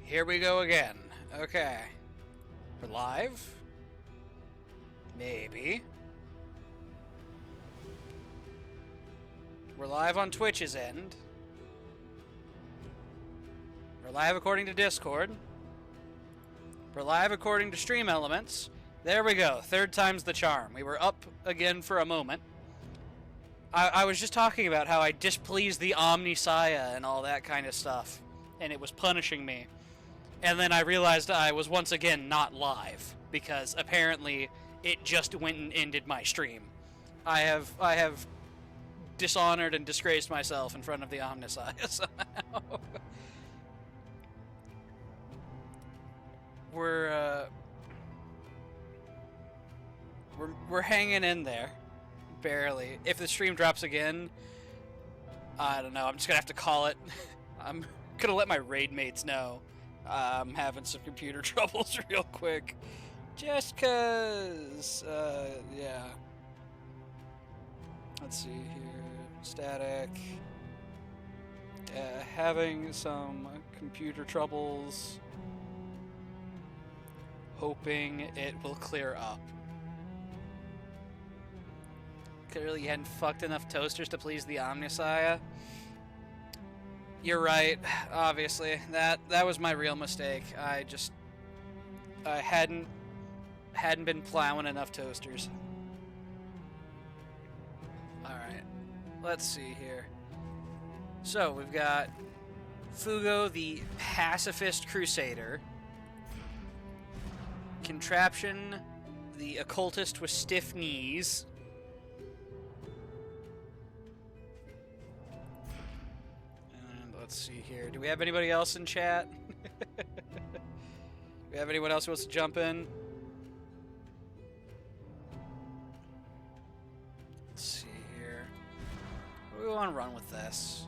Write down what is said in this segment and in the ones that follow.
Here we go again. Okay. We're live? Maybe. We're live on Twitch's end. We're live according to Discord. We're live according to Stream Elements. There we go. Third time's the charm. We were up again for a moment. I was just talking about how I displeased the Omnisaya and all that kind of stuff, and it was punishing me. And then I realized I was once again not live, because apparently it just went and ended my stream. I have dishonored and disgraced myself in front of the Omnisaya somehow. We're hanging in there. Barely. If the stream drops again, I don't know. I'm just gonna have to call it. I'm gonna let my raid mates know I'm having some computer troubles real quick. Just cause, yeah. Let's see here. Static. Having some computer troubles. Hoping it will clear up. Clearly you hadn't fucked enough toasters to please the Omnisaya. You're right, obviously. That was my real mistake. I hadn't been plowing enough toasters. Alright. Let's see here. So, we've got Fugo the Pacifist Crusader. Contraption the Occultist with Stiff Knees. Let's see here. Do we have anybody else in chat? Do we have anyone else who wants to jump in? Let's see here. We want to run with this.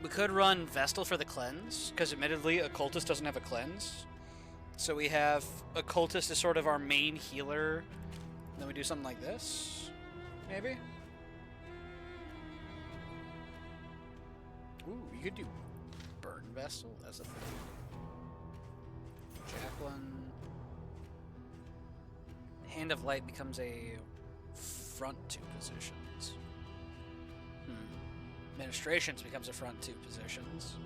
We could run Vestal for the cleanse, because admittedly, Occultist doesn't have a cleanse. So we have Occultist as sort of our main healer. Then we do something like this, maybe? Ooh, you could do Burn Vessel. That's a thing. Chaplain. Hand of Light becomes a front two positions. Ministrations becomes a front two positions.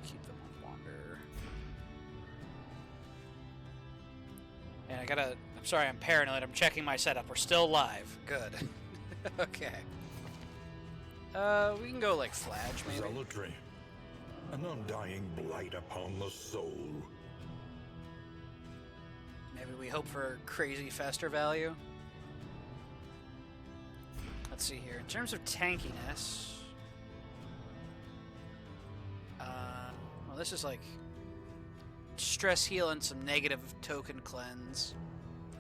Keep them on Wander. And I'm sorry, I'm paranoid. I'm checking my setup. We're still live. Good. Okay. We can go like Flage, maybe. Zealotry, an undying blight upon the soul. Maybe we hope for crazy Fester value. Let's see here. In terms of tankiness... well, this is like... Stress heal and some negative token cleanse.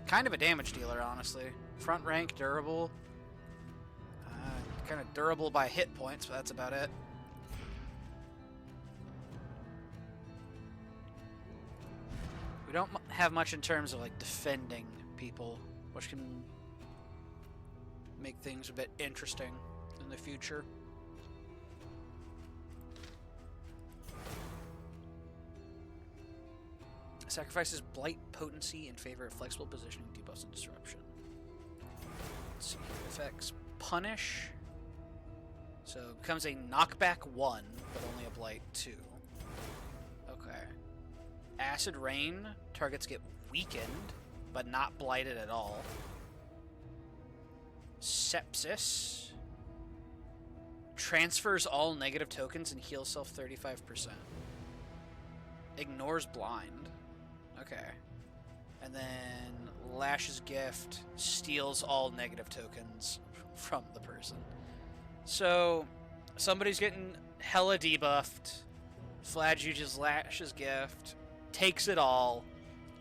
Kind of a damage dealer, honestly. Front rank, durable... kind of durable by hit points, but that's about it. We don't have much in terms of like defending people, which can make things a bit interesting in the future. Sacrifices blight potency in favor of flexible positioning, debuffs, and disruption. Let's see here. Effects punish. So it becomes a knockback 1, but only a blight 2. Okay. Acid Rain. Targets get weakened, but not blighted at all. Sepsis. Transfers all negative tokens and heals self 35%. Ignores blind. Okay. And then Lash's Gift steals all negative tokens from the person. So, somebody's getting hella debuffed. Flage uses Lash's Gift, takes it all,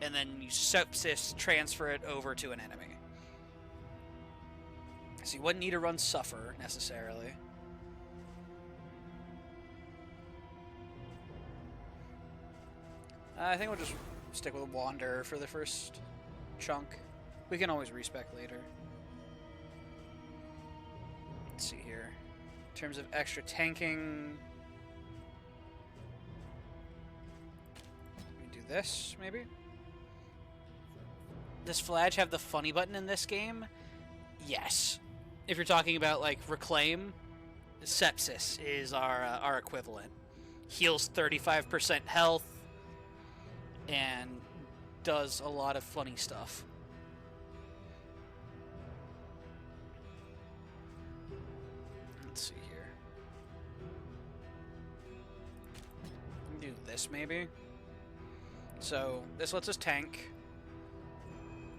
and then you Sepsis transfer it over to an enemy. So you wouldn't need to run Suffer, necessarily. I think we'll just stick with Wander for the first chunk. We can always respec later. Let's see here. In terms of extra tanking, let me do this, maybe? Does Flage have the funny button in this game? Yes. If you're talking about, like, Reclaim, Sepsis is our equivalent. Heals 35% health and does a lot of funny stuff. Let's see here. Do this maybe. So this lets us tank.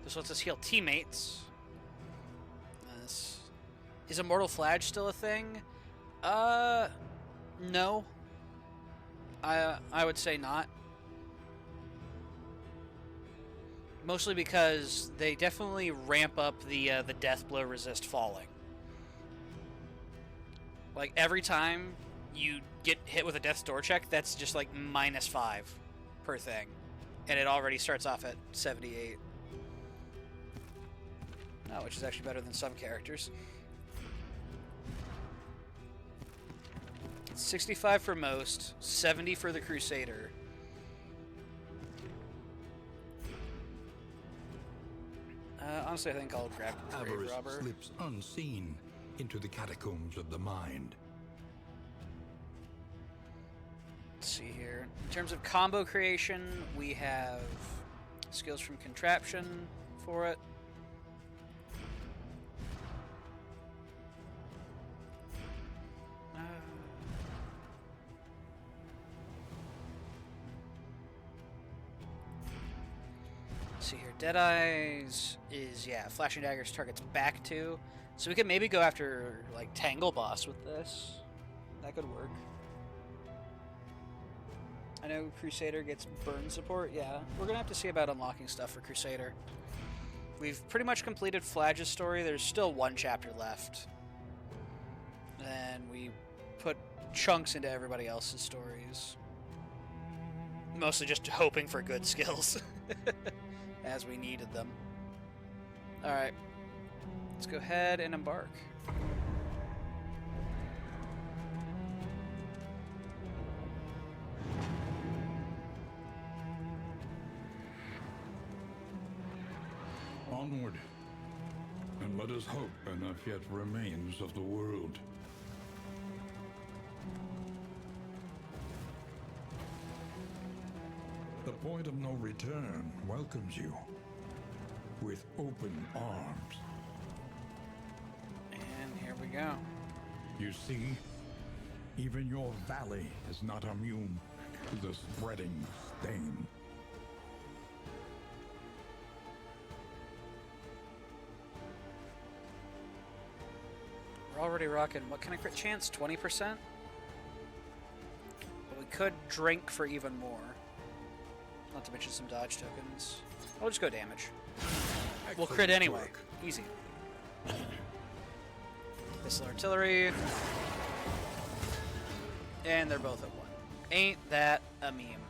This lets us heal teammates. Is Immortal Flage still a thing? No. I would say not. Mostly because they definitely ramp up the death blow resist falling. Like every time you get hit with a death's door check, that's just like -5 per thing, and it already starts off at 78. No, which is actually better than some characters. 65 for most, 70 for the Crusader. Honestly, I think I'll grab Grave Avarice Robber. slips unseen into the catacombs of the mind. Let's see here. In terms of combo creation, we have skills from Contraption for it. Let's see here. Deadeye's is, yeah, Flashing Daggers targets back to. So we could maybe go after, like, Tangle Boss with this. That could work. I know Crusader gets burn support. Yeah, we're gonna have to see about unlocking stuff for Crusader. We've pretty much completed Flage's story. There's still one chapter left. And we put chunks into everybody else's stories. Mostly just hoping for good skills. As we needed them. Alright. Let's go ahead and embark. Onward, and let us hope enough yet remains of the world. The point of no return welcomes you with open arms. And here we go. You see, even your valley is not immune to the spreading stain. We're already rocking, what kind of crit chance? 20%? But we could drink for even more. Not to mention some dodge tokens. I'll just go damage. We'll crit anyway. Work. Easy. Missile Artillery. And they're both at 1. Ain't that a meme?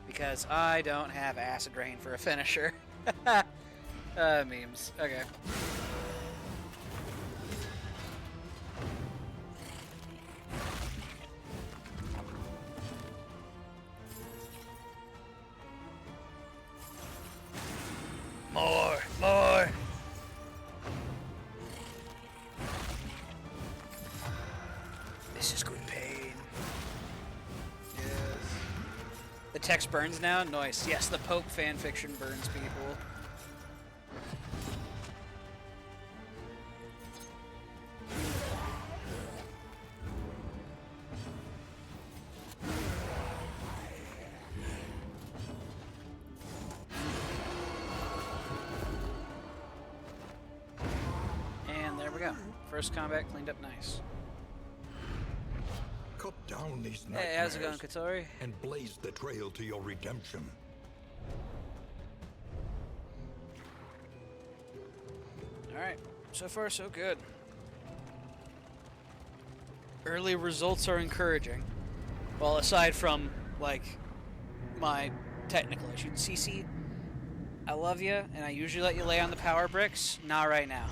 Because I don't have Acid Rain for a finisher. Memes. Okay. More! This is good pain. Yes. The text burns now? Nice. Yes, the Pope fanfiction burns people. First combat cleaned up nice. Cut down these nightmares. Hey, how's it going, Katori? And blaze the trail to your redemption. Alright, so far so good. Early results are encouraging. Well, aside from, like, my technical issues. CC, I love you, and I usually let you lay on the power bricks. Not right now.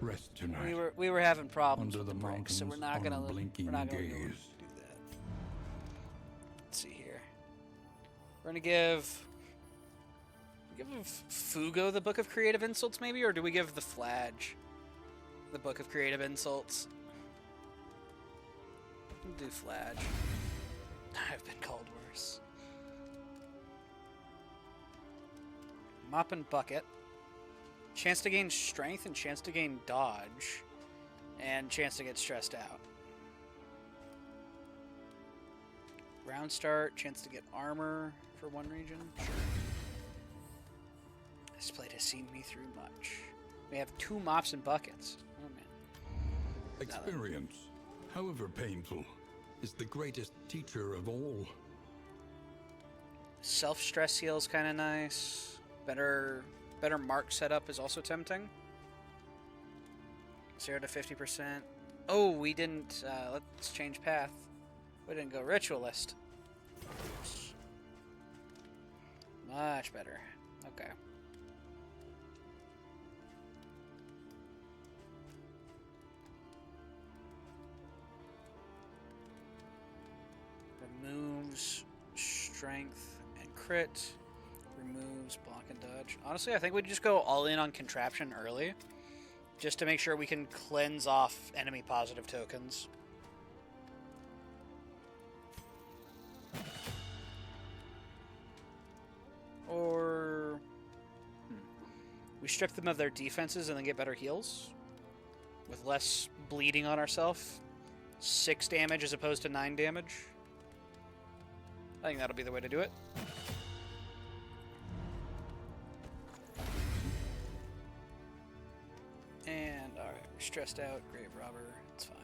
Rest tonight. We were having problems Under with the the bricks, so we're not mountains, gonna unblinking do that. gaze. Let's see here. We're gonna give Fugo the Book of Creative Insults, maybe, or do we give the Flage the Book of Creative Insults? We'll do Flage. I've been called worse. Mop and Bucket. Chance to gain strength and chance to gain dodge. And chance to get stressed out. Round start, chance to get armor for one region. Sure. This plate has seen me through much. We have 2 mops and buckets. Oh man. Experience, however painful, is the greatest teacher of all. Self-stress heal is kind of nice. Better mark setup is also tempting. 0 to 50%. Oh, we didn't. Let's change path. We didn't go ritualist. Much better. Okay. Removes strength and crit. Removes block and dodge. Honestly, I think we'd just go all in on contraption early, just to make sure we can cleanse off enemy positive tokens. Or we strip them of their defenses and then get better heals with less bleeding on ourselves. 6 damage as opposed to 9 damage. I think that'll be the way to do it. And, alright, we're stressed out. Grave Robber, it's fine.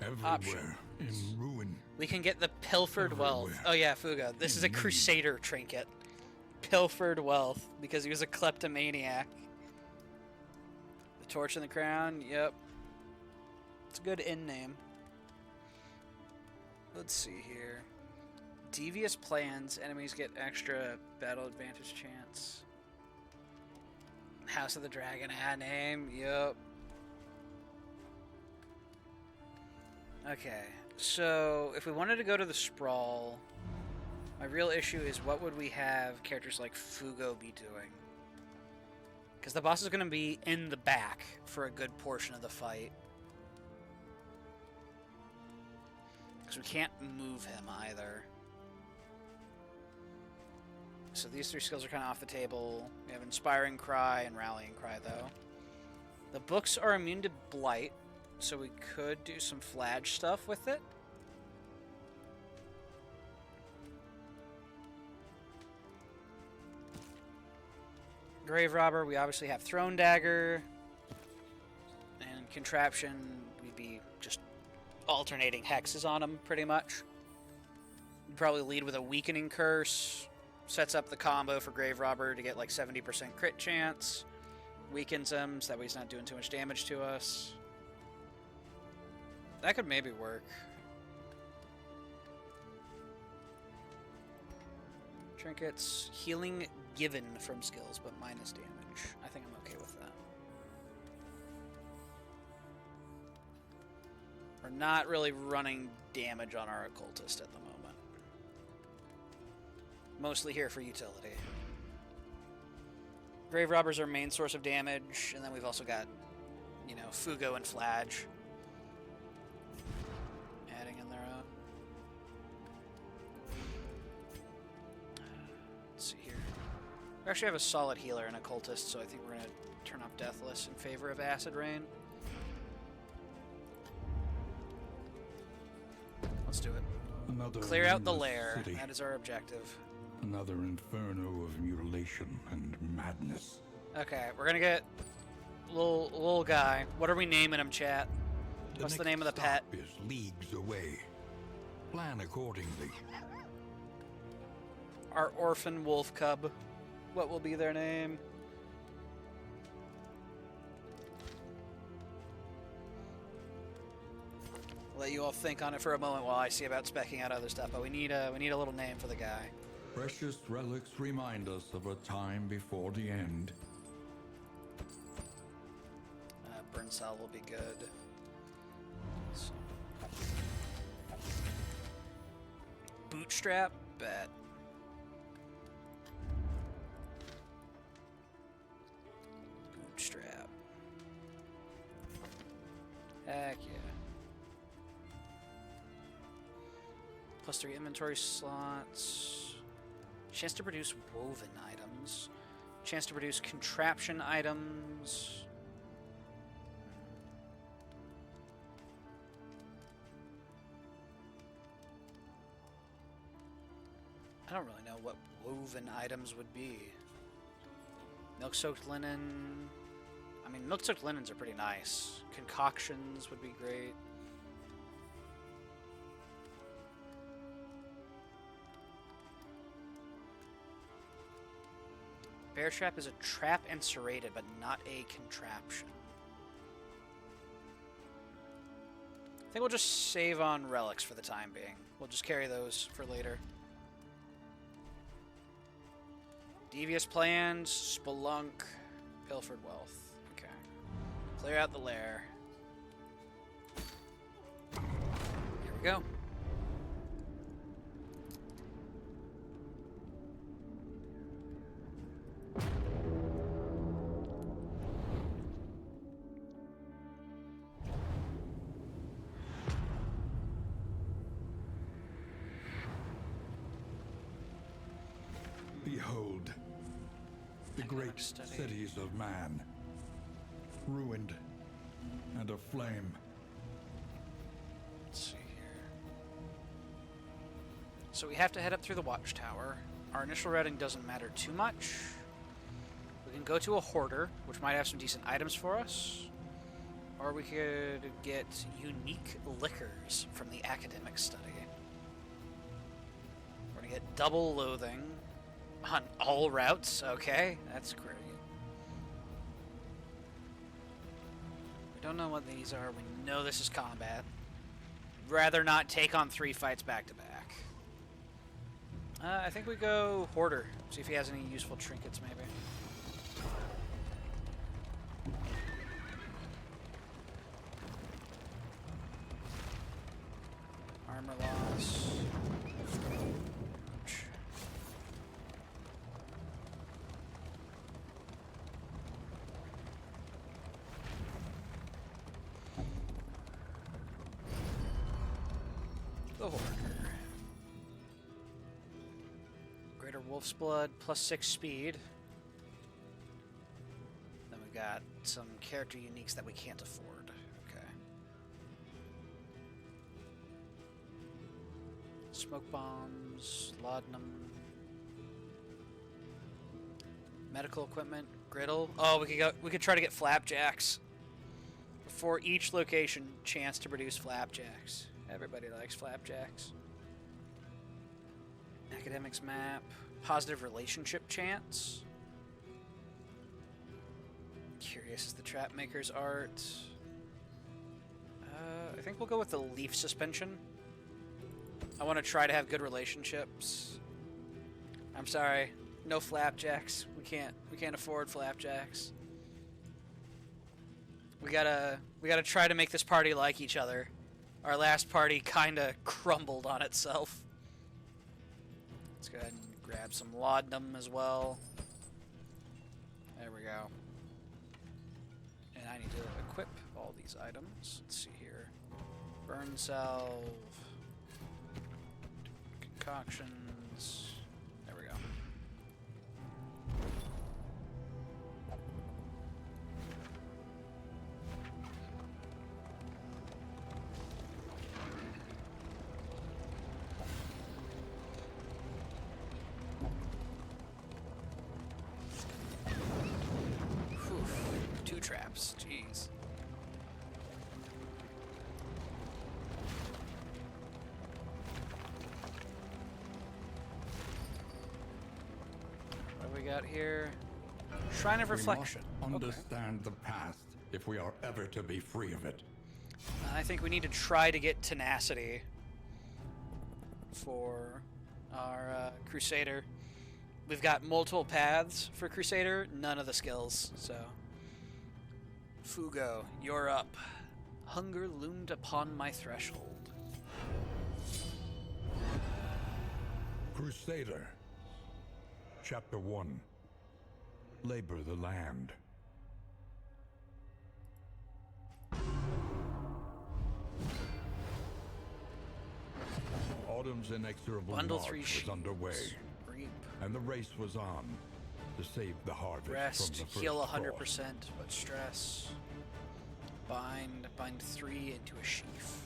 Everywhere Options. in ruin. We can get the Pilfered Wealth. Everywhere. Oh yeah, Fuga. This is a Crusader trinket. Pilfered Wealth, because he was a kleptomaniac. The Torch and the Crown, yep. It's a good in name. Let's see here. Devious plans. Enemies get extra battle advantage chance. House of the Dragon name. Yup. Okay. So, if we wanted to go to the Sprawl, my real issue is what would we have characters like Fugo be doing? Because the boss is going to be in the back for a good portion of the fight. Because we can't move him either. So these 3 skills are kind of off the table. We have Inspiring Cry and Rallying Cry, though. The books are immune to Blight, so we could do some Flage stuff with it. Grave Robber, we obviously have Throne Dagger. And Contraption, we'd be just alternating hexes on him, pretty much. We'd probably lead with a Weakening Curse. Sets up the combo for Grave Robber to get like 70% crit chance. Weakens him, so that way he's not doing too much damage to us. That could maybe work. Trinkets. Healing given from skills, but minus damage. I think I'm okay with that. We're not really running damage on our occultist at the moment. Mostly here for utility. Grave Robber's our main source of damage, and then we've also got, you know, Fugo and Flage. Adding in their own. Let's see here. We actually have a solid healer and occultist, so I think we're going to turn off Deathless in favor of Acid Rain. Let's do it. Another Clear out the nameless lair. city. That is our objective. Another inferno of mutilation and madness. Okay, we're gonna get little guy. What are we naming him, chat? What's the next name of the pet? stop is leagues away. Plan accordingly. Our orphan wolf cub. What will be their name? Let you all think on it for a moment while I see about specking out other stuff. But we need a little name for the guy. Precious relics remind us of a time before the end. Burn cell will be good. So. Bootstrap, bet. Bootstrap. Heck yeah. +3 inventory slots. Chance to produce woven items. Chance to produce contraption items. I don't really know what woven items would be. Milk-soaked linen. I mean, milk-soaked linens are pretty nice. Concoctions would be great. Bear trap is a trap and serrated, but not a contraption. I think we'll just save on relics for the time being. We'll just carry those for later. Devious plans, spelunk, pilfered wealth. Okay. Clear out the lair. Here we go. Behold, the great cities of man, ruined and aflame. Let's see here. So we have to head up through the watchtower. Our initial routing doesn't matter too much. We can go to a hoarder, which might have some decent items for us. Or we could get unique liquors from the academic study. We're gonna get double loathing on all routes. Okay, that's great. We don't know what these are. We know this is combat. Rather not take on 3 fights back to back. I think we go hoarder. See if he has any useful trinkets, maybe. Armor loss. Ouch. The hoarder. Greater Wolf's Blood, +6 speed. Then we got some character uniques that we can't afford. Okay. Smoke bombs, laudanum, medical equipment, griddle. Oh, we could try to get flapjacks. For each location, chance to produce flapjacks. Everybody likes flapjacks. Academics map, positive relationship chance. Curious is the trap maker's art. I think we'll go with the leaf suspension. I want to try to have good relationships. I'm sorry, no flapjacks. We can't afford flapjacks. We gotta try to make this party like each other. Our last party kinda crumbled on itself. Let's go ahead and grab some laudanum as well. There we go. And I need to equip all these items. Let's see here. Burn salve. Concoctions. There we go. Whew. 2 traps. Jeez. What do we got here? Shrine of Reflection. We must understand the past if we are ever to be free of it. I think we need to try to get tenacity for our Crusader. We've got multiple paths for Crusader, none of the skills, so. Fugo, you're up. Hunger loomed upon my threshold. Crusader. Chapter 1. Labor the land. Autumn's inexorable Bundle march 3 was sheets. underway, Reap. and the race was on to save the harvest Rest, from the first heal frost. 100%, but stress. Bind 3 into a sheaf.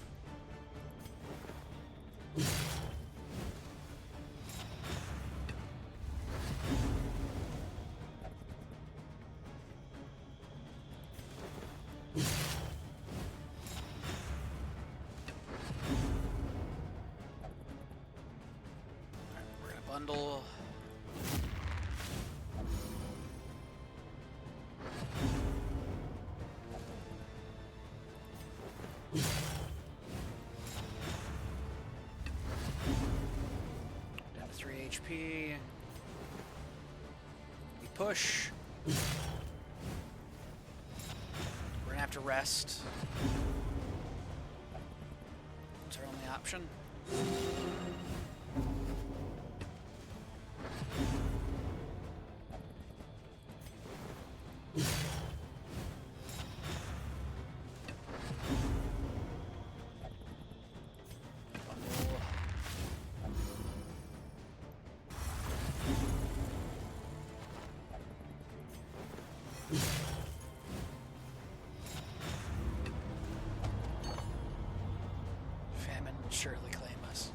We're gonna bundle. Down to 3 HP. We push. We're gonna have to rest. It's our only option. Bundle. Famine will surely claim us.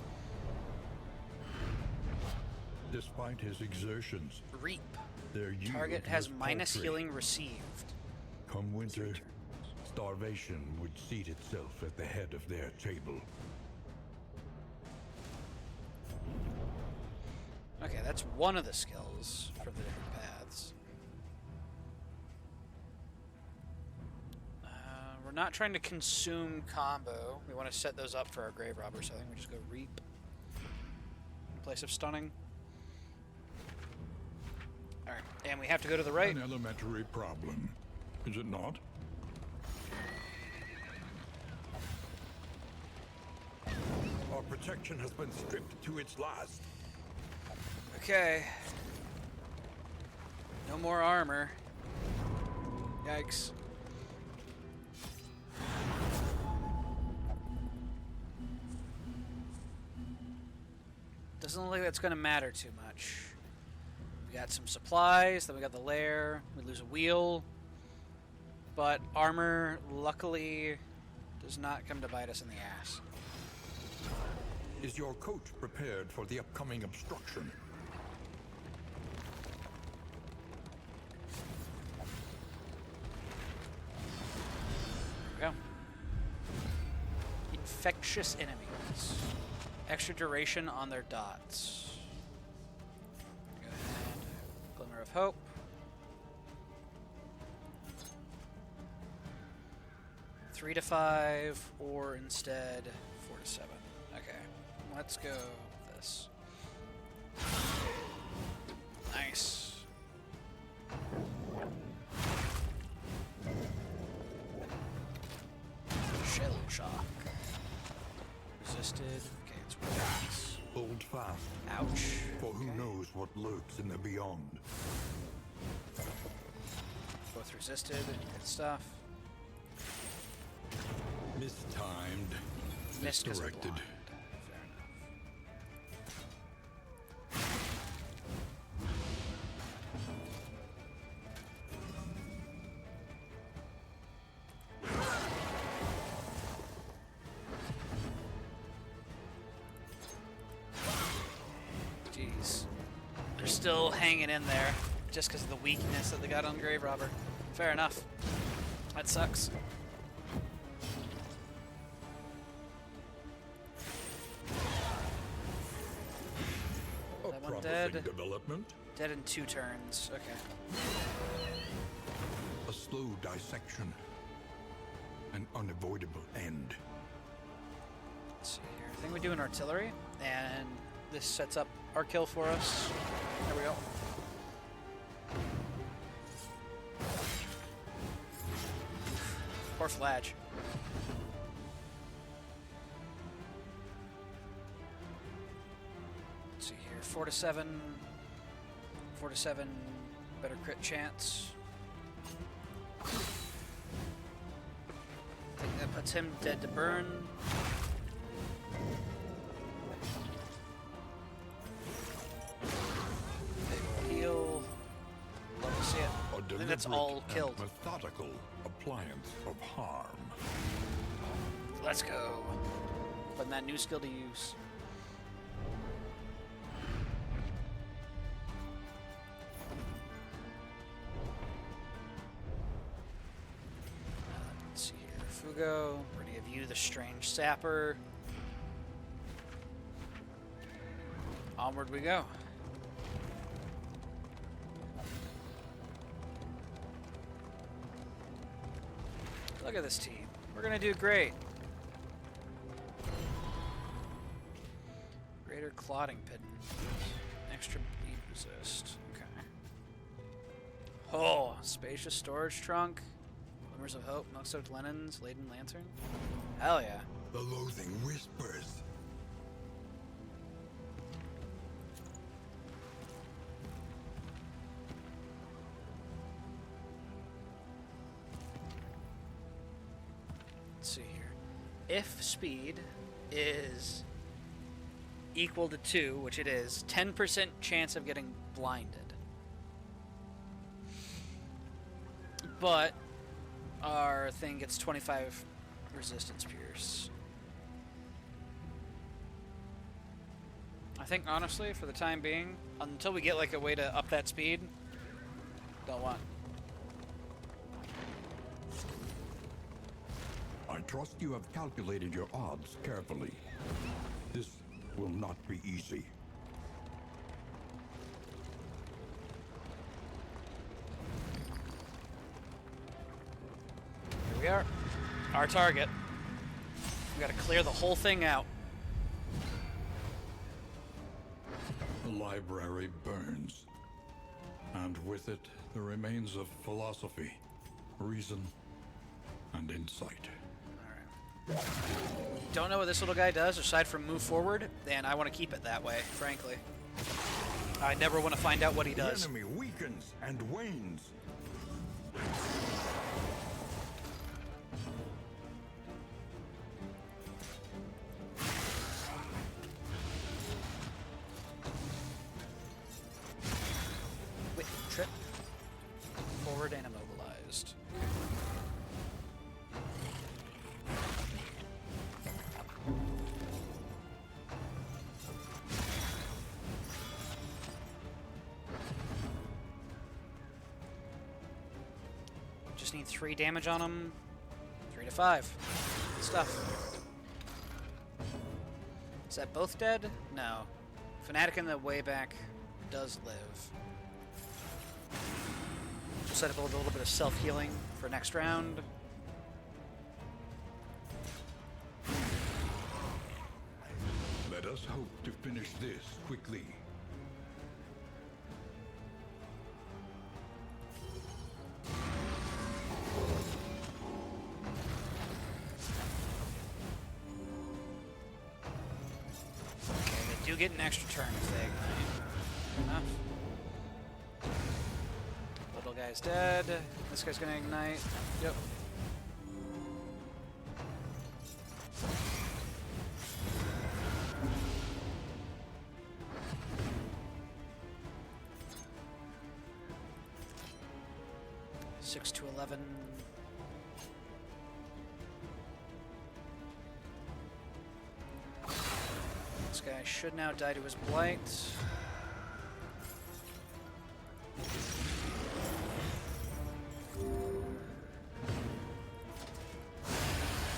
Despite his exertions, Reap. their yield Target has was minus paltry. healing received. Come winter, 3 turns. starvation would seat itself at the head of their table. Okay, that's one of the skills from the different paths. We're not trying to consume combo. We want to set those up for our Grave Robber, so I think we just go Reap in place of Stunning. Alright, and we have to go to the right. An elementary problem, is it not? Our protection has been stripped to its last. Okay. No more armor. Yikes. Doesn't look like that's going to matter too much. We got some supplies, then we got the lair, we lose a wheel. But armor, luckily, does not come to bite us in the ass. Is your coat prepared for the upcoming obstruction? There we go. Infectious enemies. Extra duration on their dots. Go ahead. Glimmer of Hope. Three to 5, or instead 4 to 7. Okay, let's go with this. Nice. Shell shock. Resisted. Okay, it's worse. Hold fast, Ouch. for who Okay. knows what lurks in the beyond. Both resisted. Good stuff. Mistimed. Missed 'cause of Misdirected. blind. Fair enough. Jeez. They're still hanging in there just because of the weakness that they got on Grave Robber. Fair enough. That sucks. A That one promising dead. development. Dead in 2 turns. Okay. A slow dissection. An unavoidable end. Let's see here. I think we do an artillery, and this sets up our kill for us. There we go. Poor Fladge. Let's see here. 4 to 7. 4 to 7. Better crit chance. I think that puts him dead to burn. They will heal. Love to see it. I think that's all killed. Methodical appliance of harm. Let's go. Putting that new skill to use. Let's see here. Fugo. Ready to view the strange sapper. Onward we go. Look at this team. We're gonna do great. Greater clotting pit. Extra bleed resist. Okay. Oh, spacious storage trunk. Glimmers of hope. Milk-soaked linens. Laden lantern. Hell yeah. The loathing whispers. Let's see here. If speed is equal to 2, which it is, 10% chance of getting blinded. But our thing gets 25 resistance pierce. I think honestly, for the time being, until we get like a way to up that speed, don't want. I trust you have calculated your odds carefully. This will not be easy. Here we are. Our target. We gotta clear the whole thing out. The library burns, and with it the remains of philosophy, reason, and insight. Don't know what this little guy does aside from move forward, and I want to keep it that way, frankly. I never want to find out what he does. The enemy weakens and wanes. Wait, trip. Forward and immobilized. Just need 3 damage on him. 3 to 5. Good stuff. Is that both dead? No. Fanatic in the way back does live. Set up a little bit of self-healing for next round. Let us hope to finish this quickly. Okay, they do get an extra turn if they ignite. Enough. Little guy's dead. This guy's gonna ignite. Yep. Six to 11. This guy should now die to his blight.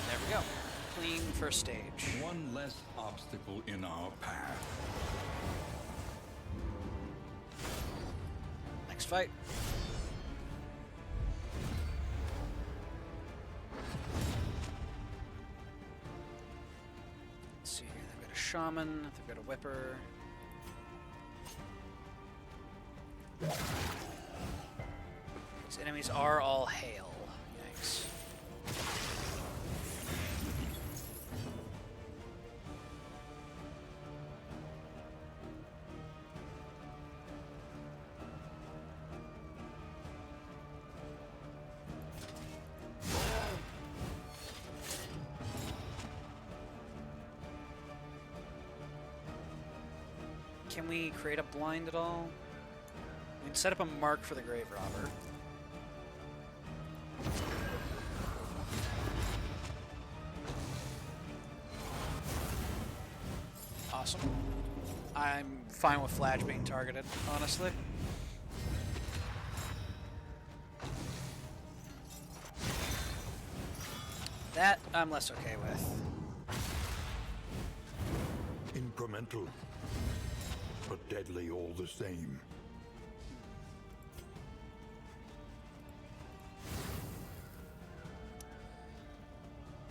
There we go. Clean first stage. One less obstacle in our path. Next fight. Let's see here. They've got a shaman. They've got a whipper. These are all hail. Yikes. Can we create a blind at all? We can set up a mark for the grave robber. Awesome. I'm fine with Flash being targeted, honestly. That I'm less okay with. Incremental, but deadly all the same.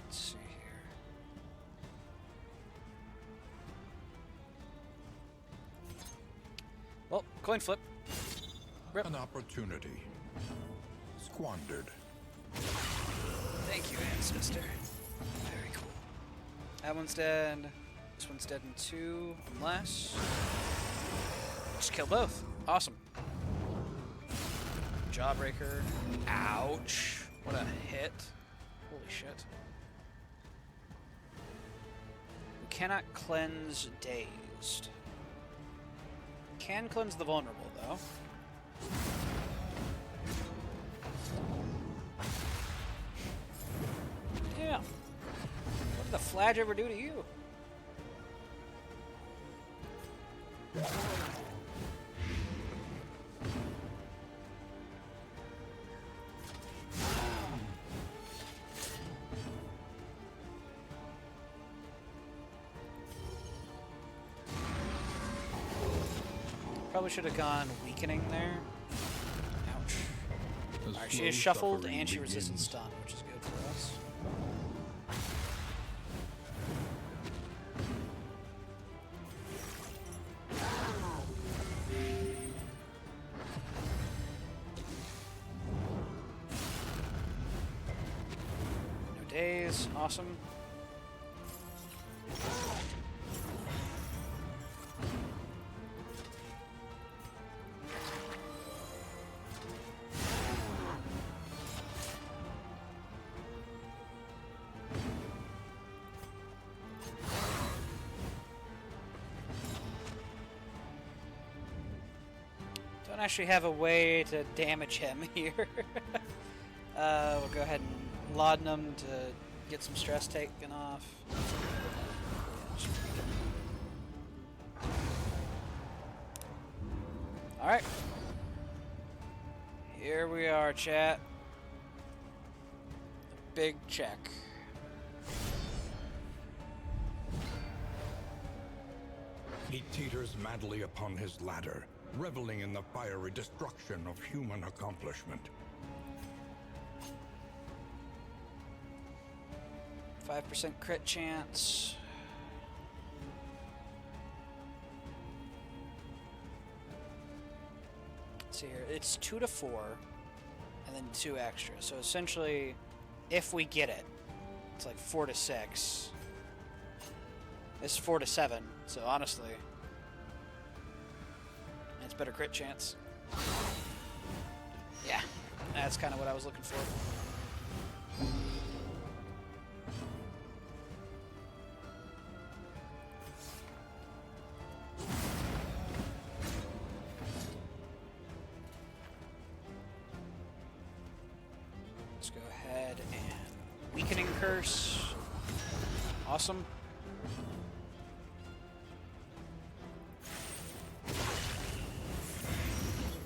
Let's see here. Well, coin flip. Rip. An opportunity. Squandered. Thank you, Ancestor. Very cool. That one's dead. This one's dead in 2, unless... Just kill both. Awesome. Jawbreaker. Ouch. What a hit. Holy shit. We cannot cleanse Dazed. Can cleanse the Vulnerable, though. Yeah. What did the Flash ever do to you? Probably should have gone weakening there. Ouch. Alright, she is shuffled and she resisted stun, which is good for us. No days, awesome. Don't actually have a way to damage him here. We'll go ahead and laudanum to get some stress taken off. Alright. Here we are, chat. Big check. He teeters madly upon his ladder, reveling in the fiery destruction of human accomplishment. 5% crit chance. Let's see here. It's 2 to 4, and then 2 extra. So essentially, if we get it, it's like 4 to 6. It's 4 to 7. So honestly, it's better crit chance. Yeah, that's kind of what I was looking for. Let's go ahead and weakening curse. Awesome.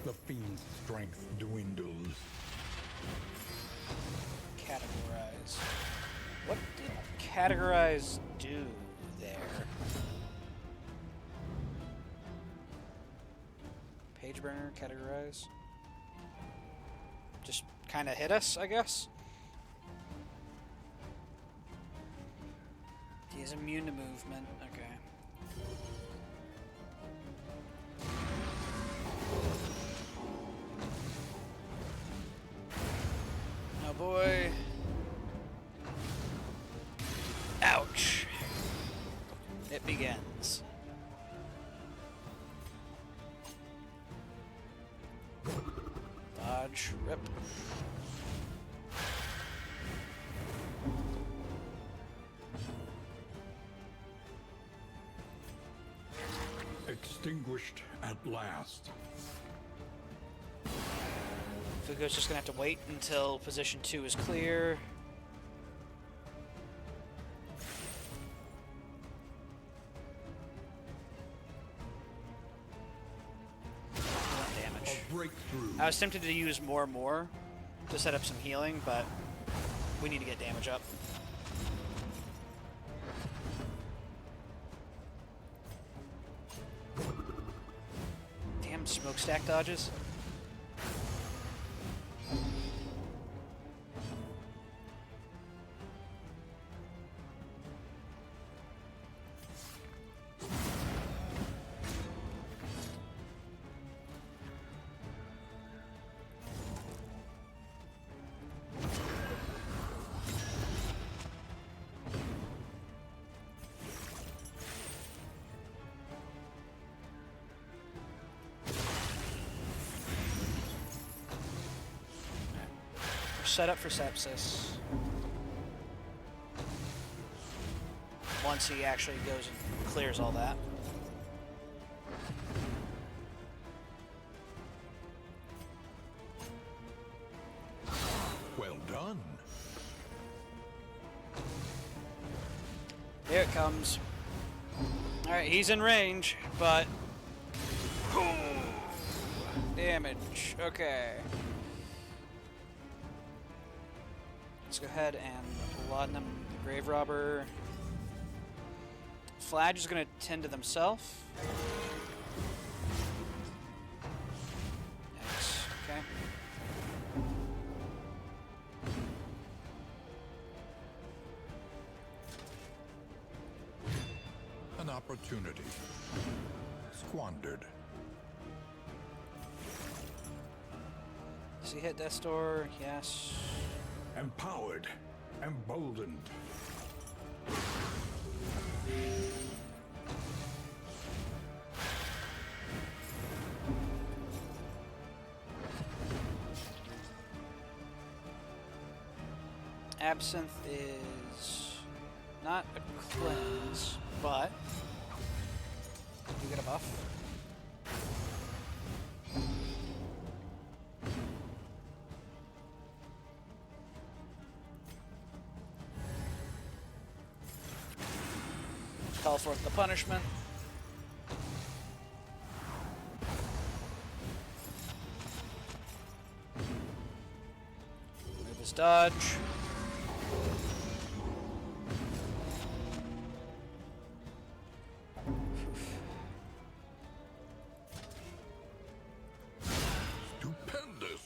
The fiend's strength dwindles. Categorize. What did categorize do there? Page burner, categorize. Just kind of hit us, I guess. He's immune to movement. Okay. boy. Ouch. It begins. Dodge, rip. Extinguished at last. Fugo's just gonna have to wait until position 2 is clear. Damage. A breakthrough. I was tempted to use more to set up some healing, but we need to get damage up. Damn smokestack dodges. Set up for sepsis. Once he actually goes and clears all that. Well done. Here it comes. Alright, he's in range, but... damage. Okay. Let's go ahead and Laudanum the Grave Robber. Flage is going to tend to themselves. Nice. Okay. An opportunity. Squandered. Does he hit Death's Door? Yes. Empowered. Emboldened. Absinthe is not a cleanse, but you get a buff. Call forth the punishment. Move his dodge. Stupendous.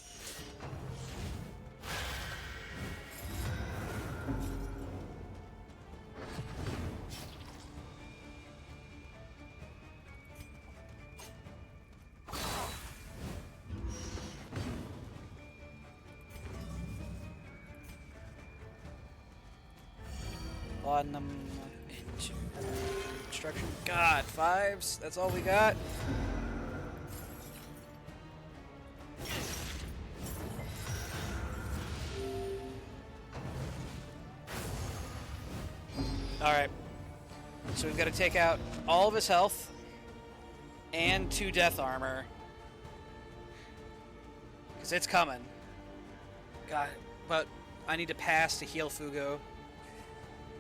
Laudanum into destruction. God, 5s. That's all we got. Alright. So we've got to take out all of his health and 2 death armor. Because it's coming. God, but I need to pass to heal Fugo.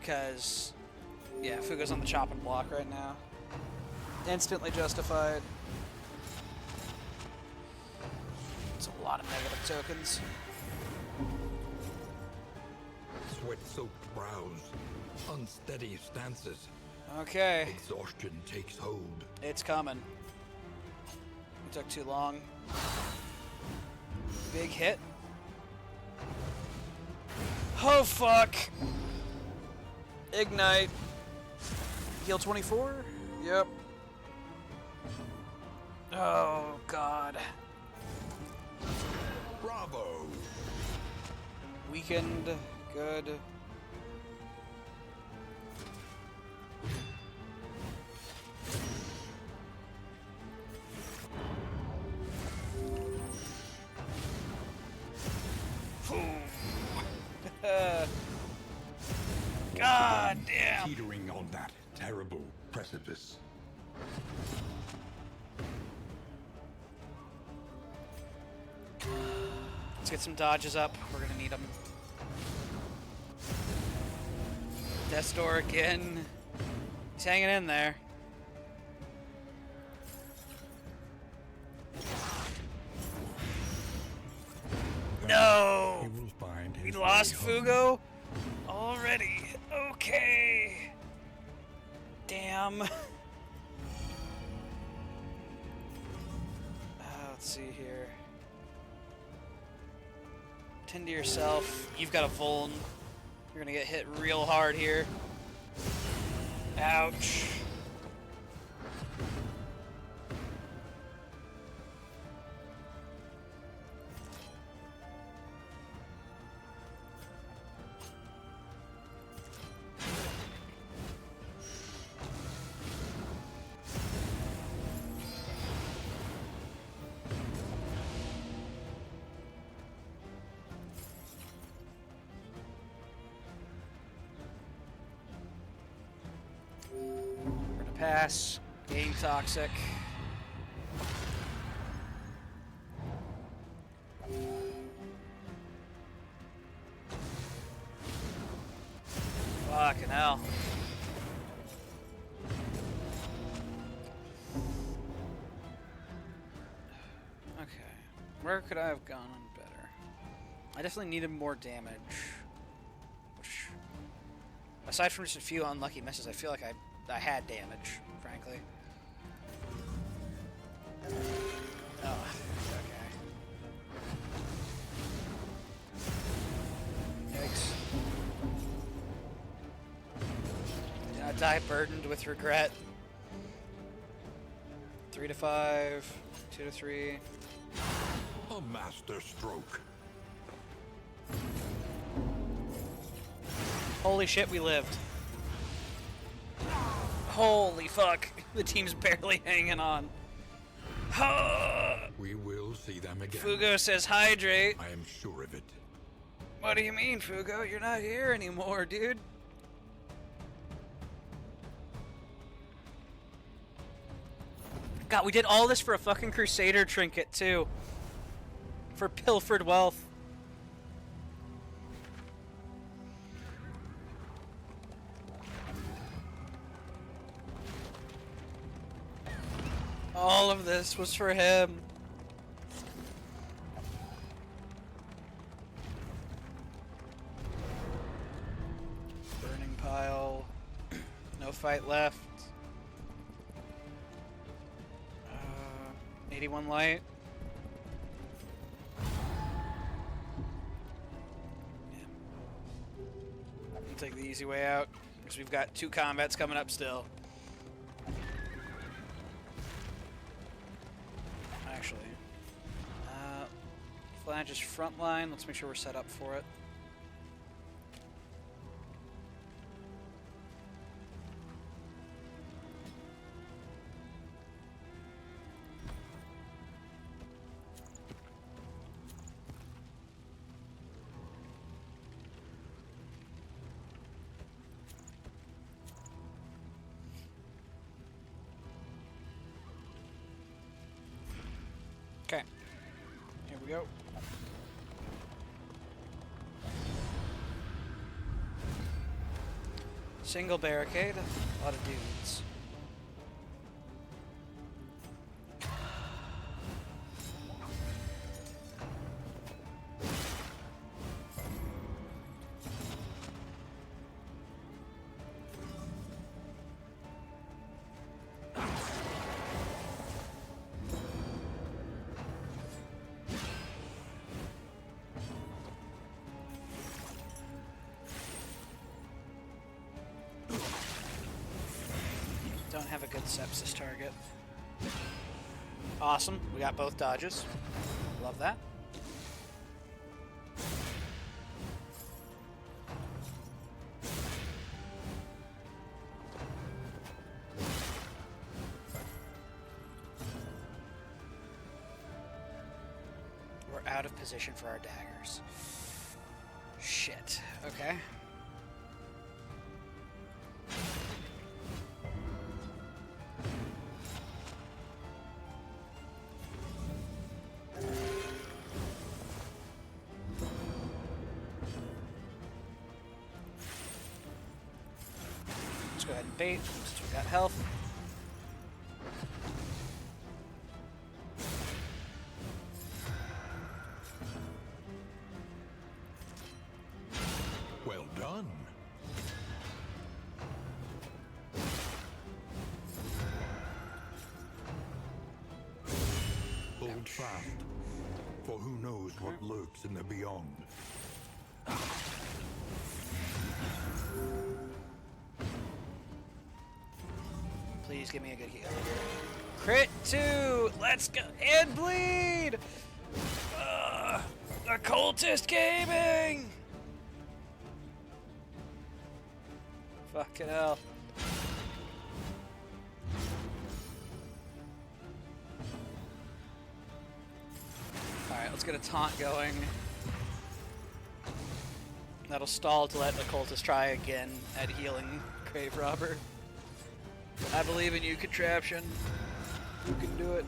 Because, yeah, Fugo's on the chopping block right now. Instantly justified. It's a lot of negative tokens. Sweat-soaked brows. Unsteady stances. Okay, Exhaustion takes hold. it's coming. It took too long. Big hit. Oh, fuck! Ignite. Heal 24? Yep. Oh, God. Bravo! weakened. Good. God damn! Teetering on that terrible precipice. Let's get some dodges up. We're gonna need them. Death's Door again. He's hanging in there. No! He will find We his lost way home. Fugo already. Okay. Damn. Let's see here. Tend to yourself. You've got a Vuln. You're gonna get hit real hard here. Ouch. We're gonna pass. Game toxic. Fucking hell. Okay. Where could I have gone better? I definitely needed more damage. Which, aside from just a few unlucky misses, I feel like I had damage, frankly. Oh, okay. Yikes. Did not die burdened with regret. 3 to 5, 2 to 3. A master stroke. Holy shit, we lived. Holy fuck. The team's barely hanging on. We will see them again. Fugo says hydrate. I am sure of it. What do you mean, Fugo? You're not here anymore, dude. God, we did all this for a fucking Crusader trinket, too. For pilfered wealth. All of this was for him. Burning pile. No fight left. 81 light. Yeah. We'll take the easy way out, because we've got 2 combats coming up still. Actually. Flange is front line. Let's make sure we're set up for it. Okay, here we go. Single barricade, a lot of dudes. Don't have a good sepsis target. Awesome. We got both dodges. Love that. out of position for our daggers. Shit. Okay. Let's go ahead and bait since we got health. Well done. Hold fast, for who knows what lurks in the beyond. Please give me a good heal. Crit 2! Let's go! And bleed! Occultist gaming! Fucking hell. Alright, let's get a taunt going. That'll stall to let Occultist try again at healing Grave Robber. I believe in you, Contraption. You can do it.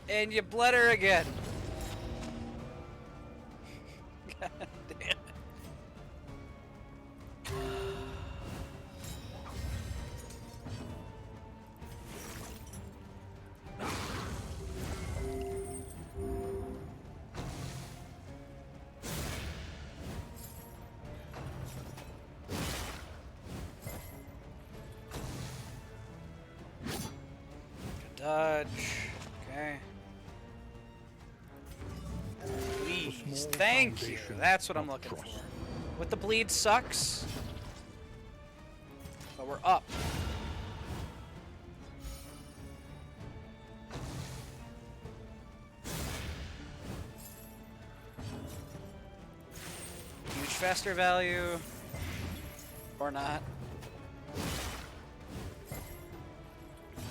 And you bled her again. God damn it. Good dodge. Okay. Please. Thank you. That's what I'm looking for. With the bleed sucks. But we're up. Huge faster value. Or not.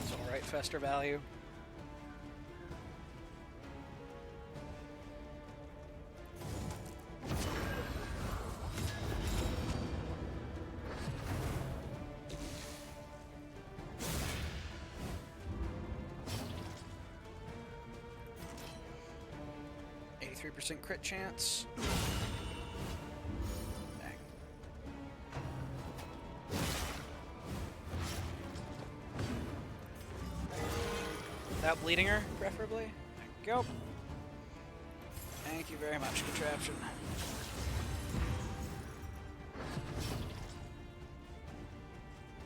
It's alright, faster value. % crit chance. Bang. Without bleeding her, preferably. There we go. Thank you very much, Contraption.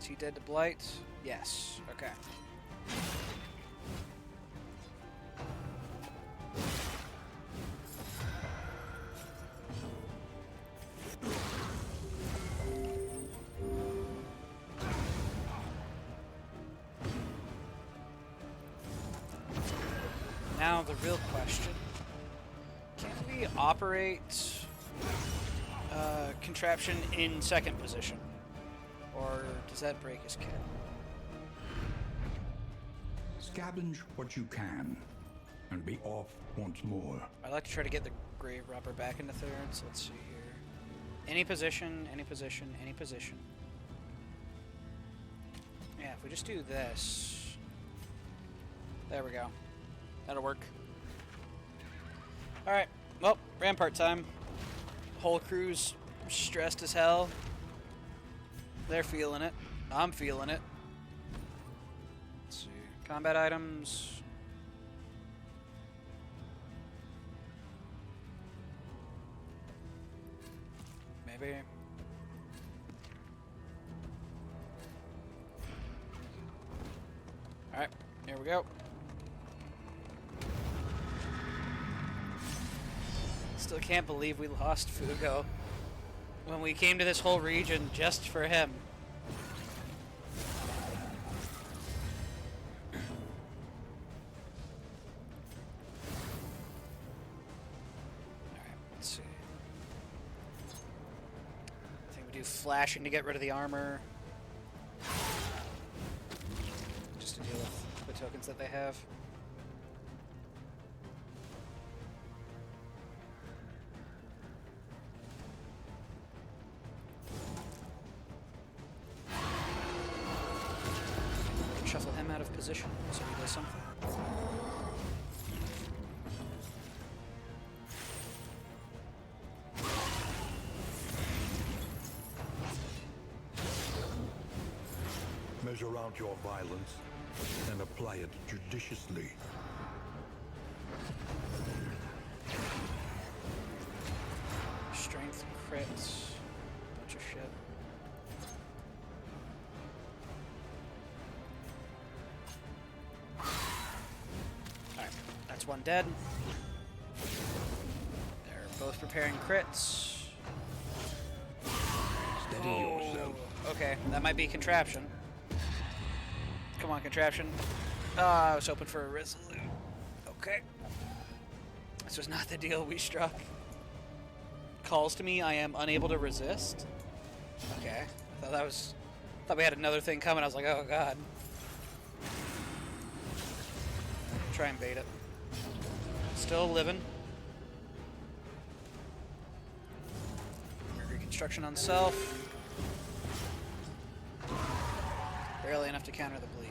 Is he dead to blight? Yes. Okay. Now the real question, can we operate Contraption in second position? Or does that break his kit? Scavenge what you can, and be off once more. I'd like to try to get the Grave Robber back into third, so let's see here. Any position, any position, any position. Yeah, if we just do this. There we go. That'll work. Alright, well, Rampart time. Whole crew's stressed as hell. They're feeling it. I'm feeling it. Let's see. Combat items. Maybe. Alright, here we go. Still can't believe we lost Fugo when we came to this whole region just for him. Alright, let's see. I think we do flashing to get rid of the armor. Just to deal with tokens that they have. Shuffle him out of position so he does something. Measure out your violence and apply it judiciously. Strength, crits, bunch of shit. Alright, that's one dead. They're both preparing crits. Steady yourself. Okay, that might be contraption. Come on, contraption. I was hoping for a resolute. Okay. This was not the deal we struck. Calls to me, I am unable to resist. Okay. Thought we had another thing coming. I was like, oh god. Try and bait it. Still living. Reconstruction on self. Barely enough to counter the bleed.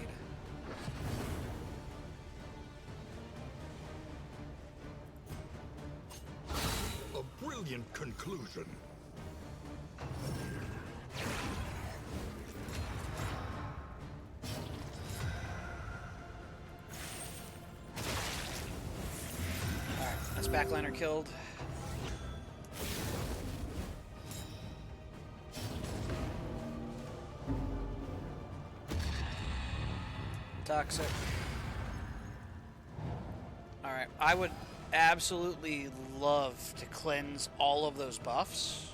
A brilliant conclusion. Alright, that's backliner killed. Toxic. Alright, I would absolutely love to cleanse all of those buffs.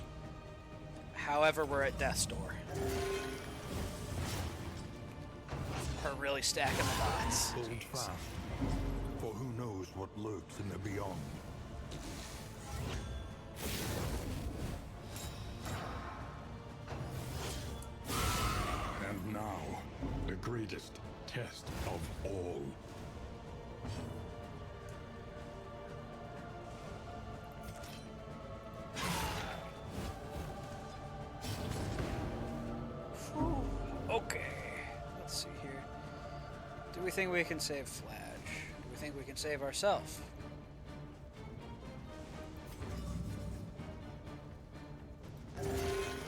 However, we're at death's door. We're really stacking the bots. Hold fast, for who knows what lurks in the beyond. And now, the greatest test of all. Okay, let's see here. Do we think we can save Flash? Do we think we can save ourselves?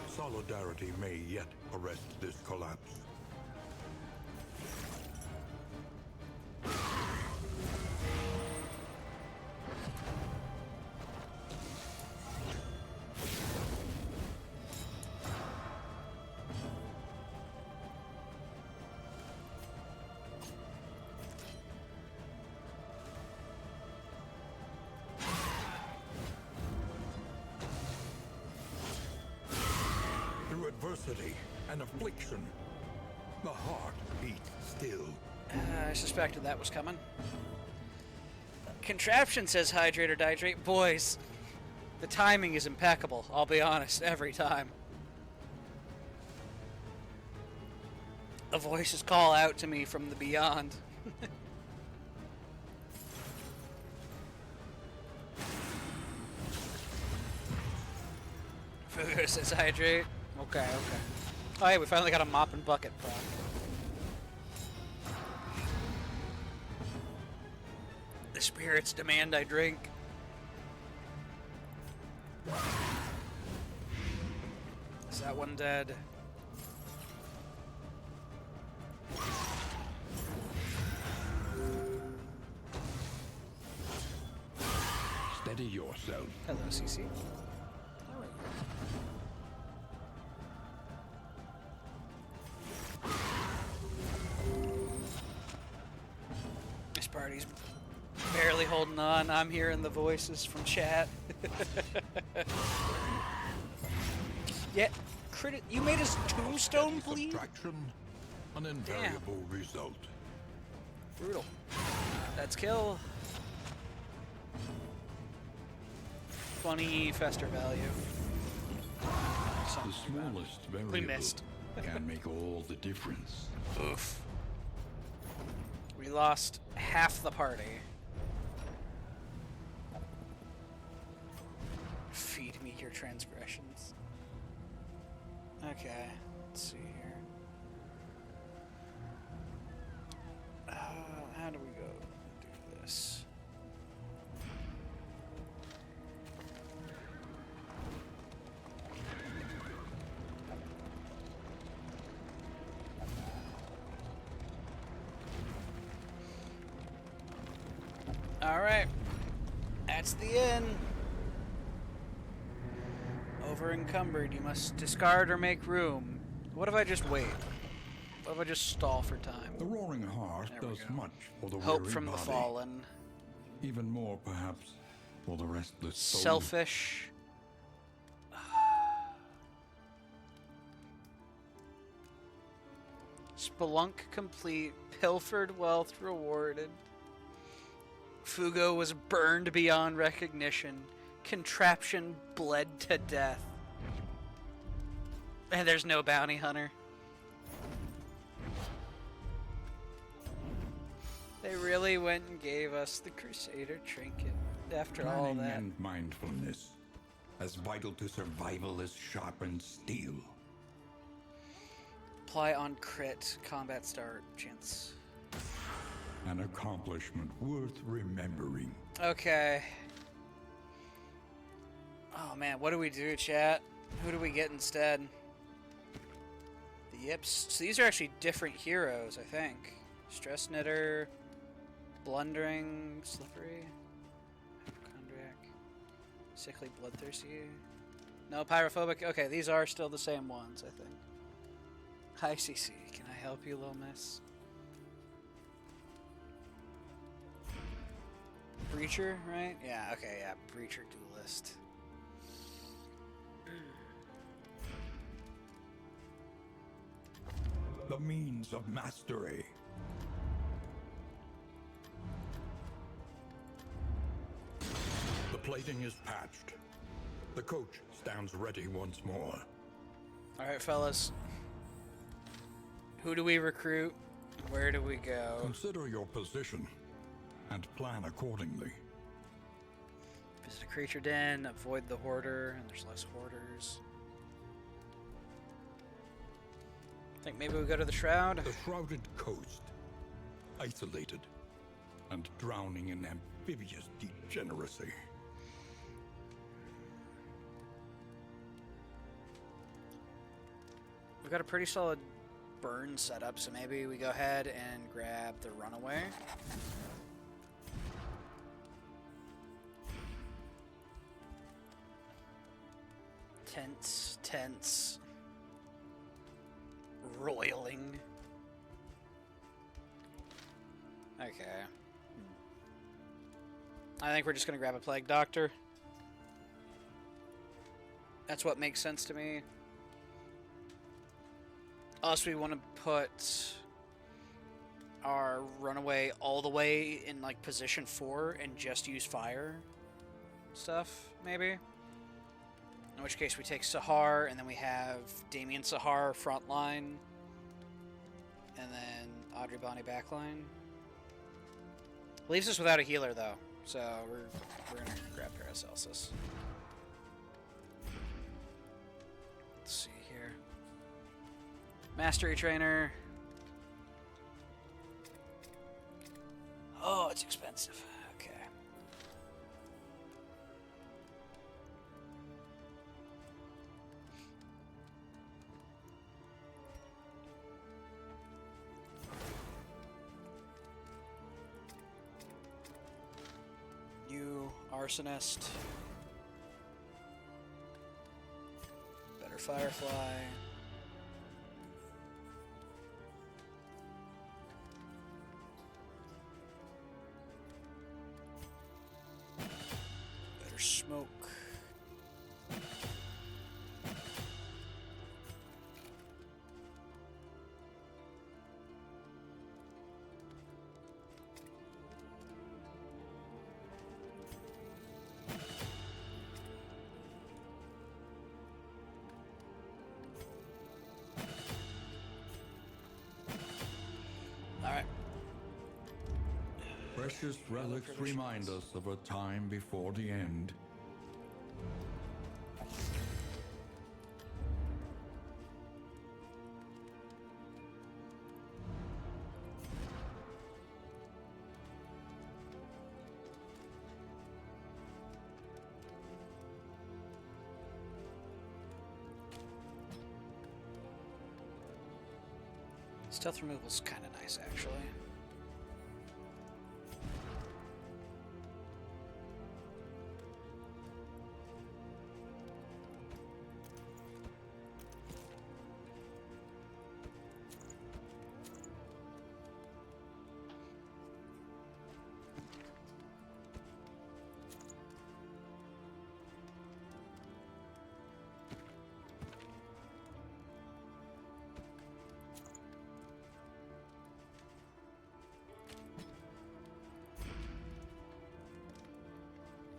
Solidarity may yet arrest this collapse. Through adversity and affliction, the heart beats still. I suspected that was coming. Contraption says hydrate or dihydrate. Boys, the timing is impeccable, I'll be honest, every time. The voices call out to me from the beyond. Fugu says hydrate. Okay, okay. Oh hey, we finally got a mop and bucket proc. The spirits demand I drink. Is that one dead? Steady yourself. Hello, CC. This party's barely holding on. I'm hearing the voices from chat. Yeah, you made his tombstone bleed? Subtraction, an invariable result. Brutal. That's kill. 20 fester value. The smallest variable We missed. can make all the difference. Oof. We We lost half the party. Feed me your transgressions. Okay, let's see here. How do we go do this? Alright. That's the end. Over encumbered. You must discard or make room. What if I just wait? What if I just stall for time? The Roaring Heart There we does go. much for the Hope weary from the body. fallen. Even more, perhaps, for the restless soul. Selfish. Spelunk complete. Pilfered wealth rewarded. Fugo was burned beyond recognition. Contraption bled to death. And there's no bounty hunter. They really went and gave us the Crusader trinket after all Planning that. and mindfulness, as vital to survival as sharpened steel. Apply on crit. Combat start. Chance. An accomplishment worth remembering. Okay. Oh man, what do we do, chat? Who do we get instead? The Yips. So these are actually different heroes, I think. Stress Knitter, Blundering, Slippery, Hypochondriac, Sickly, Bloodthirsty. No, Pyrophobic. Okay, these are still the same ones, I think. Hi, CC. Can I help you, little miss? Breacher, right? Yeah, okay, yeah. Breacher Duelist. The means of mastery. The plating is patched. The coach stands ready once more. Alright, fellas. Who do we recruit? Where do we go? Consider your position and plan accordingly. Visit a creature den, avoid the hoarder, and there's less hoarders. Think maybe we go to the Shroud? The shrouded coast, isolated and drowning in amphibious degeneracy. We've got a pretty solid burn setup, so maybe we go ahead and grab the Runaway. Tense. Roiling. Okay. I think we're just gonna grab a Plague Doctor. That's what makes sense to me. Unless we want to put our Runaway all the way in like position 4 and just use fire stuff, maybe. In which case we take Sahar, and then we have Damien Sahar frontline, and then Audrey Bonnie backline. Leaves us without a healer though, so we're gonna grab Paracelsus. Let's see here. Mastery Trainer. Oh, it's expensive. Okay. You, Arsonist. Better Firefly. Better Smoke. Alright. precious relics remind us of a time before the end. Stealth removal's kind of nice, actually.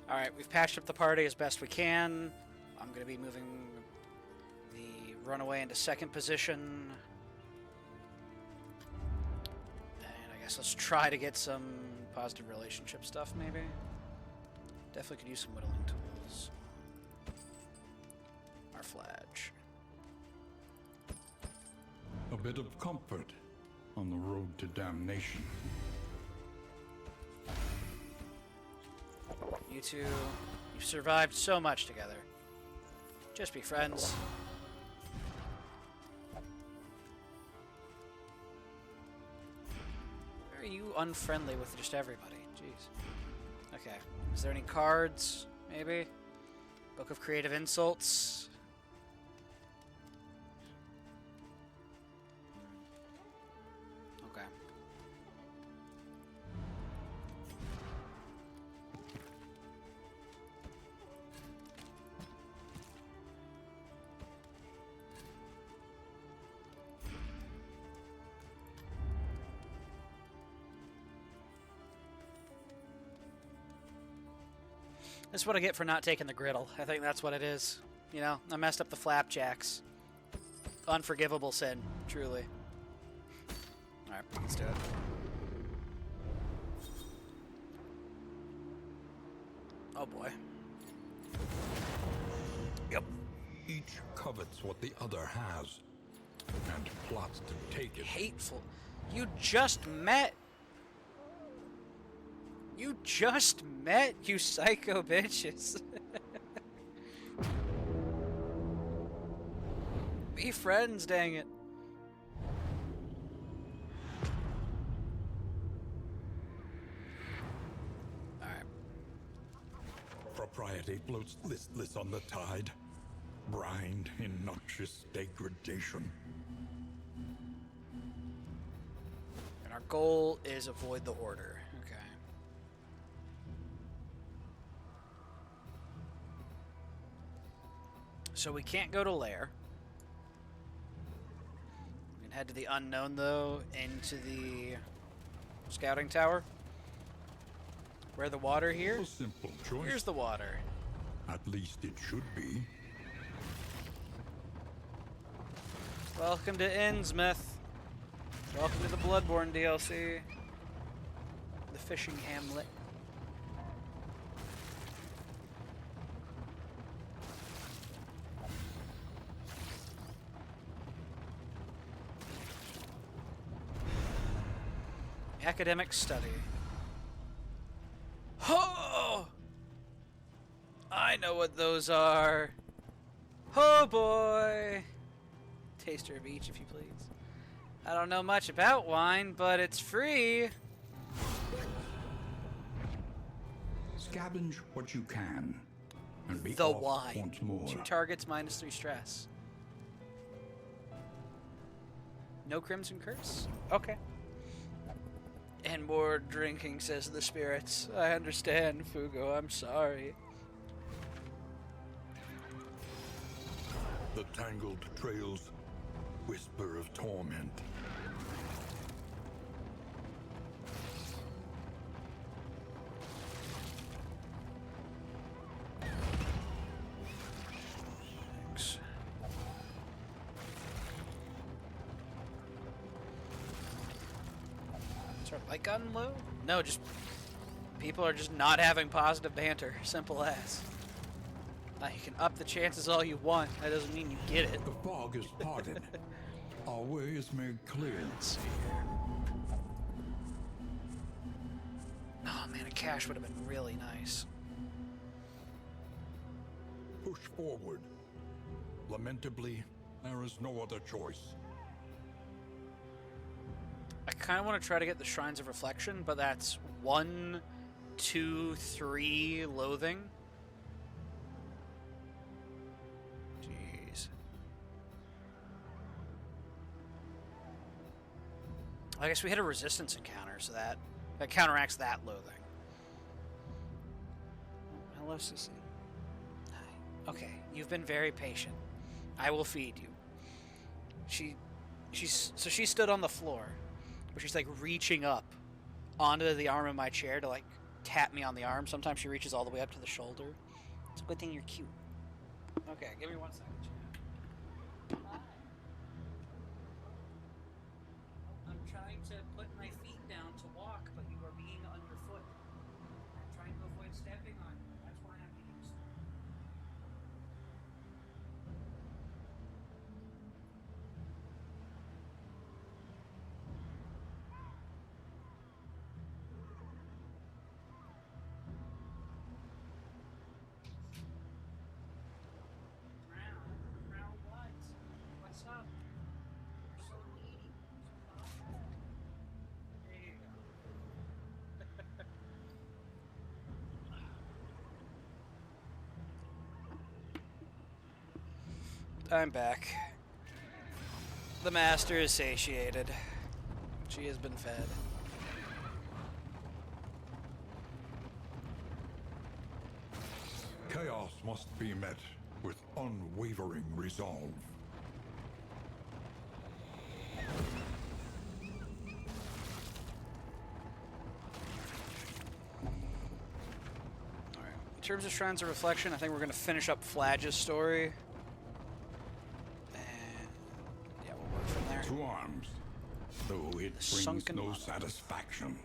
Alright, we've patched up the party as best we can. I'm going to be moving the runaway into second position. And I guess let's try to get some positive relationship stuff, maybe. Definitely could use some whittling tools. Our fladge. A bit of comfort on the road to damnation. You two, you've survived so much together. Just be friends. Why are you unfriendly with just everybody? Jeez. Okay. Is there any cards? Maybe? Book of Creative Insults? Okay. That's what I get for not taking the griddle. I think that's what it is. You know, I messed up the flapjacks. Unforgivable sin, truly. Alright, let's do it. Oh boy. Yep. Each covets what the other has, and plots to take it. Hateful. You just met. You just met, you psycho bitches. Be friends, dang it. Alright. Propriety floats listless on the tide, brined in noxious degradation. And our goal is avoid the order. Okay. So we can't go to Lair. We can head to the unknown, though, into the scouting tower. Where the water here? A simple choice. Here's the water. At least it should be. Welcome to Innsmouth. Welcome to the Bloodborne DLC. The fishing hamlet. Academic study. Oh! I know what those are. Oh boy! Taster of each, if you please. I don't know much about wine, but it's free. Scavenge what you can, and be The off wine. once more. 2 targets, -3 stress. No Crimson Curse? Okay. And more drinking, says the spirits. I understand, Fugo. I'm sorry. The tangled trails whisper of torment. Thanks. Is our light gun low? No, just People are just not having positive banter. Simple as. Now, you can up the chances all you want. That doesn't mean you get it. The fog is parted. Our way is made clear. Let's see here. Oh man, a cache would have been really nice. Push forward. Lamentably, there is no other choice. I kind of want to try to get the Shrines of Reflection, but that's 1, 2, 3 loathing. Jeez. I guess we hit a resistance encounter, so that counteracts that loathing. Hello, Sissy. Hi. Okay, you've been very patient. I will feed you. She stood on the floor, but she's like reaching up onto the arm of my chair to like tap me on the arm. Sometimes she reaches all the way up to the shoulder. It's a good thing you're cute. Okay, give me 1 second. I'm trying to put my feet down to walk, but you are being underfoot. I'm trying to avoid stepping on you. That's why I'm being slow. Brown what? What's up? You're so needy. There you go. I'm back. The master is satiated. She has been fed. Chaos must be met with unwavering resolve. Alright. In terms of Shrines of Reflection, I think we're going to finish up Flag's story. And yeah, we'll work from there. To arms, though it brings sunken no monolith. satisfaction.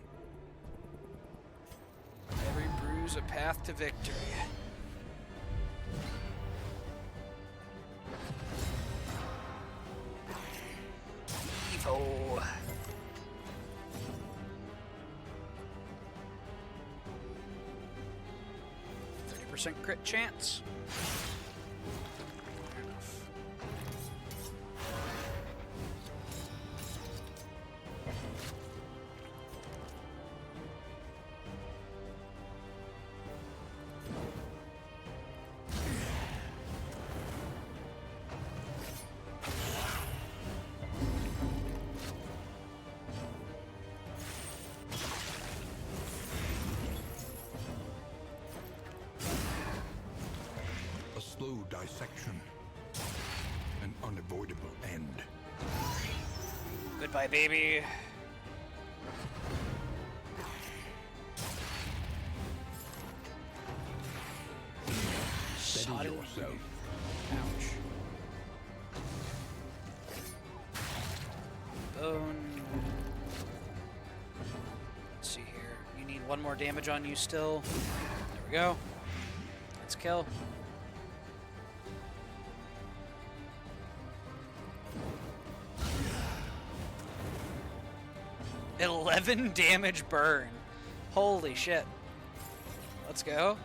Every bruise a path to victory. Evo. 30% crit chance. Fair enough. A slow dissection. An unavoidable end. Goodbye, baby. Steady Sodden. yourself. Ouch. Bone. Let's see here. You need 1 more damage on you still. There we go. Let's kill. $11 damage burn. Holy shit. Let's go.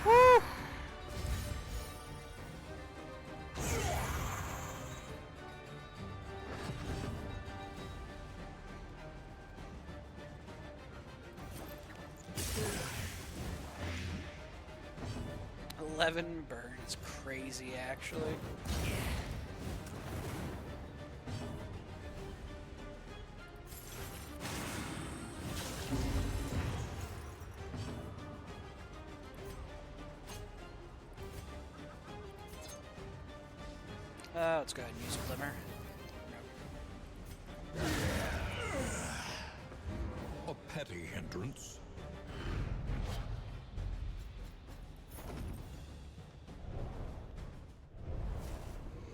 Woo! $11 burn. It's crazy, actually. Let's go ahead and use Glimmer. A petty hindrance.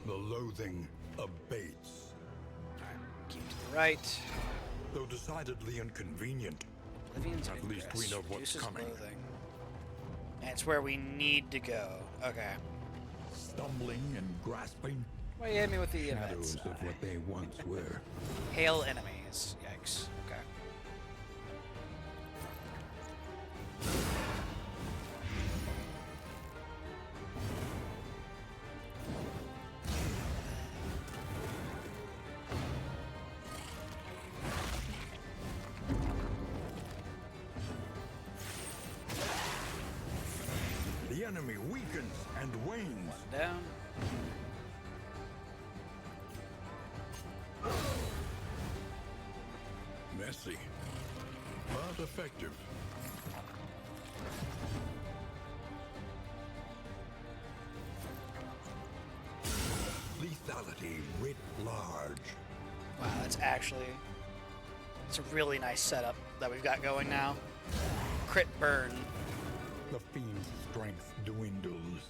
The loathing abates. Keep to the right. Though decidedly inconvenient, Oblivion's at least we know what's reduces coming. loathing. That's where we need to go. Okay. Stumbling and grasping, Why you hit me with the shadows events? of what they once were. Hail enemies. Yikes. Okay. The enemy weakens and wanes. Down. Messy, but effective. Lethality writ large. Wow, that's actually... It's a really nice setup that we've got going now. Crit burn. The fiend's strength dwindles.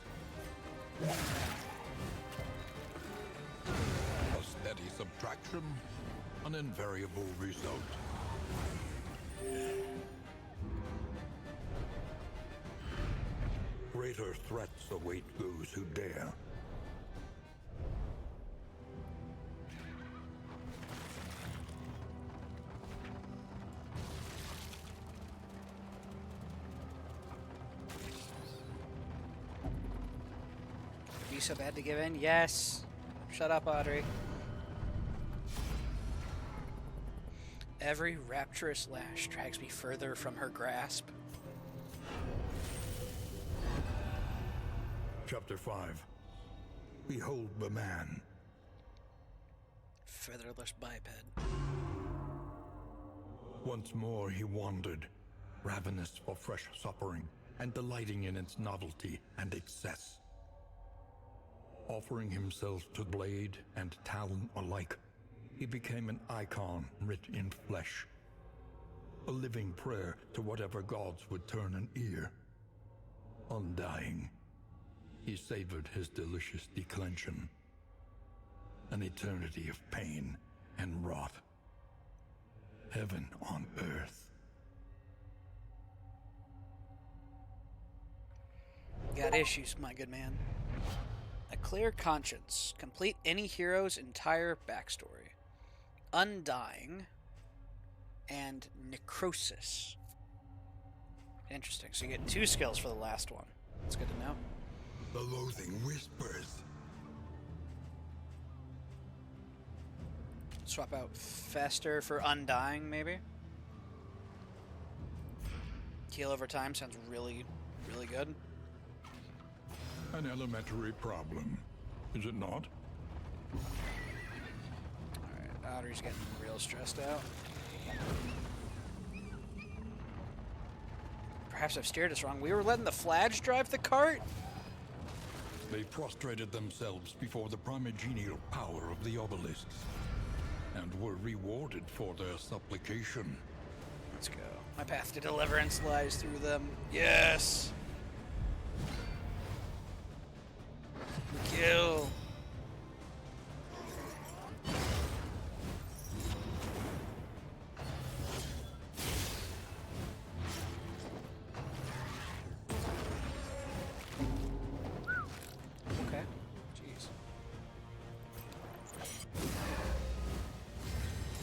A steady subtraction, an invariable result. Greater threats await those who dare. Be so bad to give in? Yes. Shut up, Audrey. Every rapturous lash drags me further from her grasp. Chapter 5. Behold the man. Featherless biped. Once more he wandered, ravenous for fresh suppering, and delighting in its novelty and excess. Offering himself to blade and talon alike, he became an icon writ in flesh. A living prayer to whatever gods would turn an ear. Undying, he savored his delicious declension. An eternity of pain and wrath. Heaven on earth. Got issues, my good man. A clear conscience. Complete any hero's entire backstory. Undying. And necrosis. Interesting. So you get 2 skills for the last one. That's good to know. The loathing whispers. Swap out Fester for Undying, maybe? Heal over time sounds really, really good. An elementary problem, is it not? Alright, Audrey's getting real stressed out. Perhaps I've steered us wrong. We were letting the Fladge drive the cart? They prostrated themselves before the primogenial power of the obelisks, and were rewarded for their supplication. Let's go. My path to deliverance lies through them. Yes! Kill. Okay. Jeez.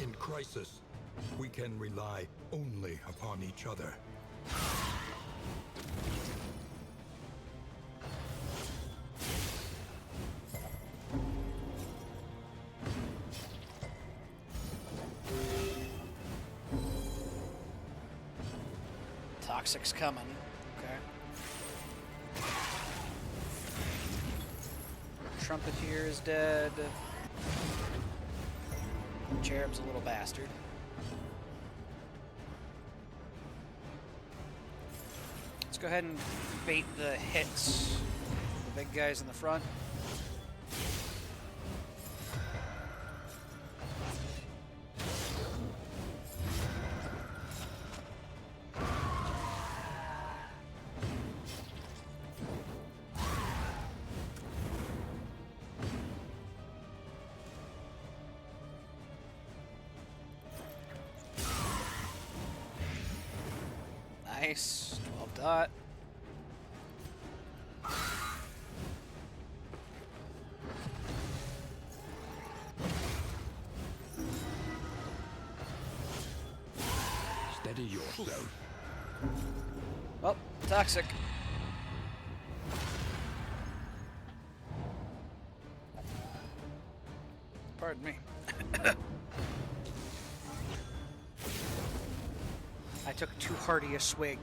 In crisis, we can rely only upon each other. Toxic's coming. Okay. Trumpeteer is dead. Cherub's a little bastard. Let's go ahead and bait the hits. The big guys in the front. Nice. 12 dot. Steady yourself. Oh, toxic. Pardon me. I took too hearty a swig.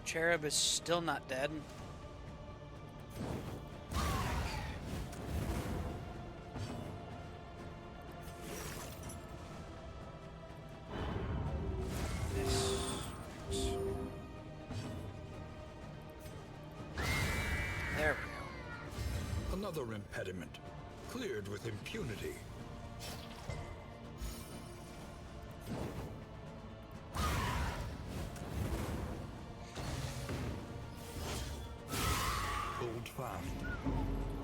Cherub is still not dead. There we go. Another impediment, cleared with impunity. Hold fast,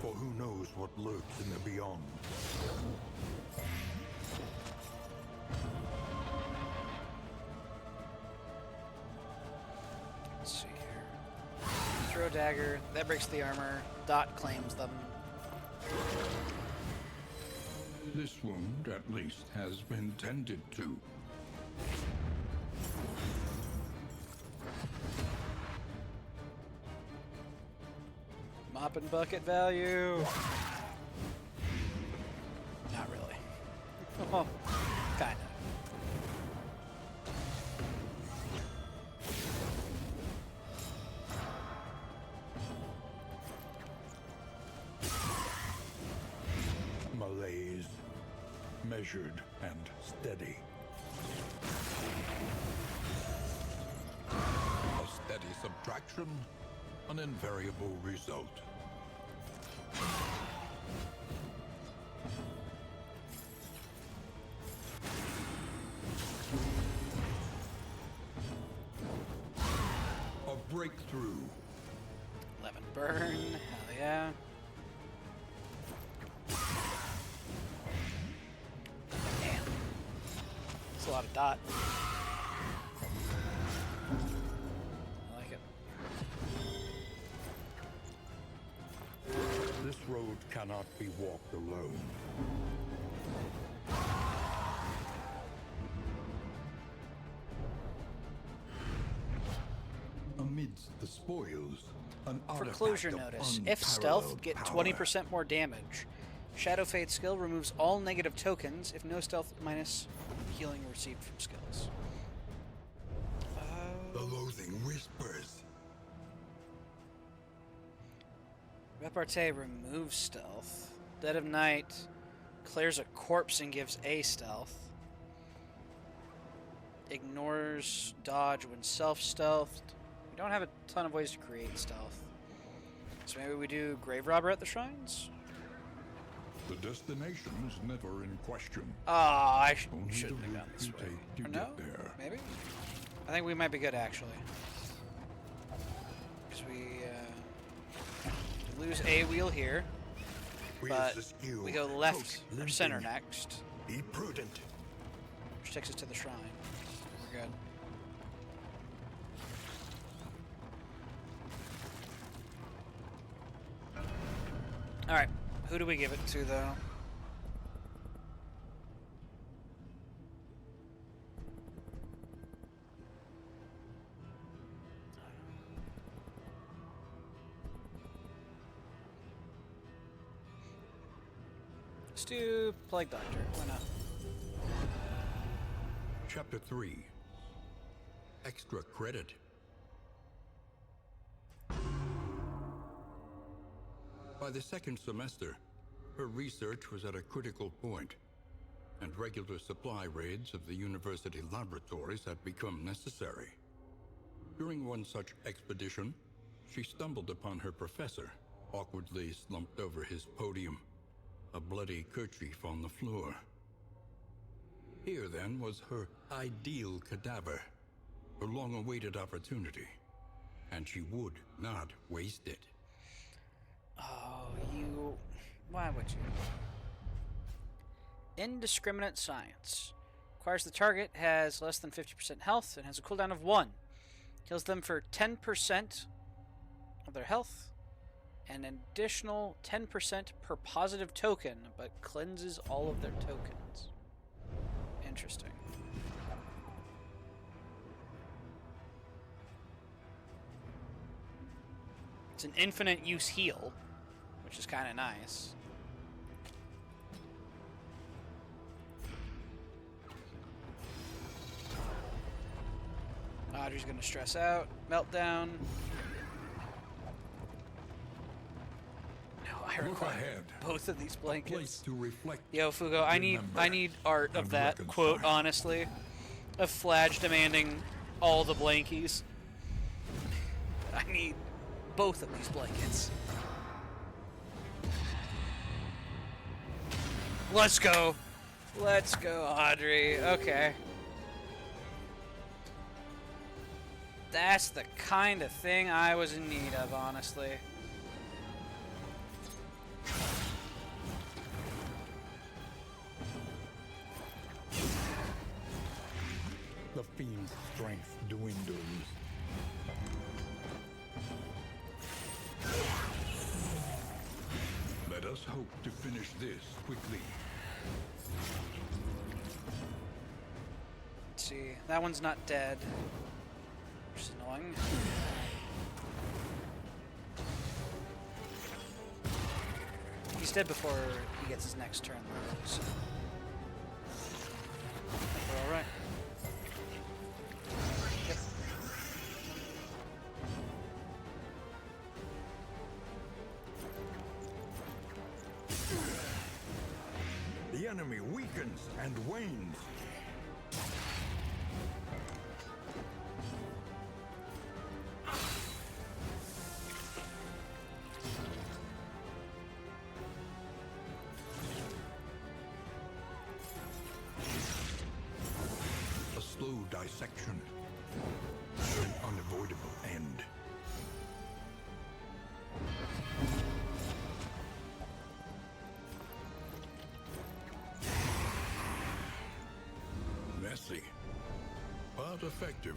for who knows what lurks in the beyond. Let's see here. Throw dagger. That breaks the armor. Dot claims them. This wound, at least, has been tended to. Mop and bucket value. Not really. Oh, kind of. Malaise, measured and steady. A steady subtraction, an invariable result. A breakthrough. 11 burn. Hell yeah. Damn. That's a lot of dot. I like it. This road cannot be walked alone. Amidst the spoils, an Foreclosure artifact of notice. If stealth, unparalleled get power. 20% more damage. Shadowfade skill removes all negative tokens. If no stealth, minus healing received from skills. The loathing whispers. Repartee removes stealth. Dead of Night clears a corpse and gives a stealth. Ignores dodge when self-stealthed. We don't have a ton of ways to create stealth. So maybe we do Grave Robber at the Shrines? The destination is never in question. Ah, I Only shouldn't the have route gone this you way. take to Or get no? there. Maybe? I think we might be good, actually. Because we lose a wheel here, but we go left or center next, Be prudent. which takes us to the shrine. We're good. Alright, who do we give it to, though? Let's do Plague Doctor. Why not? Chapter 3. Extra credit. By the second semester, her research was at a critical point, and regular supply raids of the university laboratories had become necessary. During one such expedition, she stumbled upon her professor, awkwardly slumped over his podium, a bloody kerchief on the floor. Here, then, was her ideal cadaver, her long-awaited opportunity, and she would not waste it. Oh, you... Why would you? Indiscriminate Science. Requires the target has less than 50% health and has a cooldown of 1. Kills them for 10% of their health and an additional 10% per positive token, but cleanses all of their tokens. Interesting. It's an infinite use heal, which is kind of nice. Audrey's gonna stress out. Meltdown. No, I require both of these blankets. To reflect. Yo, Fugo, I need art of that quote, honestly. Of Fladge demanding all the blankies. I need both of these blankets. Let's go. Let's go, Audrey. Okay. That's the kind of thing I was in need of, honestly. The fiend's strength dwindles. Let us hope to finish this quickly. Let's see. That one's not dead. Which is annoying. He's dead before he gets his next turn, though, so... I think we're alright. Yep. The enemy weakens and wanes. A slow dissection. An unavoidable end. Messy, but effective.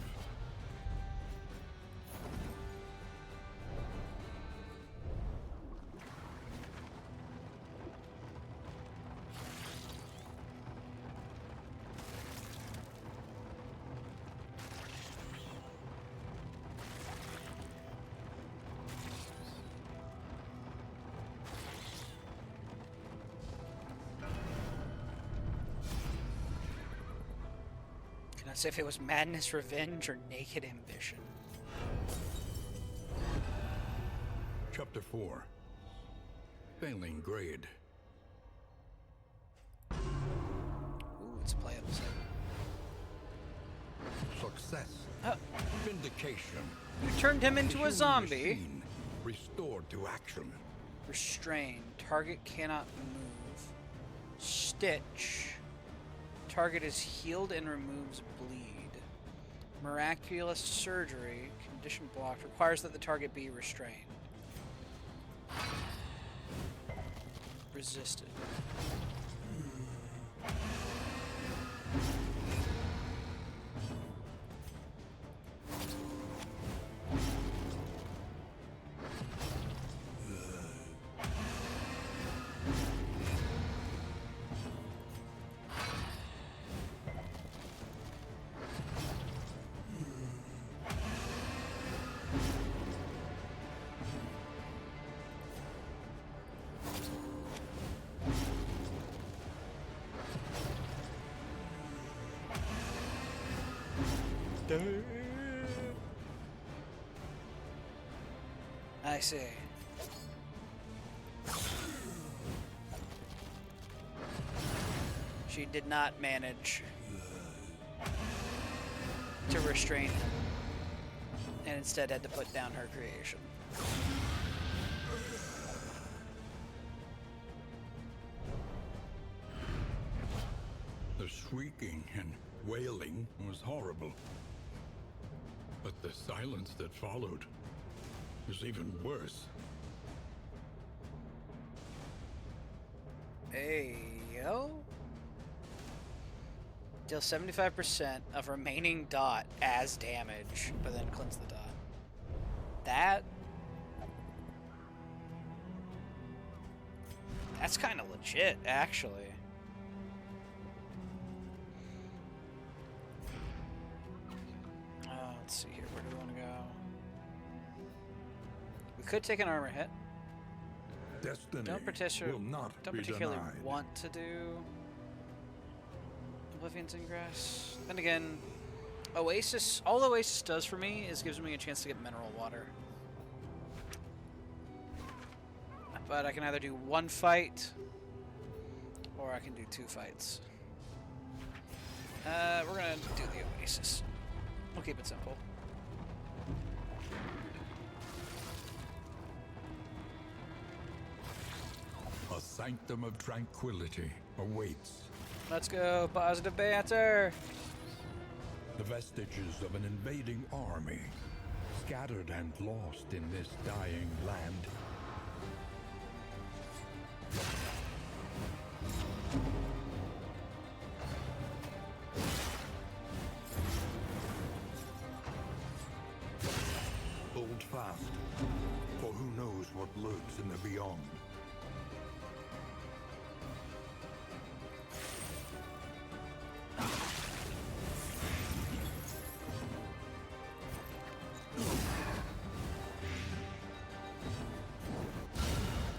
Can I say if it was Madness Revenge or Naked Ambition? Chapter 4. Failing grade. Ooh, it's a play episode. Success. Vindication. You turned him into a Human zombie. machine restored to action. Restrained. Target cannot move. Stitch. Target is healed and removes bleed. Miraculous surgery. Condition blocked. Requires that the target be restrained. Resisted. I see. She did not manage to restrain him, and instead had to put down her creation. The shrieking and wailing was horrible. But the silence that followed was even worse. Deal 75% of remaining dot as damage, but then cleanse the dot. That's kind of legit, actually. Let's see here. Where do we want to go? We could take an armor hit. Destiny Don't will not don't be particularly denied. want to do Oblivion's Ingress. Then again, Oasis. All Oasis does for me is gives me a chance to get mineral water. But I can either do one fight, or I can do 2 fights. We're gonna do the Oasis. We'll keep it simple. A sanctum of tranquility awaits. Let's go, positive banter! The vestiges of an invading army, scattered and lost in this dying land. Hold fast, for who knows what lurks in the beyond.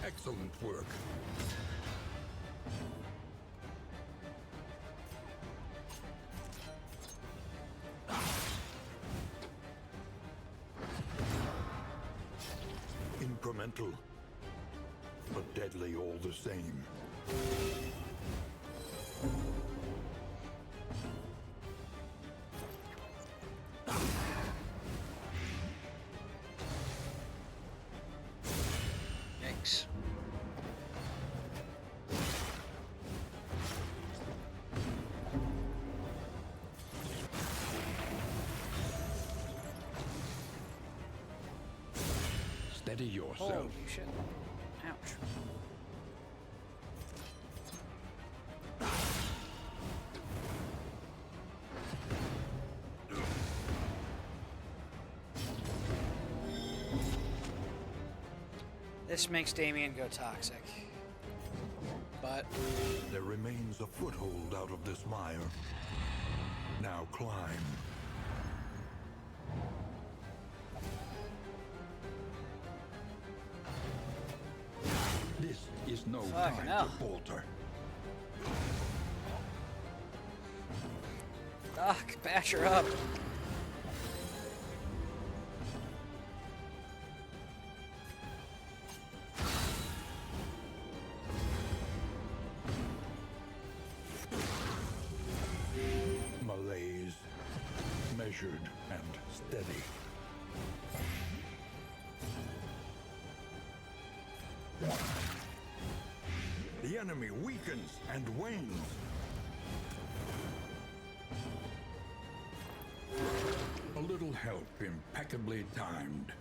Excellent work. Incremental, but deadly all the same. Yikes. Steady yourself. Holy shit. Ouch. This makes Damien go toxic. But There remains a foothold out of this mire. Now climb. This is no Fucking time hell. to falter. Doc, bash her up. Malaise, measured and steady. The enemy weakens and wanes. A little help impeccably timed.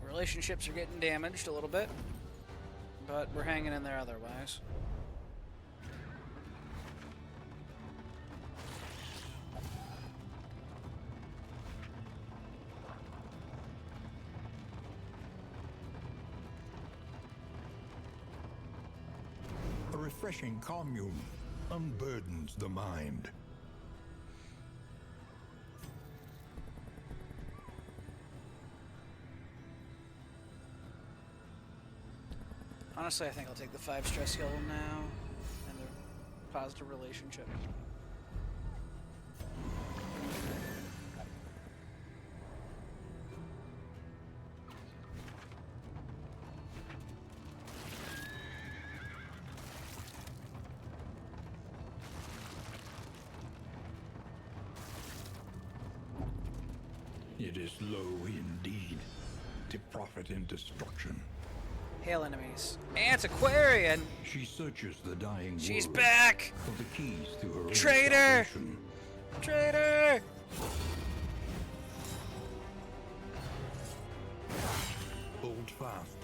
Relationships are getting damaged a little bit, but we're hanging in there otherwise. A refreshing commune unburdens the mind. Honestly, I think I'll take the 5 stress heal now and the positive relationship. It is low indeed to profit in destruction. Hail enemies. Antiquarian! She searches the dying She's world back! for the keys to her own Traitor! salvation. Traitor! fast,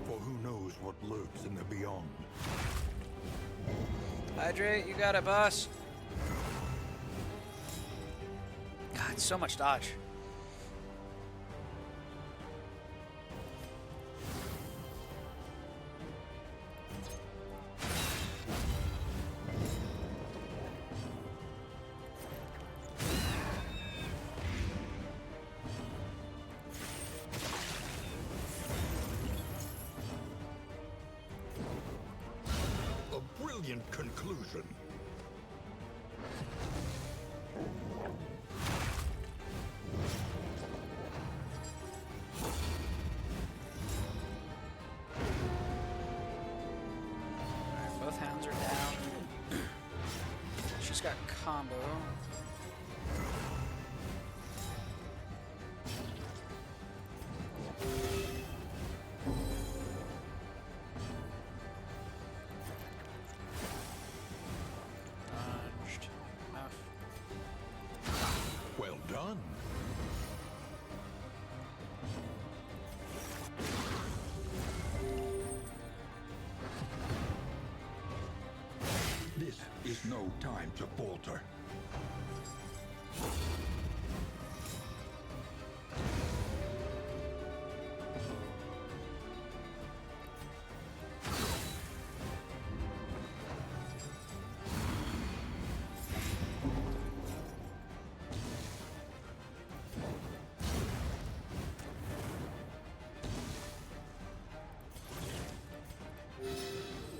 for who knows what lurks in the beyond. Hydrate, you got it, boss. God, so much dodge. A brilliant conclusion. Both hounds are down. She's got combo. Dodged. Enough. Well done. This is no time to falter.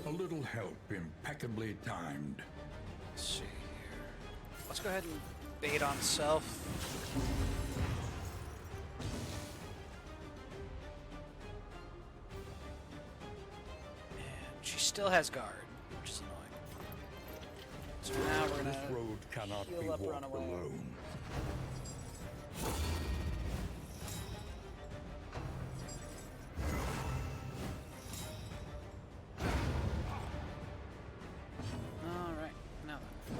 A little help impeccably timed. Let's see here. Let's go ahead and bait on self. And she still has guard, which is annoying. So now we're This gonna road cannot heal be up, run walked away. alone. Alright, now then.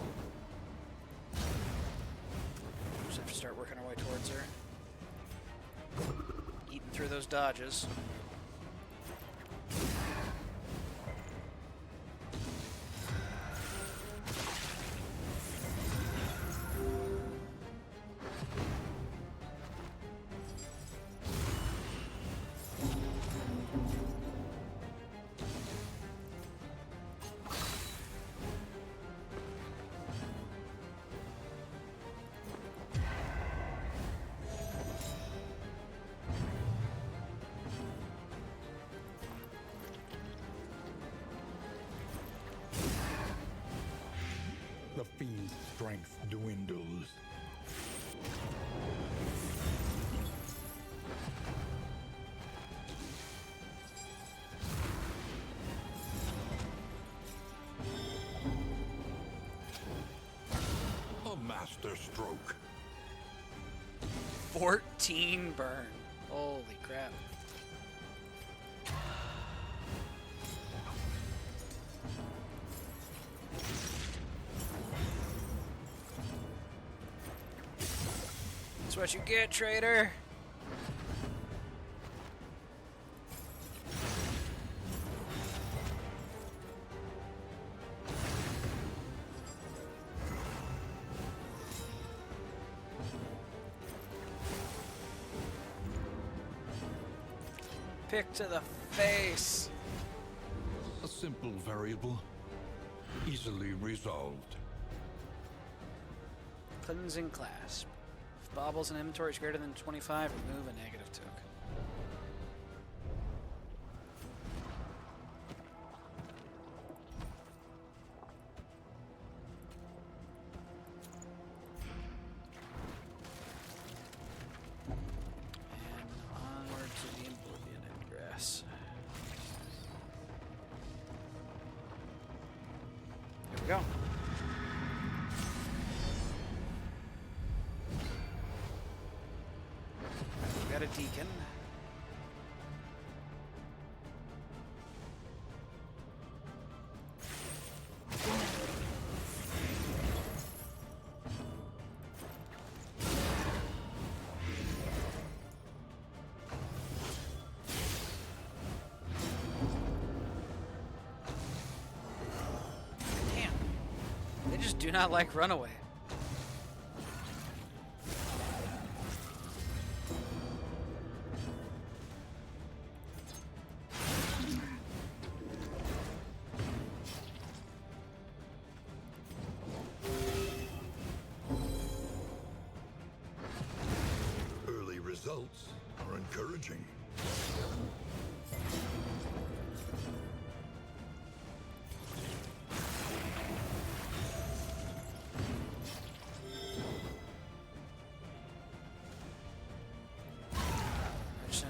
Just have to start working our way towards her. Eating through those dodges. The fiend's strength dwindles. A master stroke. 14 burn. Holy crap. That's what you get, traitor. Pick to the face. A simple variable, easily resolved. Cleansing clasp. If baubles in inventory is greater than 25, remove a negative token. And onward to the Oblivion Ingress. Here we go. We got a deacon. just do not like Runaway. Early results are encouraging.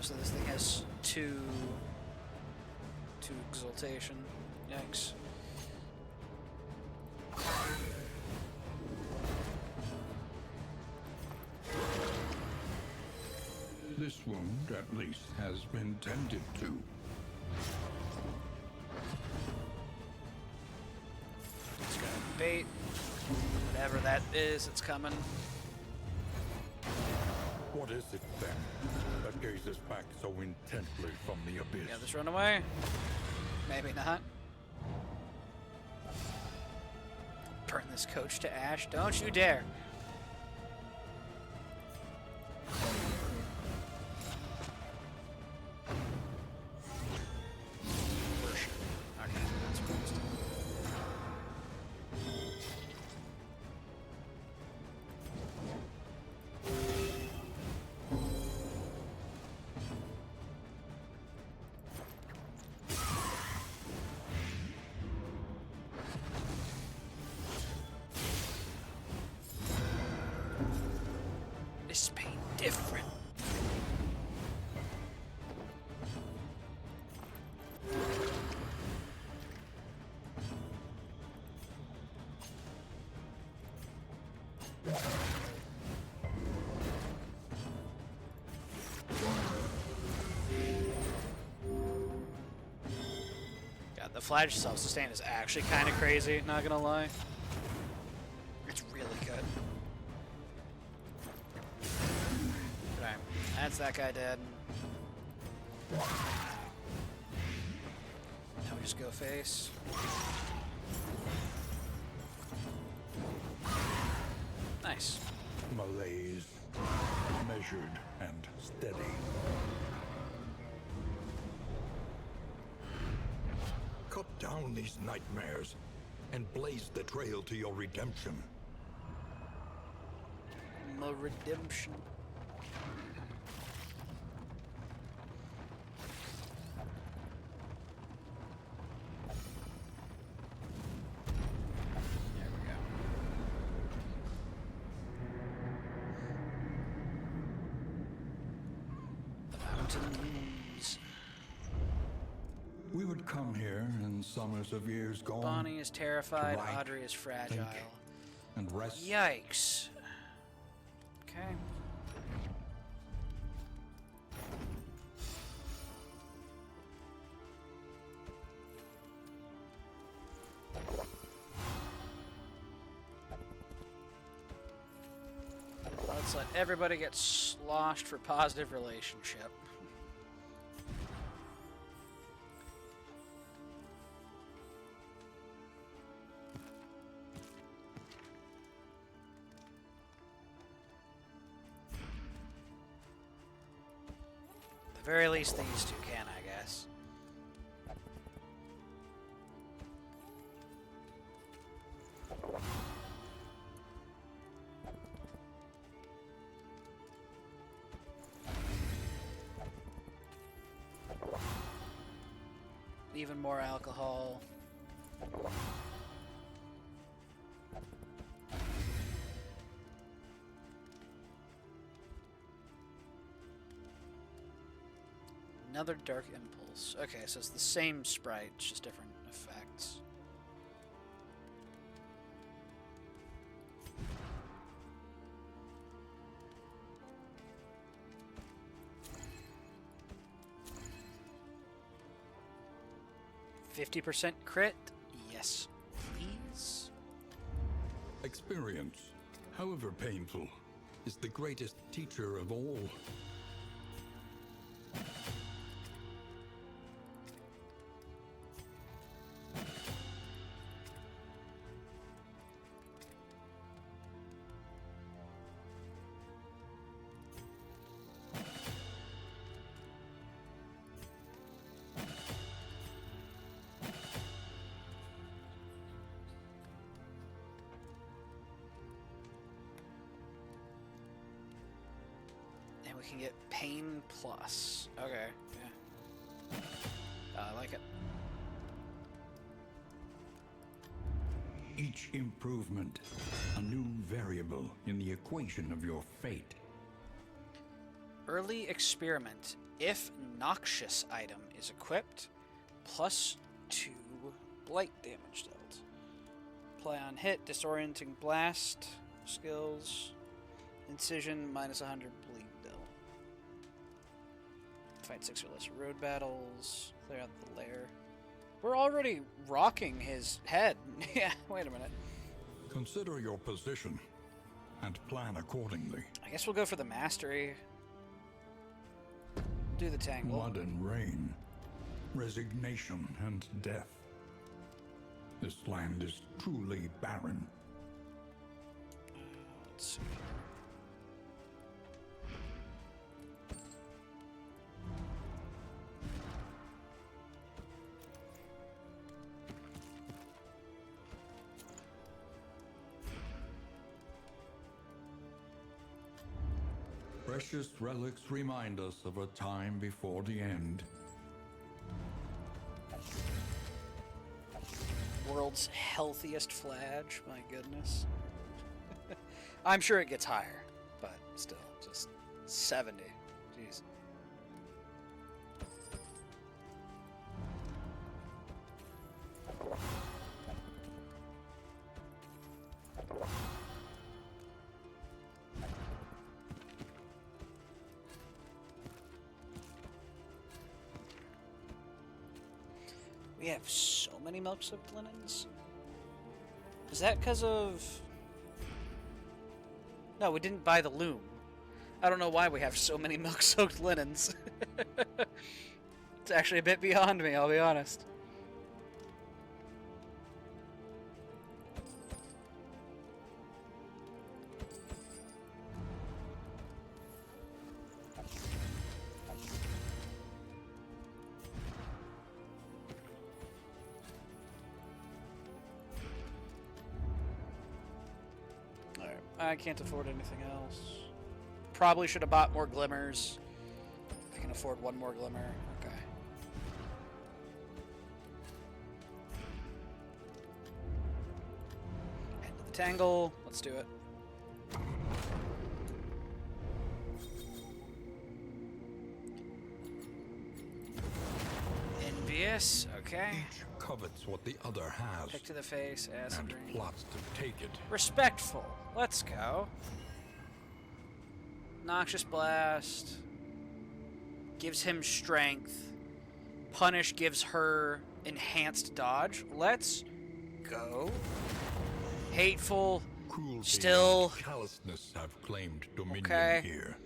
So this thing has two exaltation. Yikes. This wound, at least, has been tended to. It's gonna bait. Whatever that is, it's coming. What is it, then, that gazes back so intently from the abyss? Yeah, just run away. Maybe not. Burn this coach to ash. Don't you dare. Worship. Okay, that's what it's doing. This pain different. God, the flash self-sustain is actually kind of crazy, not gonna lie. It's really good. Okay, that's that guy dead. Now we just go face. Nice. Malaise, measured and steady. Cut down these nightmares and blaze the trail to your redemption. My redemption. There we go. The mountains. We would come here in summers of years gone. Bonnie is terrified. write, Audrey is fragile. think, and rest. Yikes. Okay. Let's let everybody get sloshed for positive relationship. At the very least, these two can, I guess. Even more alcohol. Another dark impulse. Okay, so it's the same sprite, it's just different effects. %50 crit? Yes, please. Experience, however painful, is the greatest teacher of all. And we can get pain plus. Okay, yeah. I like it. Each improvement, a new variable in the equation of your fate. Early experiment. If noxious item is equipped, +2 blight damage dealt. Apply on hit, disorienting blast skills, incision, -100 bleed dealt. Fight 6 or less road battles, clear out the lair. We're already rocking his head. Yeah, wait a minute. Consider your position and plan accordingly. I guess we'll go for the mastery. Do the tangle. Mud and rain, resignation and death. This land is truly barren. Let's see. Precious relics remind us of a time before the end. World's healthiest Flage, my goodness. I'm sure it gets higher, but still, just 70. Jeez. We have so many milk-soaked linens. Is that because of... No, we didn't buy the loom. I don't know why we have so many milk-soaked linens. It's actually a bit beyond me, I'll be honest. I can't afford anything else. Probably should have bought more glimmers. I can afford one more glimmer. Okay. Head to the tangle. Let's do it. Envious. Okay. Each covets what the other has Pick to the face. Acid and rain. plots to take it. Respectful. Let's go. Noxious Blast. Gives him strength. Punish gives her enhanced dodge. Let's go. Hateful. Cruelty Still. and callousness have claimed dominion Okay. here.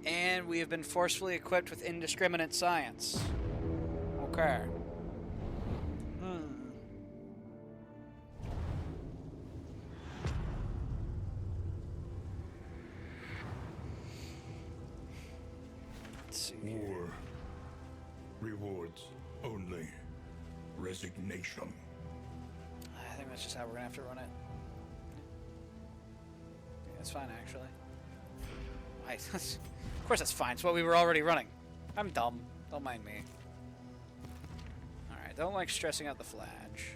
And we have been forcefully equipped with indiscriminate science. Okay. Let's see here. War rewards only resignation. I think that's just how we're gonna have to run it. Yeah, that's fine, actually. Of course that's fine. It's what we were already running. I'm dumb. Don't mind me. Alright, don't like stressing out the Flage.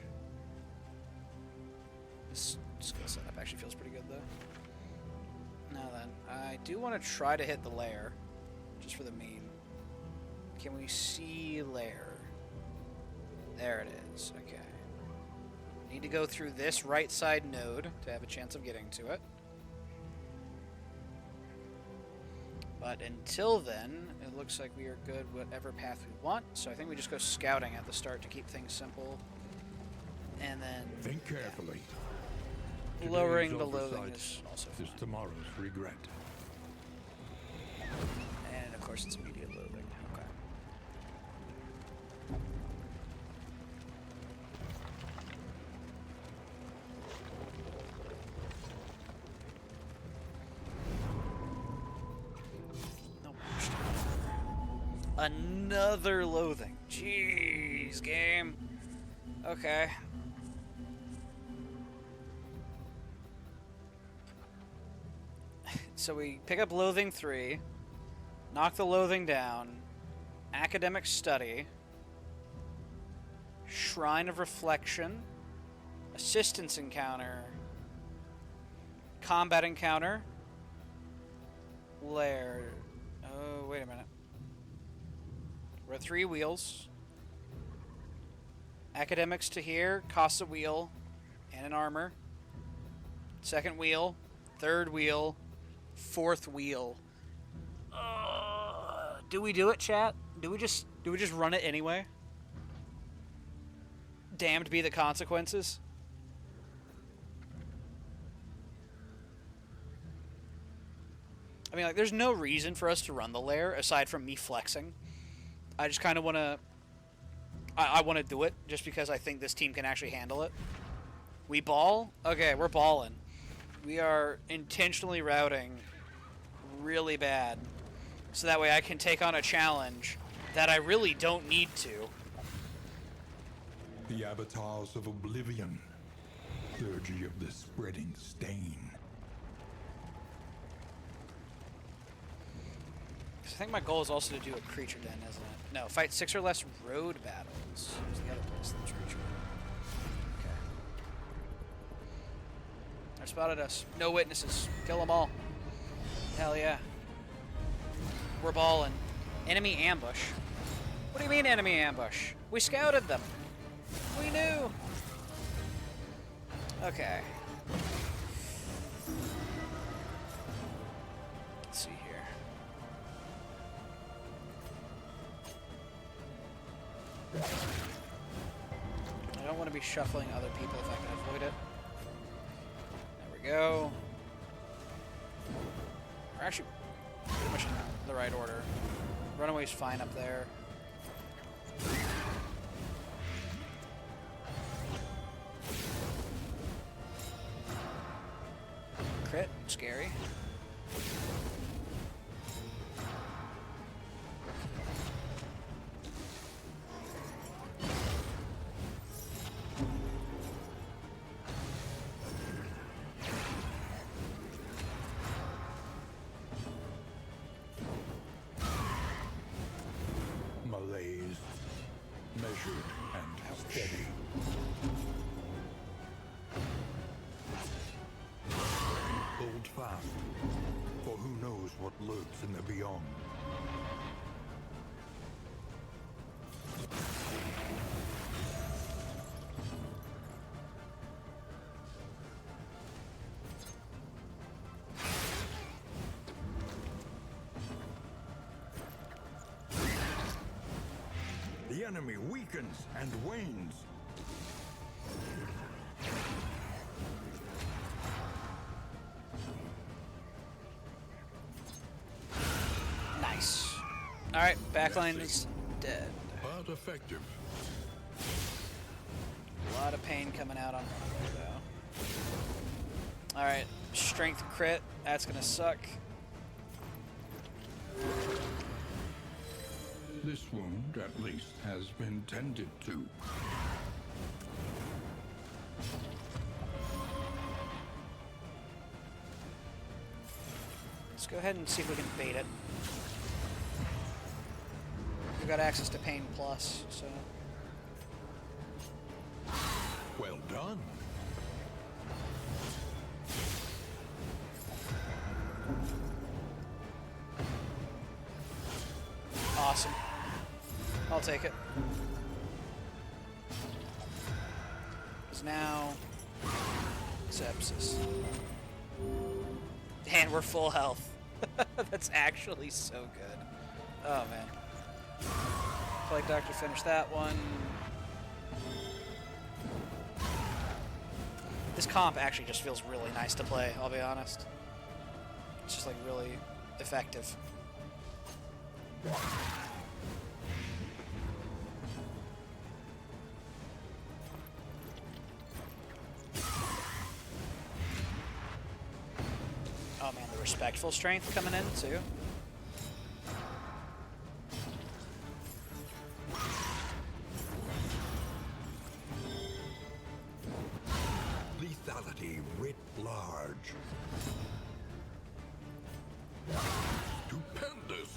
This skill setup actually feels pretty good, though. Now then, I do want to try to hit the lair, just for the meme. Can we see lair? There it is. Okay. Need to go through this right side node to have a chance of getting to it. But until then, it looks like we are good whatever path we want. So I think we just go scouting at the start to keep things simple. And then Think carefully. lowering Today's the loathing oversight is also is fine. tomorrow's regret. And of course it's immediate loathing. Okay. No match. Another loathing. Jeez, game. Okay. So we pick up Loathing 3. Knock the Loathing down. Academic Study. Shrine of Reflection. Assistance Encounter. Combat Encounter. Lair. Oh, wait a minute. We're at 3 wheels. Academics to here. Costs a wheel. And an armor. Second wheel. Third wheel. Fourth wheel. Do we do it, chat? Do we just run it anyway? Damned be the consequences. I mean, like, there's no reason for us to run the lair aside from me flexing. I just kind of want to... I want to do it just because I think this team can actually handle it. We ball? Okay, we're balling. We are intentionally routing really bad. So that way I can take on a challenge that I really don't need to. The avatars of oblivion. Clergy of the spreading stain. I think my goal is also to do a creature den, isn't it? No, fight 6 or less road battles. Where's the other place that's creature den? Okay. They spotted us. No witnesses. Kill them all. Hell yeah. We're balling. Enemy ambush. What do you mean enemy ambush? We scouted them. We knew. Okay. Let's see here. I don't want to be shuffling other people if I can avoid it. There we go. We're actually pretty much in the right order. Runaway's fine up there. Crit, scary. Malaise, measured and steady. Hold fast, for who knows what lurks in the beyond. The enemy weakens and wanes. Nice. Alright, backline is dead. But effective. A lot of pain coming out on her, though. Alright, strength crit. That's gonna suck. This wound, at least, has been tended to. Let's go ahead and see if we can bait it. We've got access to Pain Plus, so... Well done. Awesome. I'll take it. Because now... Sepsis. And we're full health. That's actually so good. Oh, man. Plague Doctor finished that one. This comp actually just feels really nice to play, I'll be honest. It's just like really effective. Oh man, the respectful strength coming in too. Lethality writ large. Stupendous.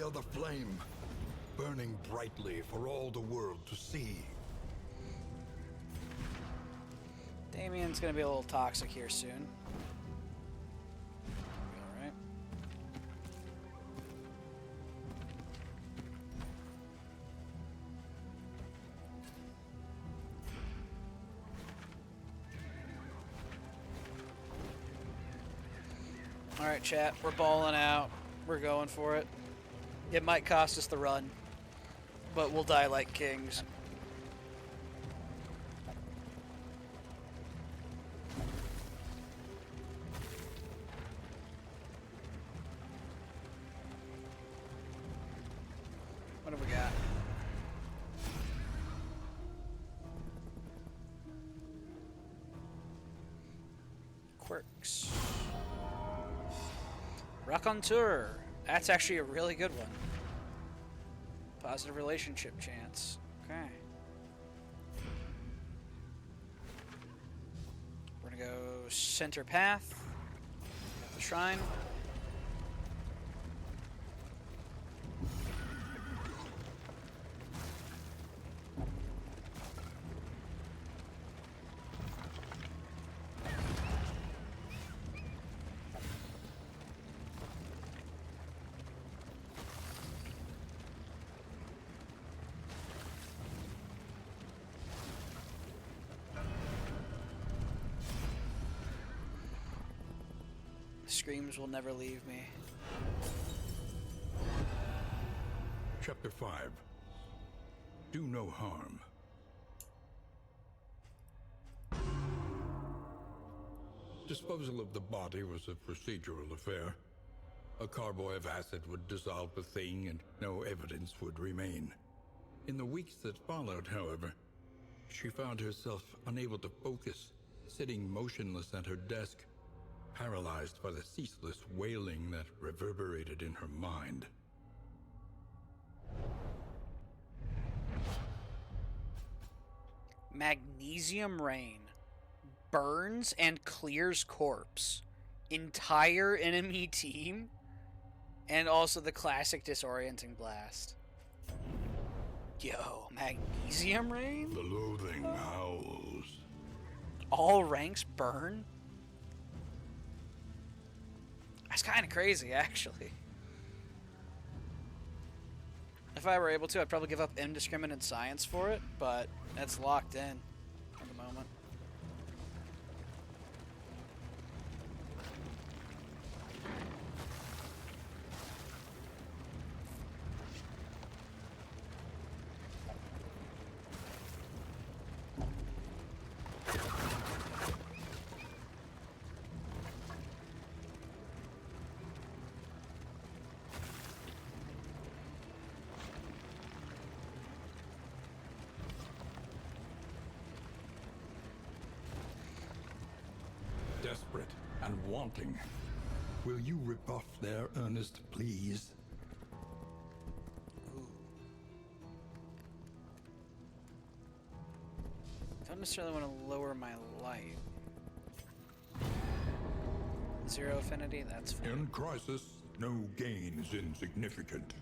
feel the flame, burning brightly for all the world to see. Damien's gonna be a little toxic here soon. Alright. Alright, chat. We're balling out. We're going for it. It might cost us the run, but we'll die like kings. What have we got? Quirks. Raconteur. That's actually a really good one. Positive relationship chance. Okay. We're gonna go center path. Got the shrine. Screams will never leave me. Chapter 5. Do no harm. Disposal of the body was a procedural affair. A carboy of acid would dissolve the thing and no evidence would remain. In the weeks that followed, however, she found herself unable to focus, sitting motionless at her desk, paralyzed by the ceaseless wailing that reverberated in her mind. Magnesium rain. Burns and clears corpse. Entire enemy team. And also the classic disorienting blast. Yo, magnesium rain? The loathing howls. All ranks burn? That's kind of crazy, actually. If I were able to, I'd probably give up indiscriminate science for it, but that's locked in at the moment. Desperate and wanting. Will you rebuff their earnest pleas? Don't necessarily want to lower my light. 0 affinity, that's fine. In crisis, no gain is insignificant.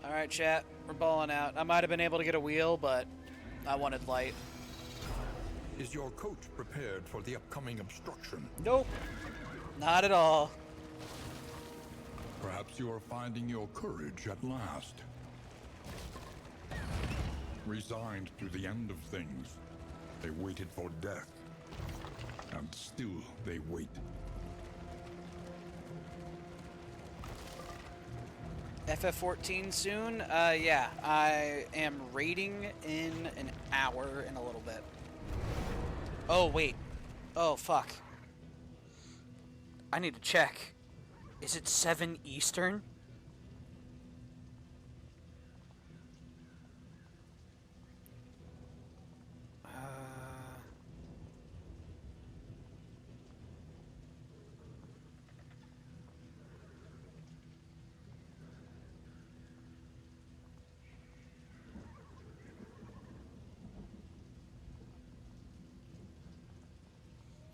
Alright, chat. We're balling out. I might have been able to get a wheel, but I wanted light. Is your coach prepared for the upcoming obstruction? Nope. Not at all. Perhaps you are finding your courage at last. Resigned to the end of things, they waited for death. And still they wait. FF14 soon? Yeah. I am raiding in an hour in a little bit. Oh, wait. Oh, fuck. I need to check. Is it 7 Eastern?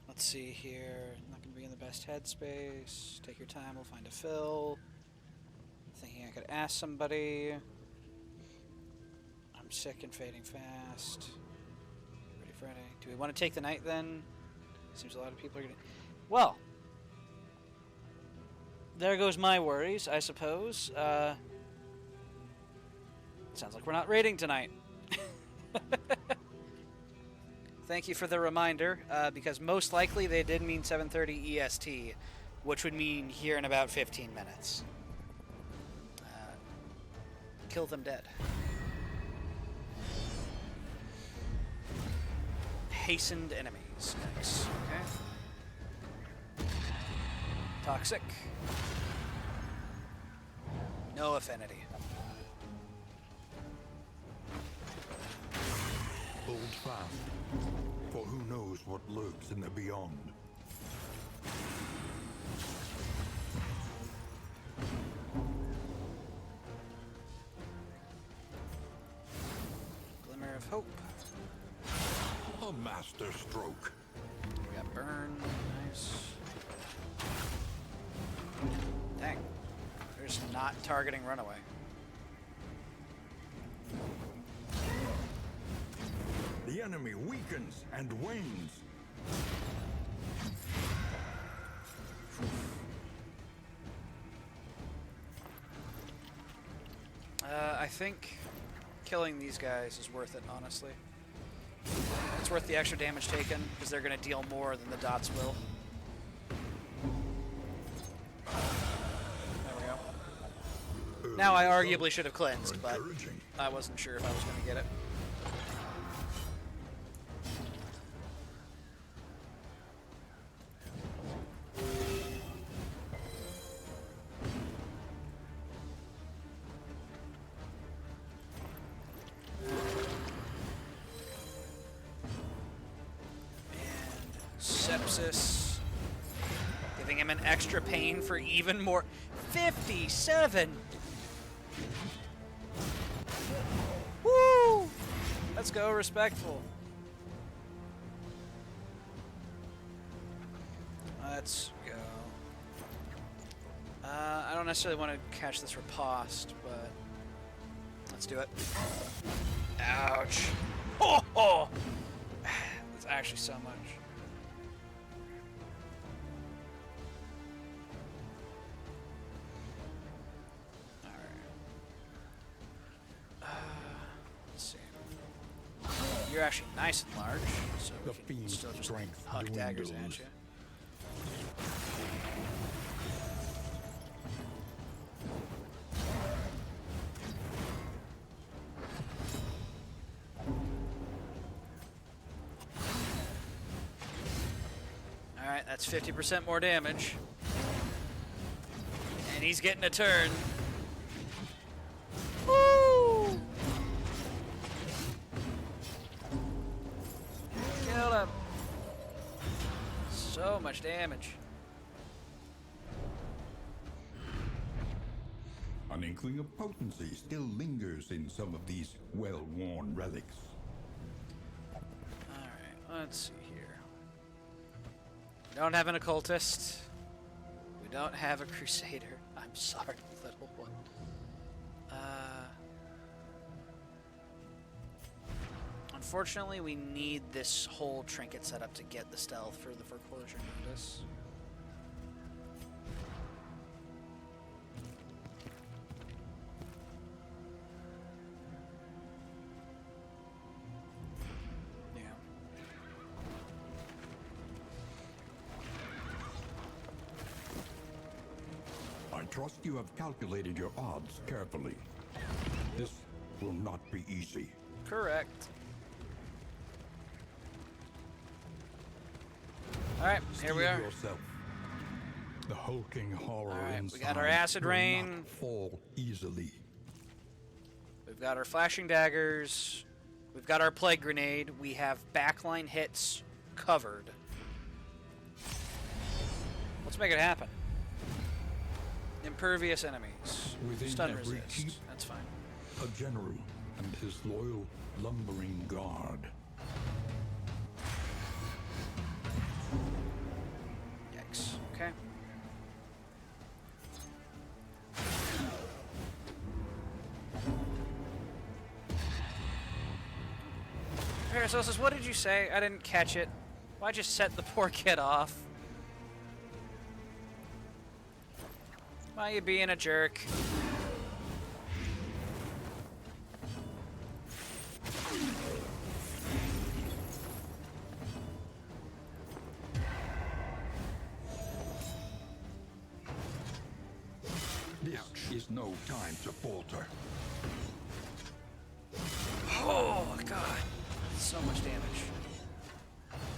Let's see here. Not going to be in the best headspace. Take your time. We'll find a fill. Thinking I could ask somebody. I'm sick and fading fast. Ready Friday. Do we want to take the night then? Seems a lot of people are gonna. Well, there goes my worries, I suppose. Sounds like we're not raiding tonight. Thank you for the reminder, because most likely they did mean 7:30 EST, which would mean here in about 15 minutes. Kill them dead. Hastened enemies. Nice. Okay. Toxic. No affinity. Hold fast, for who knows what lurks in the beyond. Glimmer of hope. A master stroke. We got burn. Nice. Dang. They're just not targeting runaway. The enemy weakens and wanes. I think killing these guys is worth it, honestly. It's worth the extra damage taken, because they're going to deal more than the dots will. There we go. Now I arguably should have cleansed, but I wasn't sure if I was going to get it. Sepsis, giving him an extra pain for even more. 57! Woo! Let's go, respectful. Let's go. I don't necessarily want to catch this riposte, but let's do it. Ouch. Oh, oh. That's actually so much. You're actually nice and large, so The we can fiend's still just strength huck daggers at dwindles. you. Alright, that's 50% more damage. And he's getting a turn. Woo! Kill him. So much damage. An inkling of potency still lingers in some of these well-worn relics. Alright, let's see here. We don't have an occultist. We don't have a crusader. I'm sorry, little one. Unfortunately, we need this whole trinket setup to get the stealth for the foreclosure notice. Yeah. I trust you have calculated your odds carefully. This will not be easy. Correct. Alright, here we Steel are. yourself. The hulking horror All right, we inside got our acid will rain. not fall easily. We've got our flashing daggers. We've got our plague grenade. We have backline hits covered. Let's make it happen. Impervious enemies. Within Stun every resist. keep, That's fine. a general and his loyal lumbering guard. Yikes. Okay. Paracelsus, what did you say? I didn't catch it. Why'd you set the poor kid off? Why you being a jerk? This is no time to falter. Oh, God. So much damage.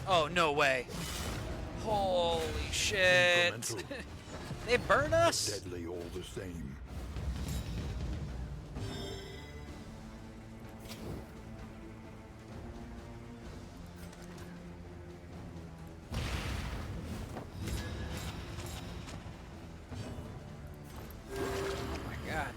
Oh, no way. Holy shit. Incremental. They burn us? Deadly all the same. Oh my God.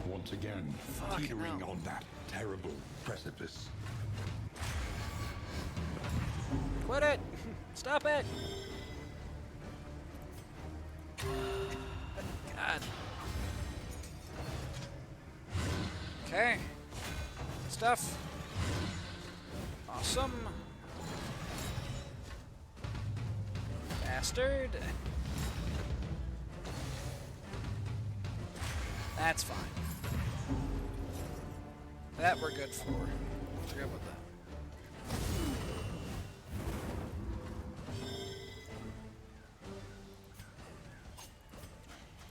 Once again, Fucking teetering hell. on that terrible precipice. Quit it! Stop it! God. Okay. Stuff. Awesome. Bastard. That's fine. That we're good for. We're good with that.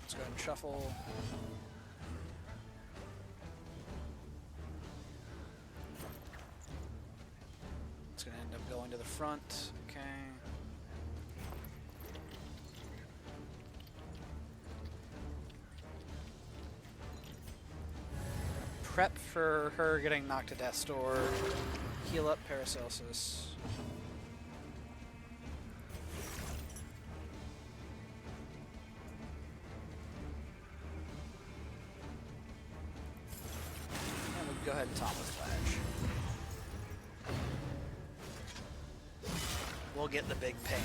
Let's go ahead and shuffle. It's going to end up going to the front. Okay. Prep for her getting knocked to death's door. Heal up Paracelsus. And we'll go ahead and top with Flash. We'll get the big pain.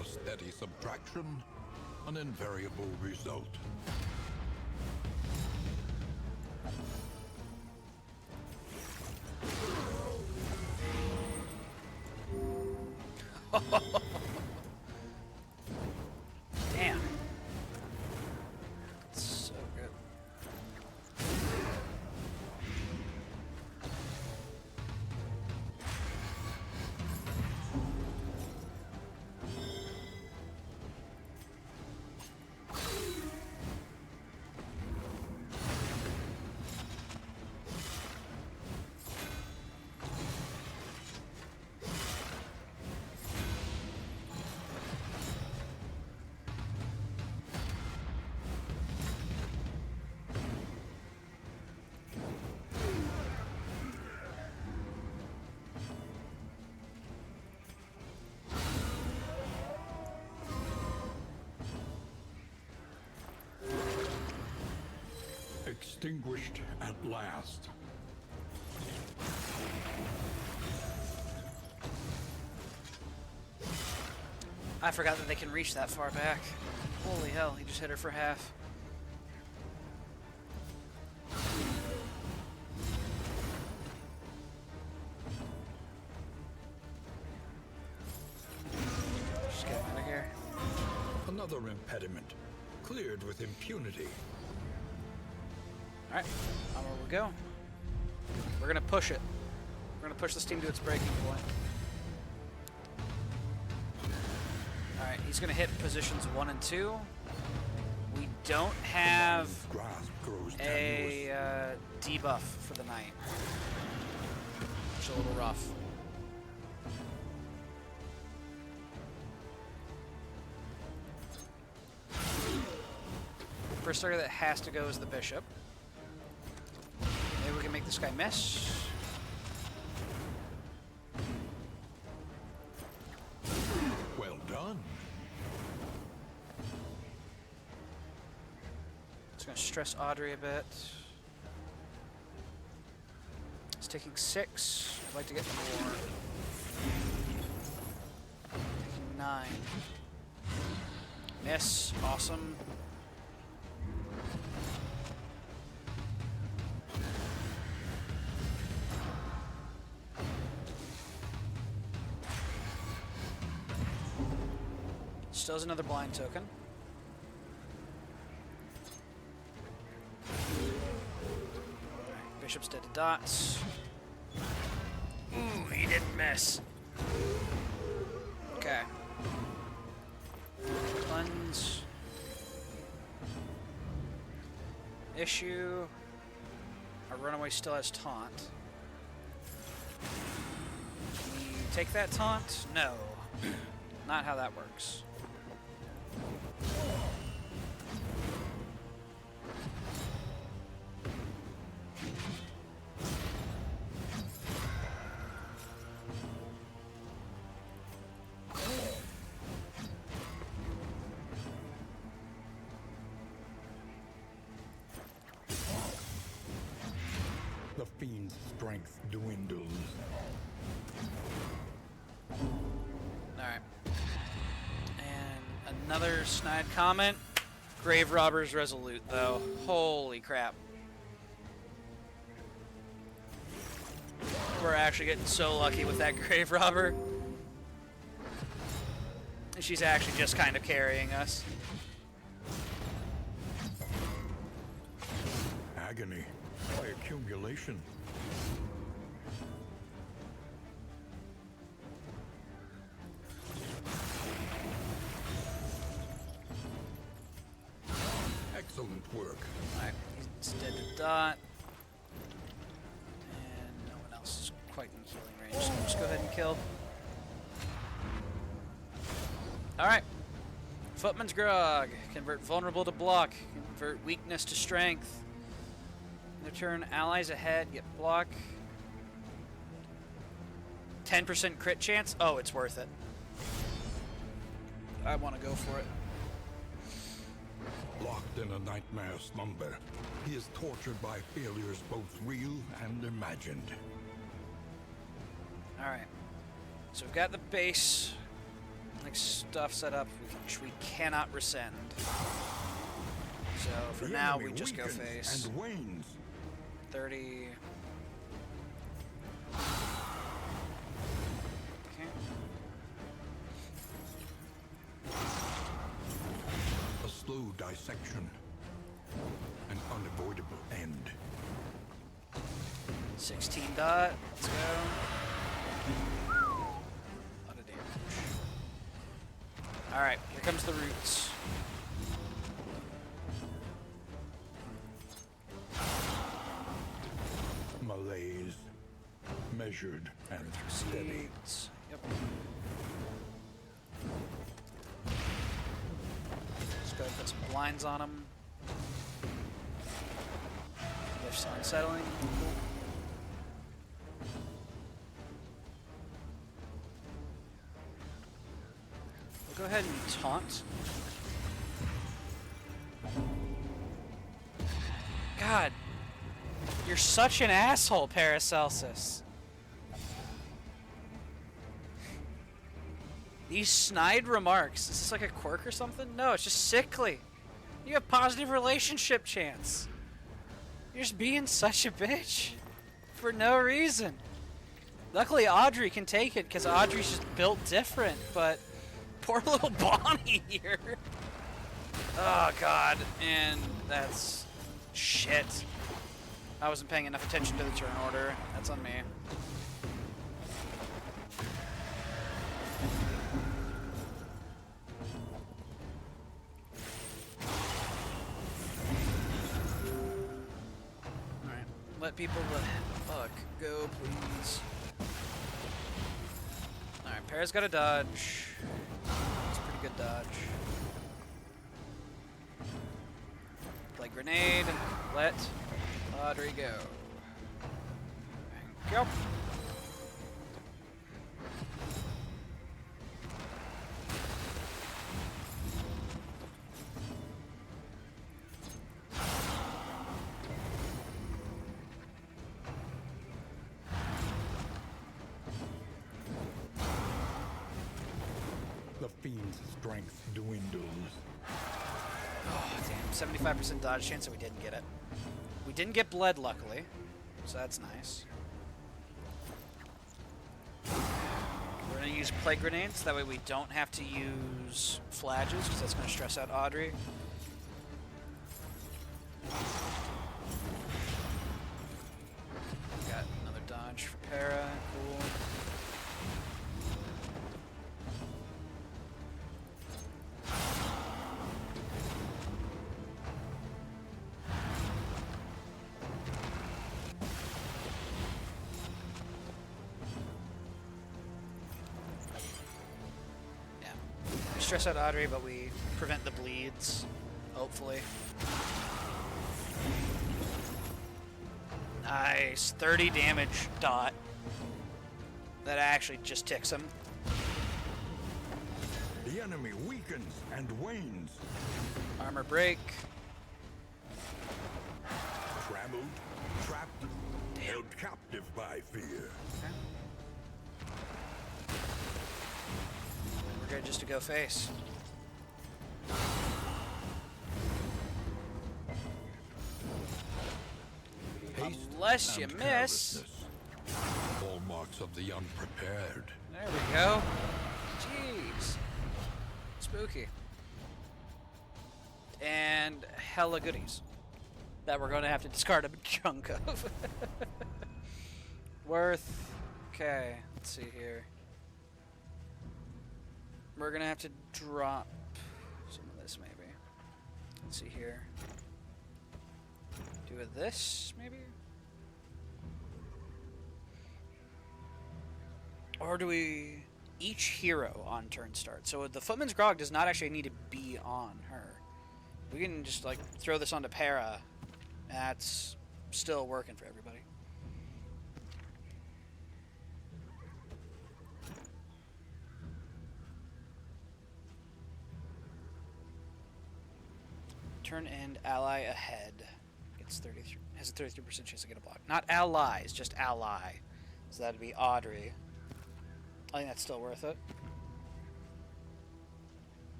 A steady subtraction, an invariable result. Damn. So good. Extinguished at last. I forgot that they can reach that far back. Holy hell, he just hit her for half. Just get him out of here. Another impediment, cleared with impunity. Alright, onward we go. We're gonna push it. We're gonna push this team to its breaking point. Alright, he's gonna hit positions 1 and 2. We don't have Grasp grows tenuous. a debuff for the night. Which is a little rough. First target that has to go is the bishop. Maybe we can make this guy miss. Well done. Just gonna stress Audrey a bit. It's taking 6. I'd like to get more. Taking 9. Miss. Awesome. Still has another blind token. Alright, Bishop's dead to dots. Ooh, he didn't miss. Okay. Cleanse. Issue. Our runaway still has taunt. Can we take that taunt? No. Not how that works. The fiend's strength dwindles. Alright. And another snide comment. Grave Robber's Resolute, though. Holy crap. We're actually getting so lucky with that Grave Robber. And she's actually just kind of carrying us. Agony by accumulation. Excellent work. Alright, he's dead to dot. And no one else is quite in healing range, so we'll just go ahead and kill. Alright. Footman's Grog. Convert vulnerable to block. Convert weakness to strength. In their turn, allies ahead get block. 10% crit chance? Oh, it's worth it. I want to go for it. Locked in a nightmare slumber, he is tortured by failures both real and imagined. Alright. So we've got the base like stuff set up, which we cannot rescind. So for The now, enemy we just go weakens face. and wanes. 30. Okay. A slow dissection. An unavoidable end. 16 dot. Let's go. Lot of damage. Alright, here comes the roots. Malaise. Measured and steady. Seeds. Yep. Let's go put some blinds on them. They're still unsettling. Cool. We'll go ahead and taunt. God, you're such an asshole, Paracelsus. These snide remarks. Is this like a quirk or something? No, it's just sickly. You have positive relationship chance. You're just being such a bitch. For no reason. Luckily, Audrey can take it, because Audrey's just built different, but poor little Bonnie here. Oh, God. And that's shit. I wasn't paying enough attention to the turn order. That's on me. Alright. Let people the fuck go, please. Alright, Para's got a dodge. It's a pretty good dodge. Play grenade. Let Audrey go. And go. fiend's strength dwindles. Oh, damn. 75% dodge chance that we didn't get it. We didn't get bled, luckily. So that's nice. We're going to use plague grenades. That way we don't have to use flages, because that's going to stress out Audrey. Got another dodge for Para. Cool. Stress out Audrey, but we prevent the bleeds, hopefully. Nice. 30 damage dot. That actually just ticks him. The enemy weakens and wanes. Armor break. Trammeled, trapped, held captive by fear. Okay. We're good just to go face. Haste Unless you and miss. carelessness. Hallmarks of the unprepared. There we go. Jeez. Spooky. And hella goodies that we're going to have to discard a chunk of. Worth. Okay, let's see here. We're going to have to drop some of this, maybe. Let's see here. Do with this, maybe? Or do we... Each hero on turn start. So the Footman's Grog does not actually need to be on her. We can just, like, throw this onto Para. That's still working for everybody. Turn end ally ahead. Gets 33. Has a 33% chance to get a block. Not allies, just ally. So that'd be Audrey. I think that's still worth it.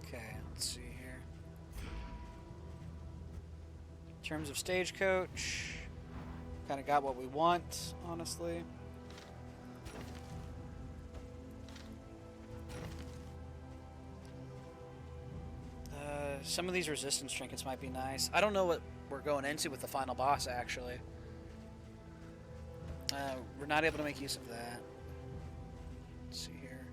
Okay, let's see here. In terms of Stagecoach, kind of got what we want, honestly. Some of these resistance trinkets might be nice. I don't know what we're going into with the final boss, actually. We're not able to make use of that. Let's see here.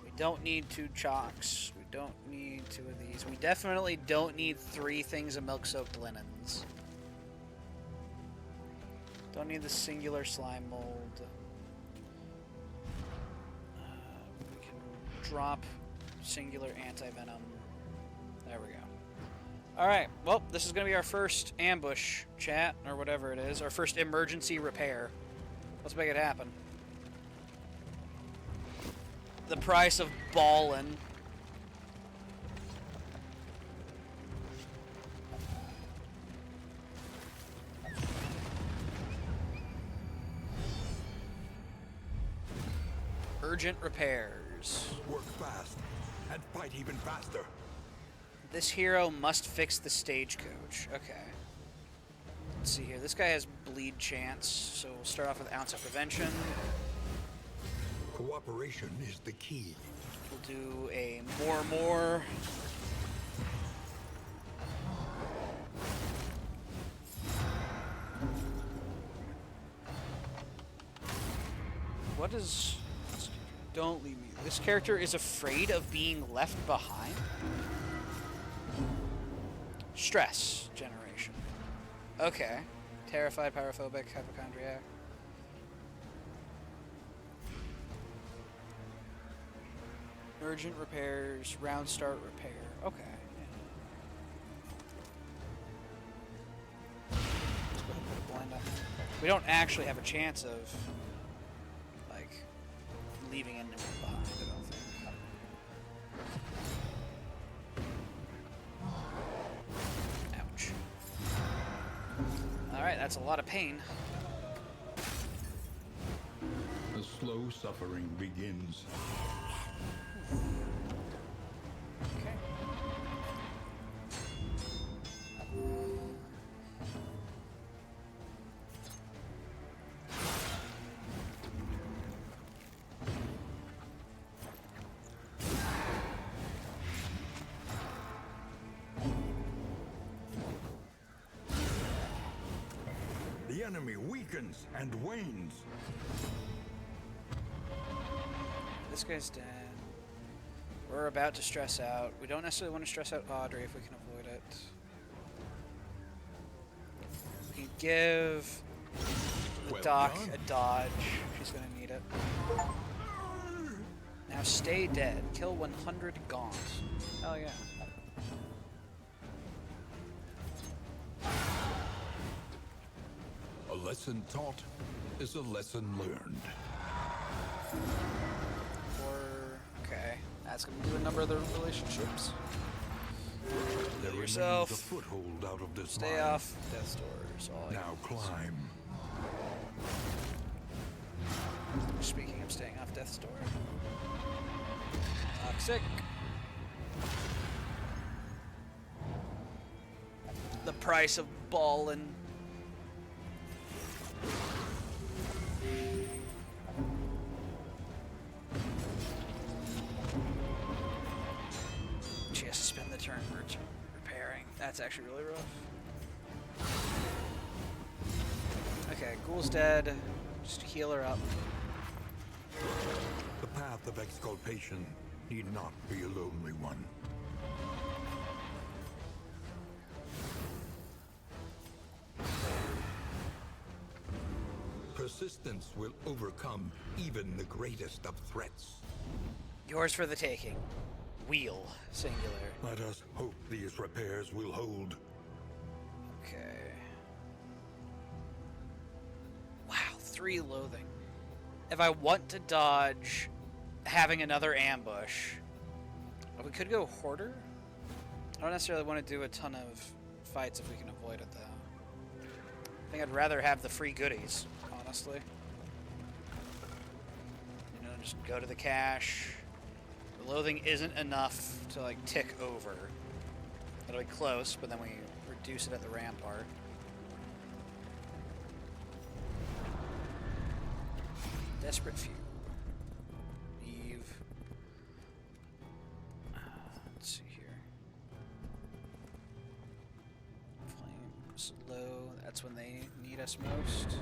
We don't need 2 chalks. We don't need 2 of these. We definitely don't need 3 things of milk-soaked linens. Don't need the singular slime mold. We can drop singular anti-venom. There we go. Alright, well, this is going to be our first ambush, chat, or whatever it is. Our first emergency repair. Let's make it happen. The price of ballin'. Urgent repairs. Work fast and fight even faster. This hero must fix the stagecoach. Okay. Let's see here. This guy has bleed chance, so we'll start off with ounce of prevention. Cooperation is the key. We'll do a more. What is... Don't leave me. This character is afraid of being left behind. Stress generation. Okay. Terrified, pyrophobic, hypochondriac. Urgent repairs, round start repair. Okay. Yeah. Let's go ahead and put a blind on. We don't actually have a chance of, like, leaving anyone behind, I don't think. That's a lot of pain. The slow suffering begins. Okay. The enemy weakens and wanes. This guy's dead. We're about to stress out. We don't necessarily want to stress out Audrey if we can avoid it. We can give the Well Doc done. a dodge. She's going to need it. Now stay dead. Kill 100 Gaunt. Hell yeah. A lesson taught is a lesson learned. Okay. That's going to do a number of the relationships. There remains yourself. a foothold out of this Stay mine. off Death's Doors. All I Now climb. Speaking of staying off Death's Door. Toxic. The price of ballin'. She has to spend the turn repairing. That's actually really rough. Okay, Ghoul's dead. Just heal her up. The path of exculpation need not be a lonely one. Persistence will overcome even the greatest of threats. Yours for the taking. Wheel, singular. Let us hope these repairs will hold. Okay. Wow, 3 loathing. If I want to dodge having another ambush, we could go Hoarder. I don't necessarily want to do a ton of fights if we can avoid it, though. I think I'd rather have the free goodies, honestly. You know, just go to the cache. The loathing isn't enough to, like, tick over. It'll be close, but then we reduce it at the rampart. Desperate Few. Eve. Let's see here. Flames low. That's when they need us most.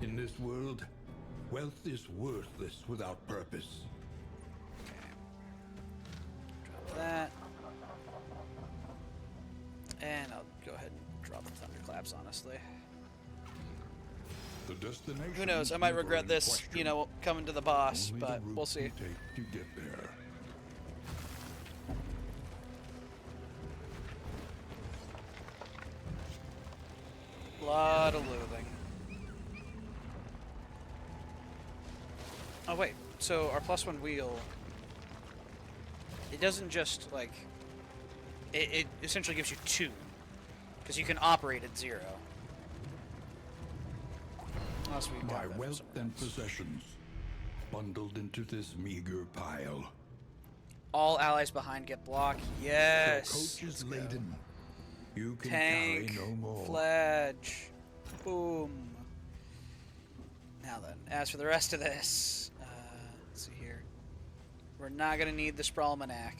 In this world, wealth is worthless without purpose. Okay. Drop that. And I'll go ahead and drop the Thunderclaps, honestly. The destination Who knows? I is might never regret in this, question. you know, coming to the boss, Only the but route we'll see. you take to get there. Lot of loathing. Oh wait, so our +1 wheel, it doesn't just like, it essentially gives you 2, because you can operate at 0. Unless we My got that from wealth somewhere and else. possessions bundled into this meager pile. All allies behind get blocked. Yes. Your coach is Let's go. laden. You can Tank, carry no more. Fledge, boom. Now then, as for the rest of this, let's see here. We're not gonna need the Sprawlmanac.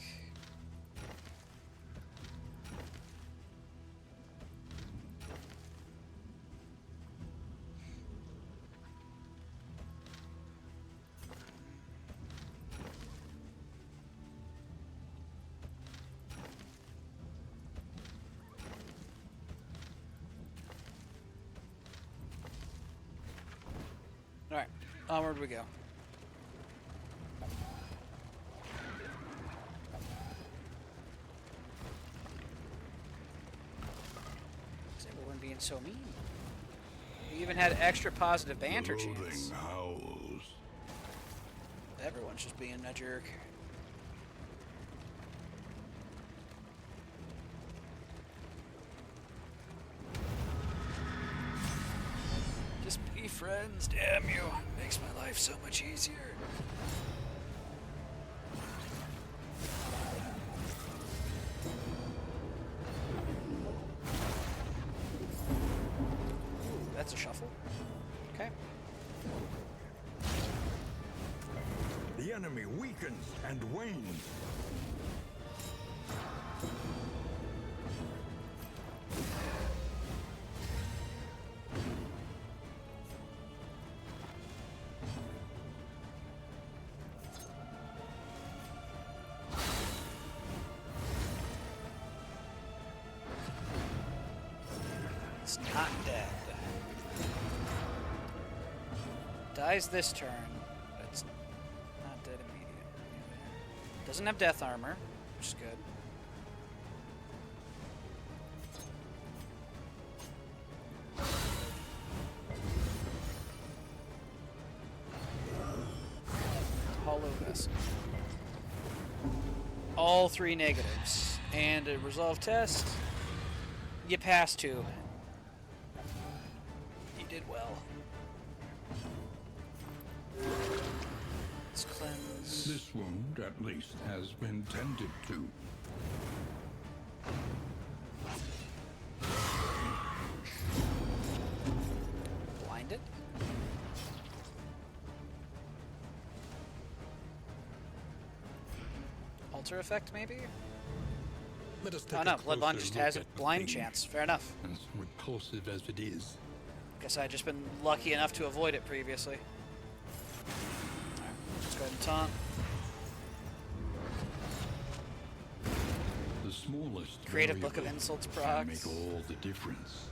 Alright, onward we go. Is everyone being so mean? We even had extra positive banter Loathing chance. howls. Everyone's just being a jerk. friends, damn you. Makes my life so much easier. That's a shuffle. Okay. The enemy weakens and wanes. It's not dead. Dies this turn, but it's not dead immediately. Doesn't have death armor, which is good. Hollow Vessel. All 3 negatives. And a resolve test. You pass 2. You did well. Let's cleanse. This wound, at least, has been tended to. Blind it. Alter effect, maybe? Let us take Oh no, a Bloodbond closer just look has a at the blind thing, chance. Fair enough. as repulsive as it is. Guess I've just been lucky enough to avoid it previously. Alright, let's go ahead and taunt. The smallest Creative Book of variable Insults can procs. make all the difference.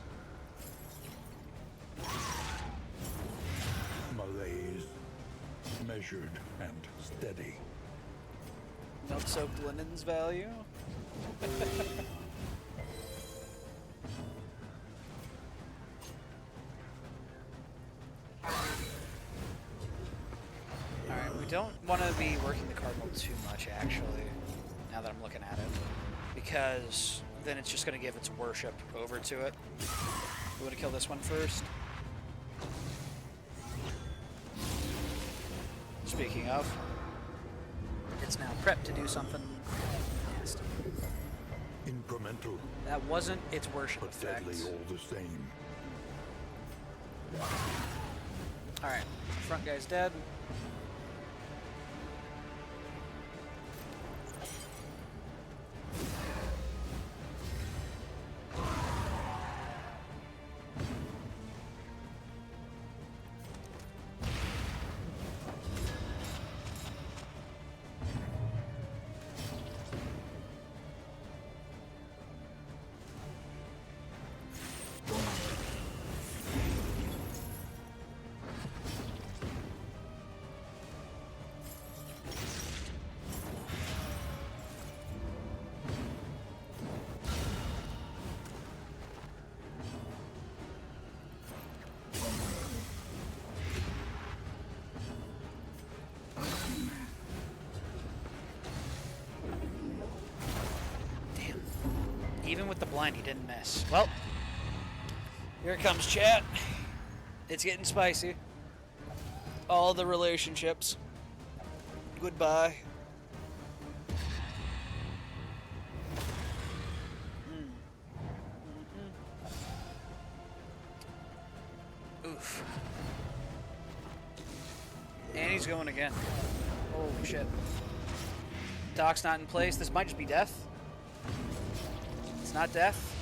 Malaise, measured and steady. Milk-soaked linens value. Alright, we don't want to be working the Cardinal too much, actually, now that I'm looking at it. Because then it's just going to give its worship over to it. We want to kill this one first. Speaking of, it's now prepped to do something nasty. Incremental, That wasn't its worship but effect. deadly all the same. Alright, front guy's dead. Even with the blind, he didn't miss. Well, here it comes, chat. It's getting spicy. All the relationships. Goodbye. Oof. And he's going again. Holy shit. Doc's not in place. This might just be death. It's not death.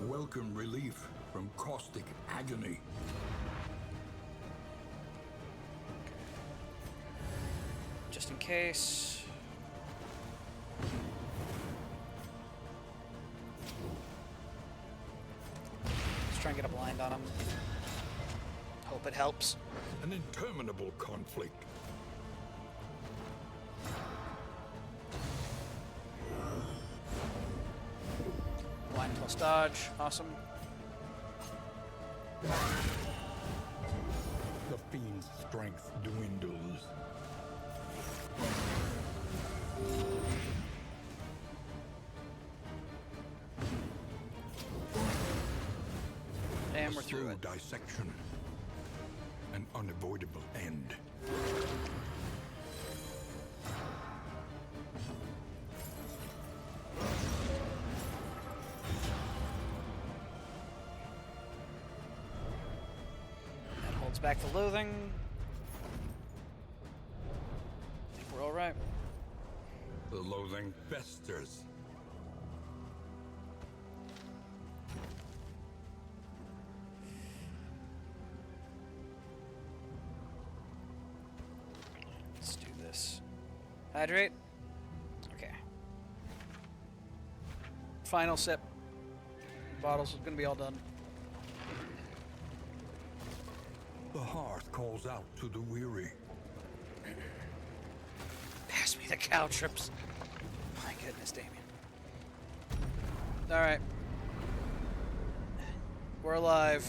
Welcome relief from caustic agony. Just in case. Let's try and get a blind on him. Hope it helps. An interminable conflict. Blind plus dodge. Awesome. The fiend's strength dwindles. and we're through slow it. dissection. An unavoidable end. That holds back the loathing. I think we're all right. The loathing festers. Let's do this. Hydrate. Okay. Final sip. Bottle's gonna be all done. The hearth calls out to the weary. Pass me the cow trips. My goodness, Damien. Alright. We're alive.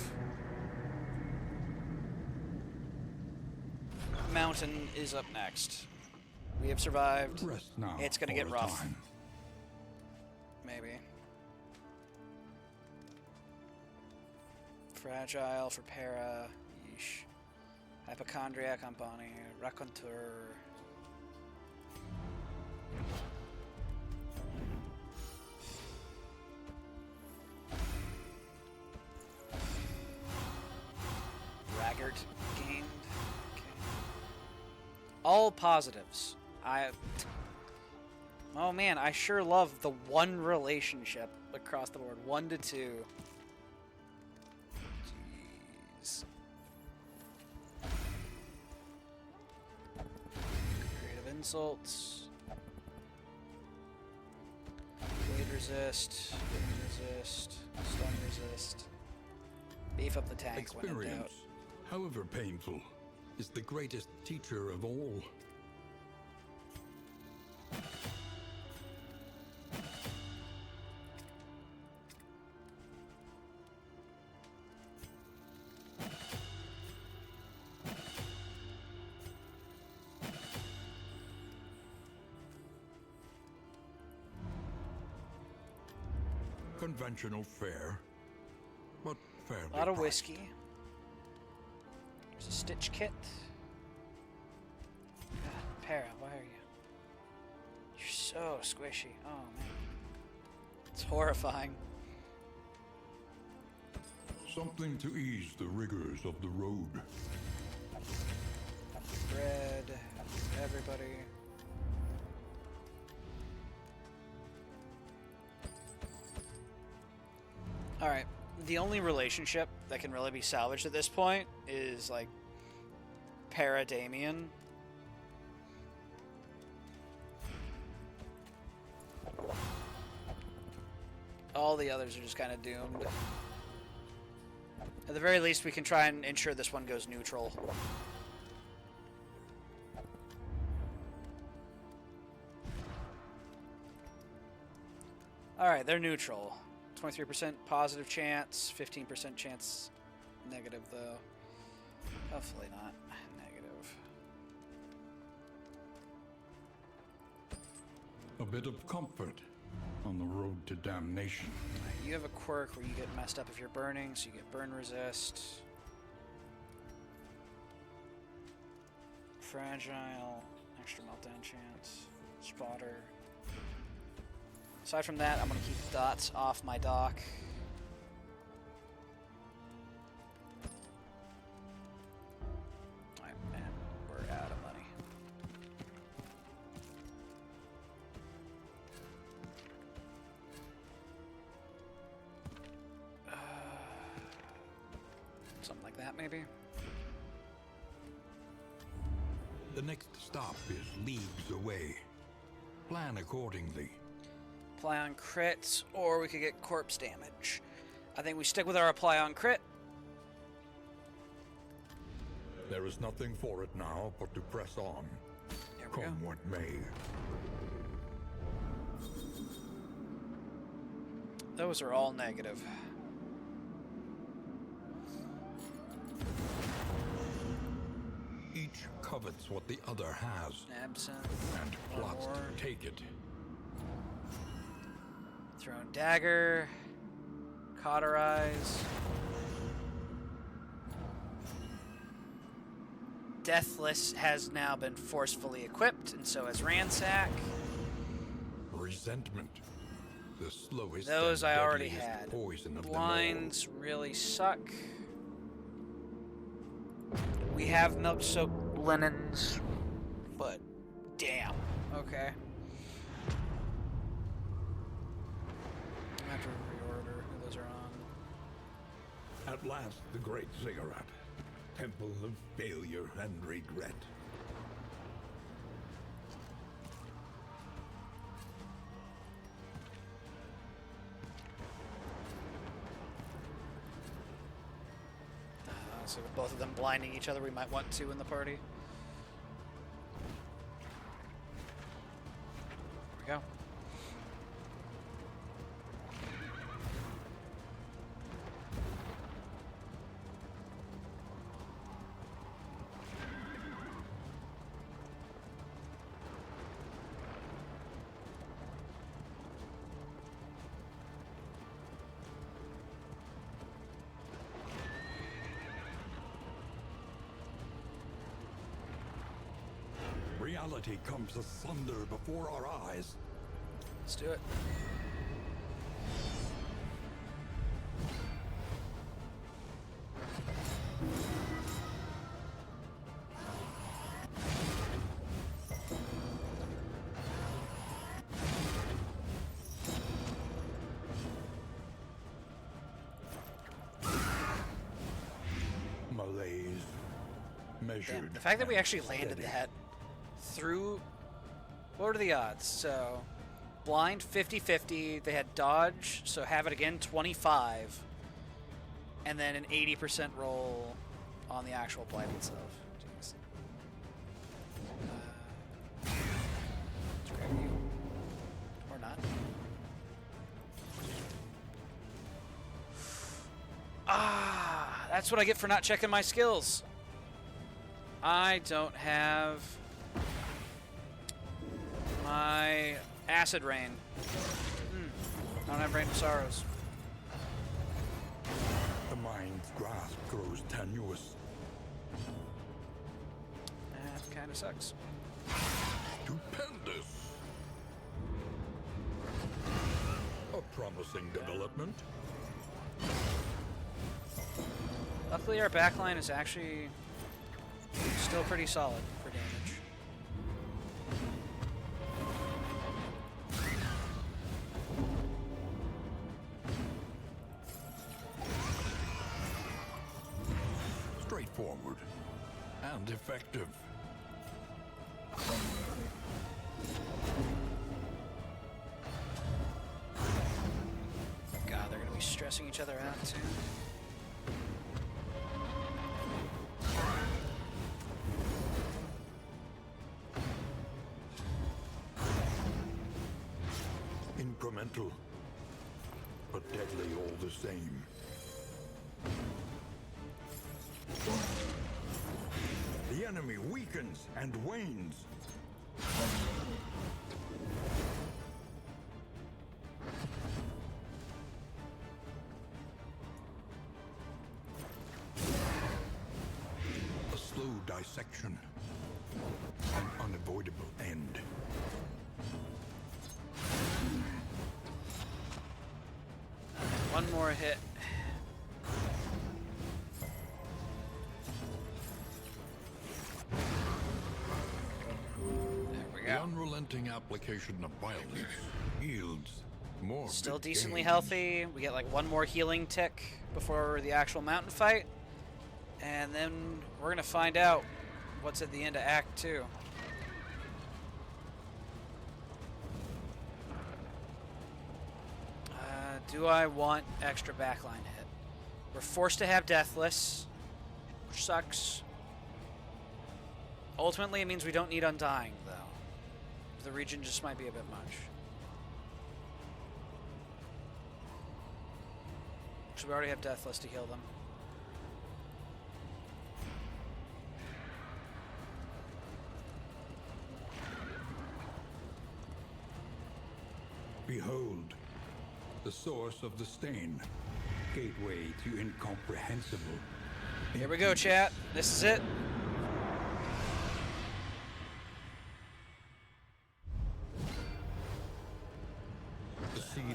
Mountain is up next. We have survived. Rest now. It's gonna for get a rough. time. Maybe. Fragile for Para. Yeesh. Hypochondriac on Bonnie. Raconteur. Braggart gained. Okay. All positives. Oh man, I sure love the one relationship across the board. 1 to 2. Jeez. Creative insults. Blade resist. Wind resist. Stun resist. Beef up the tank when in doubt. Experience, however painful, is the greatest teacher of all. Conventional fare, but fairly A lot of priced. whiskey. There's a stitch kit. God, Para, why are you? You're so squishy. Oh man. It's horrifying. Something to ease the rigors of the road. Bread. Everybody. Alright. The only relationship that can really be salvaged at this point is like Para Damien. All the others are just kind of doomed. At the very least, we can try and ensure this one goes neutral. Alright, they're neutral. 23% positive chance, 15% chance negative, though. Hopefully not negative. A bit of comfort on the road to damnation. Right, you have a quirk where you get messed up if you're burning, so you get burn resist. Fragile, extra meltdown chance, spotter. Aside from that, I'm going to keep dots off my dock. Alright, man, we're out of money. Something like that, maybe? The next stop is leagues away. Plan accordingly. Apply on crits, or we could get corpse damage. I think we stick with our apply on crit. There is nothing for it now but to press on. There we go. Come what may. Those are all negative. Each covets what the other has, Absent. and One plots more. to take it. Thrown dagger. Cauterize. Deathless has now been forcefully equipped, and so has Ransack. Resentment. The slowest Those and I already deadliest had. poison of Blinds really suck. We have milk-soaked linens, but damn. Okay. I have to reorder who those are on. them all. At last, the great ziggurat. Temple of failure and regret. So with both of them blinding each other, we might want two in the party. There we go. Reality comes asunder before our eyes. Let's do it. Malaise. Measured. Damn, the fact that we and actually landed steady. that through... What are the odds? So, blind 50-50. They had dodge, so have it again 25. And then an 80% roll on the actual blind itself. Jeez. Let's grab you. Or not. Ah, that's what I get for not checking my skills. I don't have my acid rain. I don't have Rain of Sorrows. The mind's grasp grows tenuous. That kind of sucks. Stupendous. A promising development. Luckily, our backline is actually still pretty solid for damage. Straightforward and effective. God, they're going to be stressing each other out, too. Incremental, but deadly all the same. The enemy weakens and wanes. A slow dissection. An unavoidable end. One more hit. There we The go. unrelenting application of violence yields more. Still good decently gains. healthy. We get like one more healing tick before the actual mountain fight. And then we're going to find out what's at the end of Act 2. Do I want extra backline hit? We're forced to have Deathless, which sucks. Ultimately, it means we don't need Undying, though. The region just might be a bit much. So we already have Deathless to heal them. Behold, the source of the stain. Gateway to incomprehensible. Here we go, chat. This is it.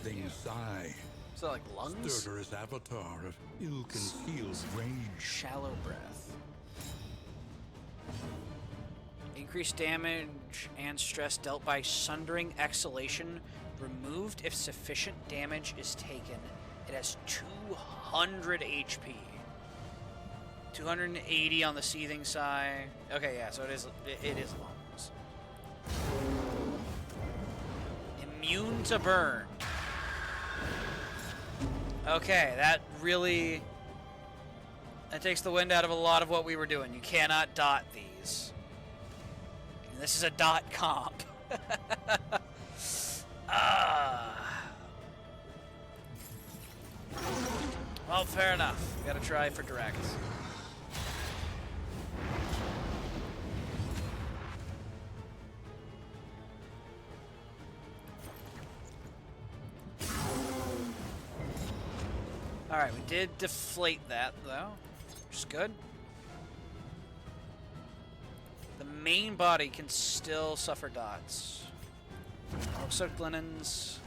seething sigh. Is that like lungs? Stertorous avatar of ill-concealed rage. Shallow breath. Increased damage and stress dealt by sundering exhalation removed if sufficient damage is taken. It has 200 HP. 280 on the seething sigh. Okay, yeah, so it is lungs. Immune to burn. Okay, that takes the wind out of a lot of what we were doing. You cannot dot these. And this is a dot comp. Well, fair enough. Gotta try for direct. Alright, we did deflate that, though, which is good. The main body can still suffer dots. Soaked linens.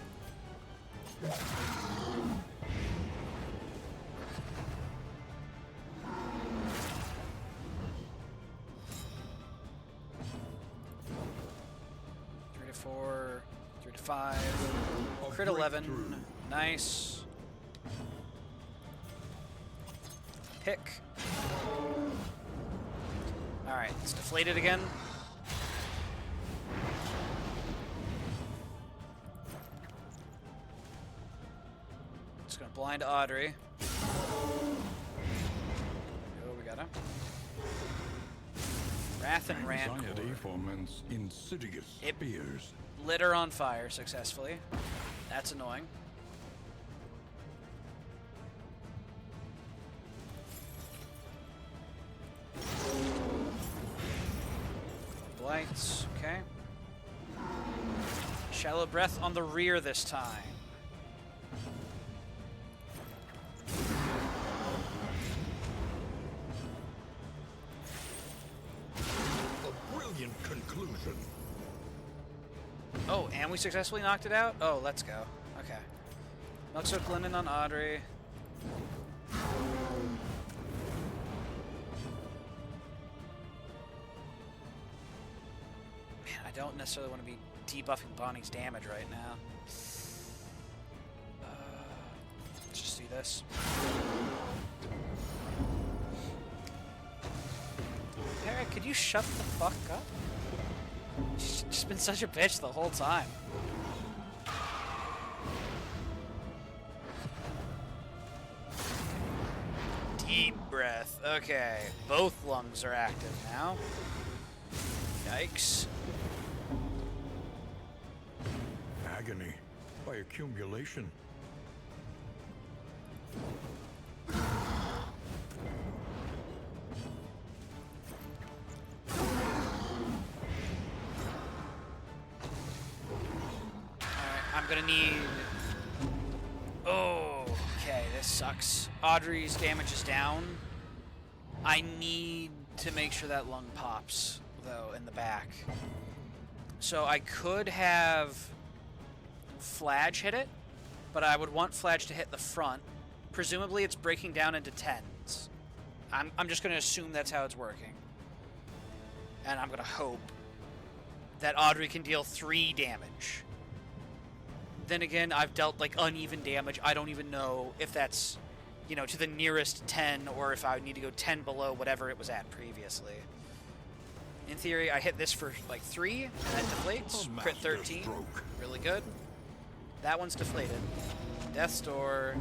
Three to 4, 3 to 5. Crit 11. Nice. Pick. Alright, it's deflated again. Just gonna blind Audrey. Oh, we got him. Wrath and Rancor. Anxiety foments insidious spears. Lit her on fire successfully. That's annoying. Lights, okay. Shallow breath on the rear this time. A brilliant conclusion. Oh, and we successfully knocked it out? Oh, let's go. Okay. Milk-soaked linen on Audrey. I don't necessarily want to be debuffing Bonnie's damage right now. Let's just do this. Eric, could you shut the fuck up? She's just been such a bitch the whole time. Deep breath. Okay, both lungs are active now. Yikes. Agony by accumulation. I'm gonna need... Oh, okay, this sucks. Audrey's damage is down. I need to make sure that lung pops, though, in the back. So I could have Fladge hit it, but I would want Fladge to hit the front. Presumably it's breaking down into 10s. I'm just gonna assume that's how it's working. And I'm gonna hope that Audrey can deal 3 damage. Then again, I've dealt like uneven damage. I don't even know if that's, you know, to the nearest 10 or if I would need to go 10 below whatever it was at previously. In theory, I hit this for like 3, and that deflates. Crit 13. Really good. That one's deflated. Death's Door.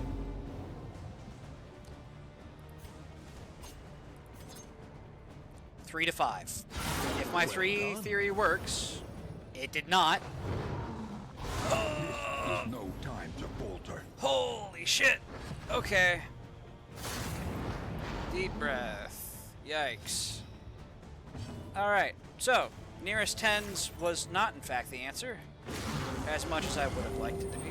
Three to 5. If my 3 theory works, it did not. There's no time to falter. Holy shit! Okay. Deep breath. Yikes. Alright, so, nearest 10s was not in fact the answer, as much as I would have liked it to be.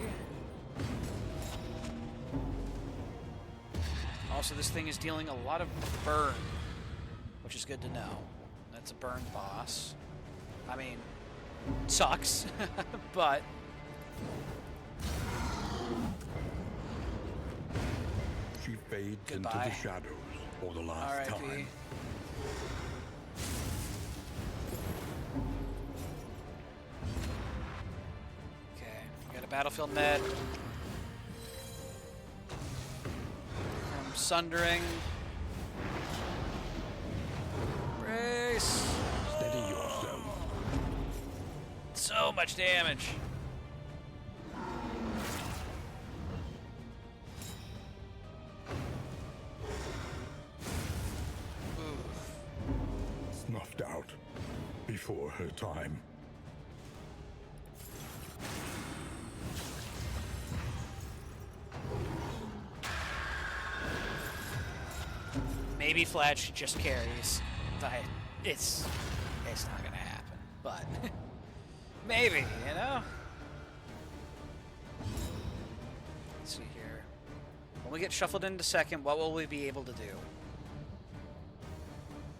Also, this thing is dealing a lot of burn, which is good to know. That's a burn boss. I mean, sucks, but... fades Goodbye. into the shadows for the last R.I.P. time. Okay, we got a battlefield med. Sundering. Brace. Steady yourself. So much damage. Snuffed out before her time. Maybe Flash just carries. It's not gonna happen, but maybe, you know. Let's see here. When we get shuffled into second, what will we be able to do?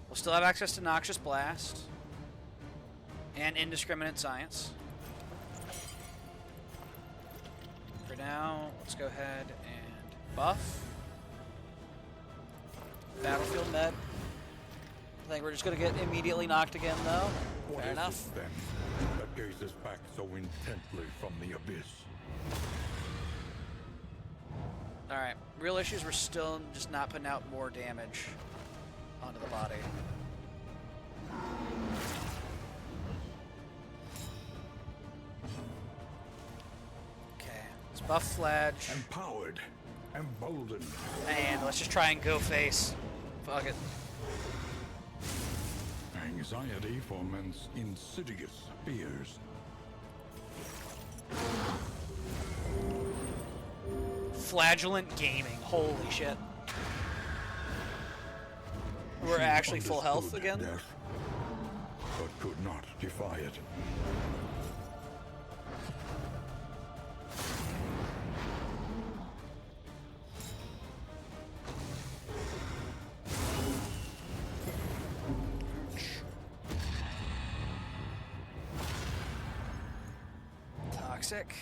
We'll still have access to Noxious Blast and Indiscriminate Science. For now, let's go ahead and buff. Battlefield med. I think we're just going to get immediately knocked again, though. What Fair is enough. it, then, that gazes back so intently from the abyss? Alright, real issues we're still just not putting out more damage onto the body. Okay, let's buff Fladge. Empowered, emboldened. And let's just try and go face. Fuck it. Anxiety foments insidious fears. Flagellant gaming. Holy shit. We're She actually full health understood again? death, but could not defy it. Toxic.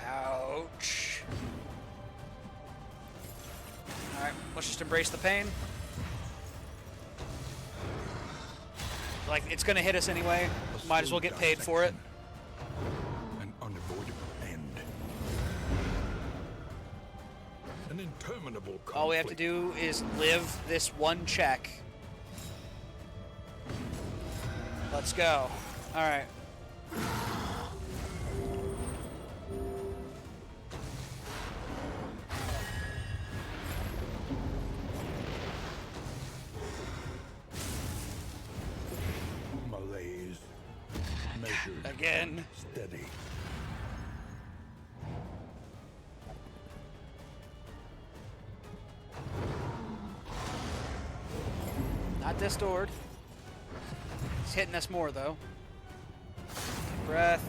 Ouch. Alright, let's just embrace the pain. Like, it's gonna hit us anyway. Might as well get paid for it. An unavoidable end. An interminable conflict. All we have to do is live this one check. Let's go. Alright. Malaise. Measured. Again. Steady. Not distorted. It's hitting us more, though. Breath.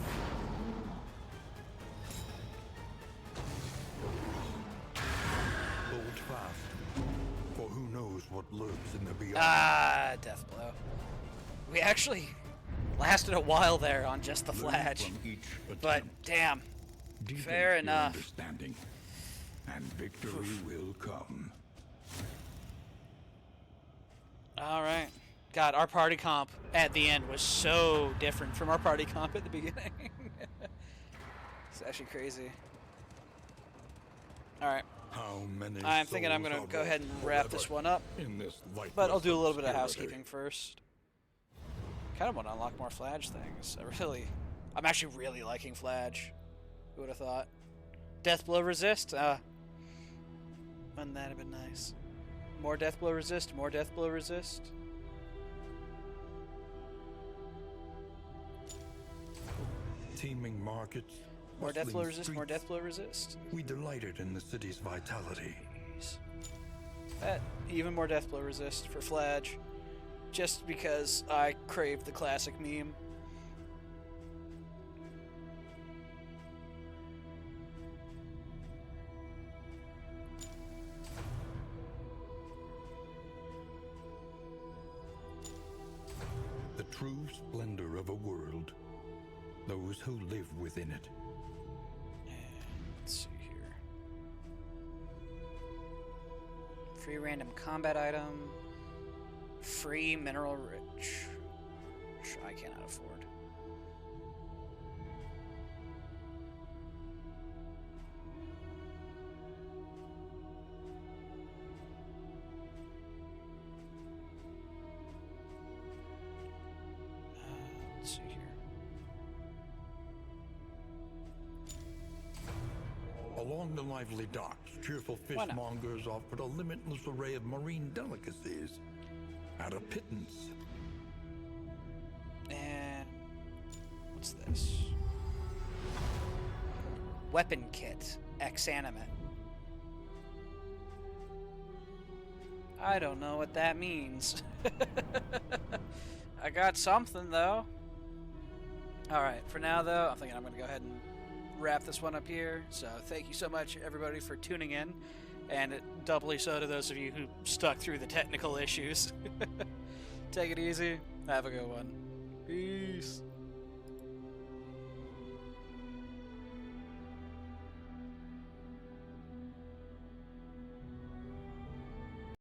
Hold fast. For who knows what lurks in the beyond. Ah, death blow. We actually lasted a while there on just the Learn Fladge. from each But, attempt. damn. Deepen fair your enough. Understanding, and victory will come. Alright. God, our party comp at the end was so different from our party comp at the beginning. It's actually crazy. Alright. How many I'm thinking I'm going souls to go are ahead and there wrap this one up. in this But I'll do a lightless little bit of obscurity? housekeeping first. Kind of want to unlock more Fladge things. I'm actually really liking Fladge. Who would have thought? Death Blow Resist? Wouldn't that have been nice? More Death Blow Resist, more Death Blow Resist. Teeming markets. More Death Blow bustling Resist, more streets. Death Blow Resist. We delighted in the city's vitality. Jeez. Even more Death Blow Resist for Fladge. Just because I crave the classic meme. The true splendor of a world. Those who live within it. And let's see here. Free random combat item. Free mineral rich. Which I cannot afford. Let's see here. Along the lively docks, cheerful Why not? fishmongers offered a limitless array of marine delicacies at a pittance. And what's this? Weapon kit, X-Animate. I don't know what that means. I got something though. Alright, for now though, I'm thinking I'm going to go ahead and wrap this one up here. So thank you so much everybody for tuning in. And doubly so to those of you who stuck through the technical issues. Take it easy. Have a good one. Peace.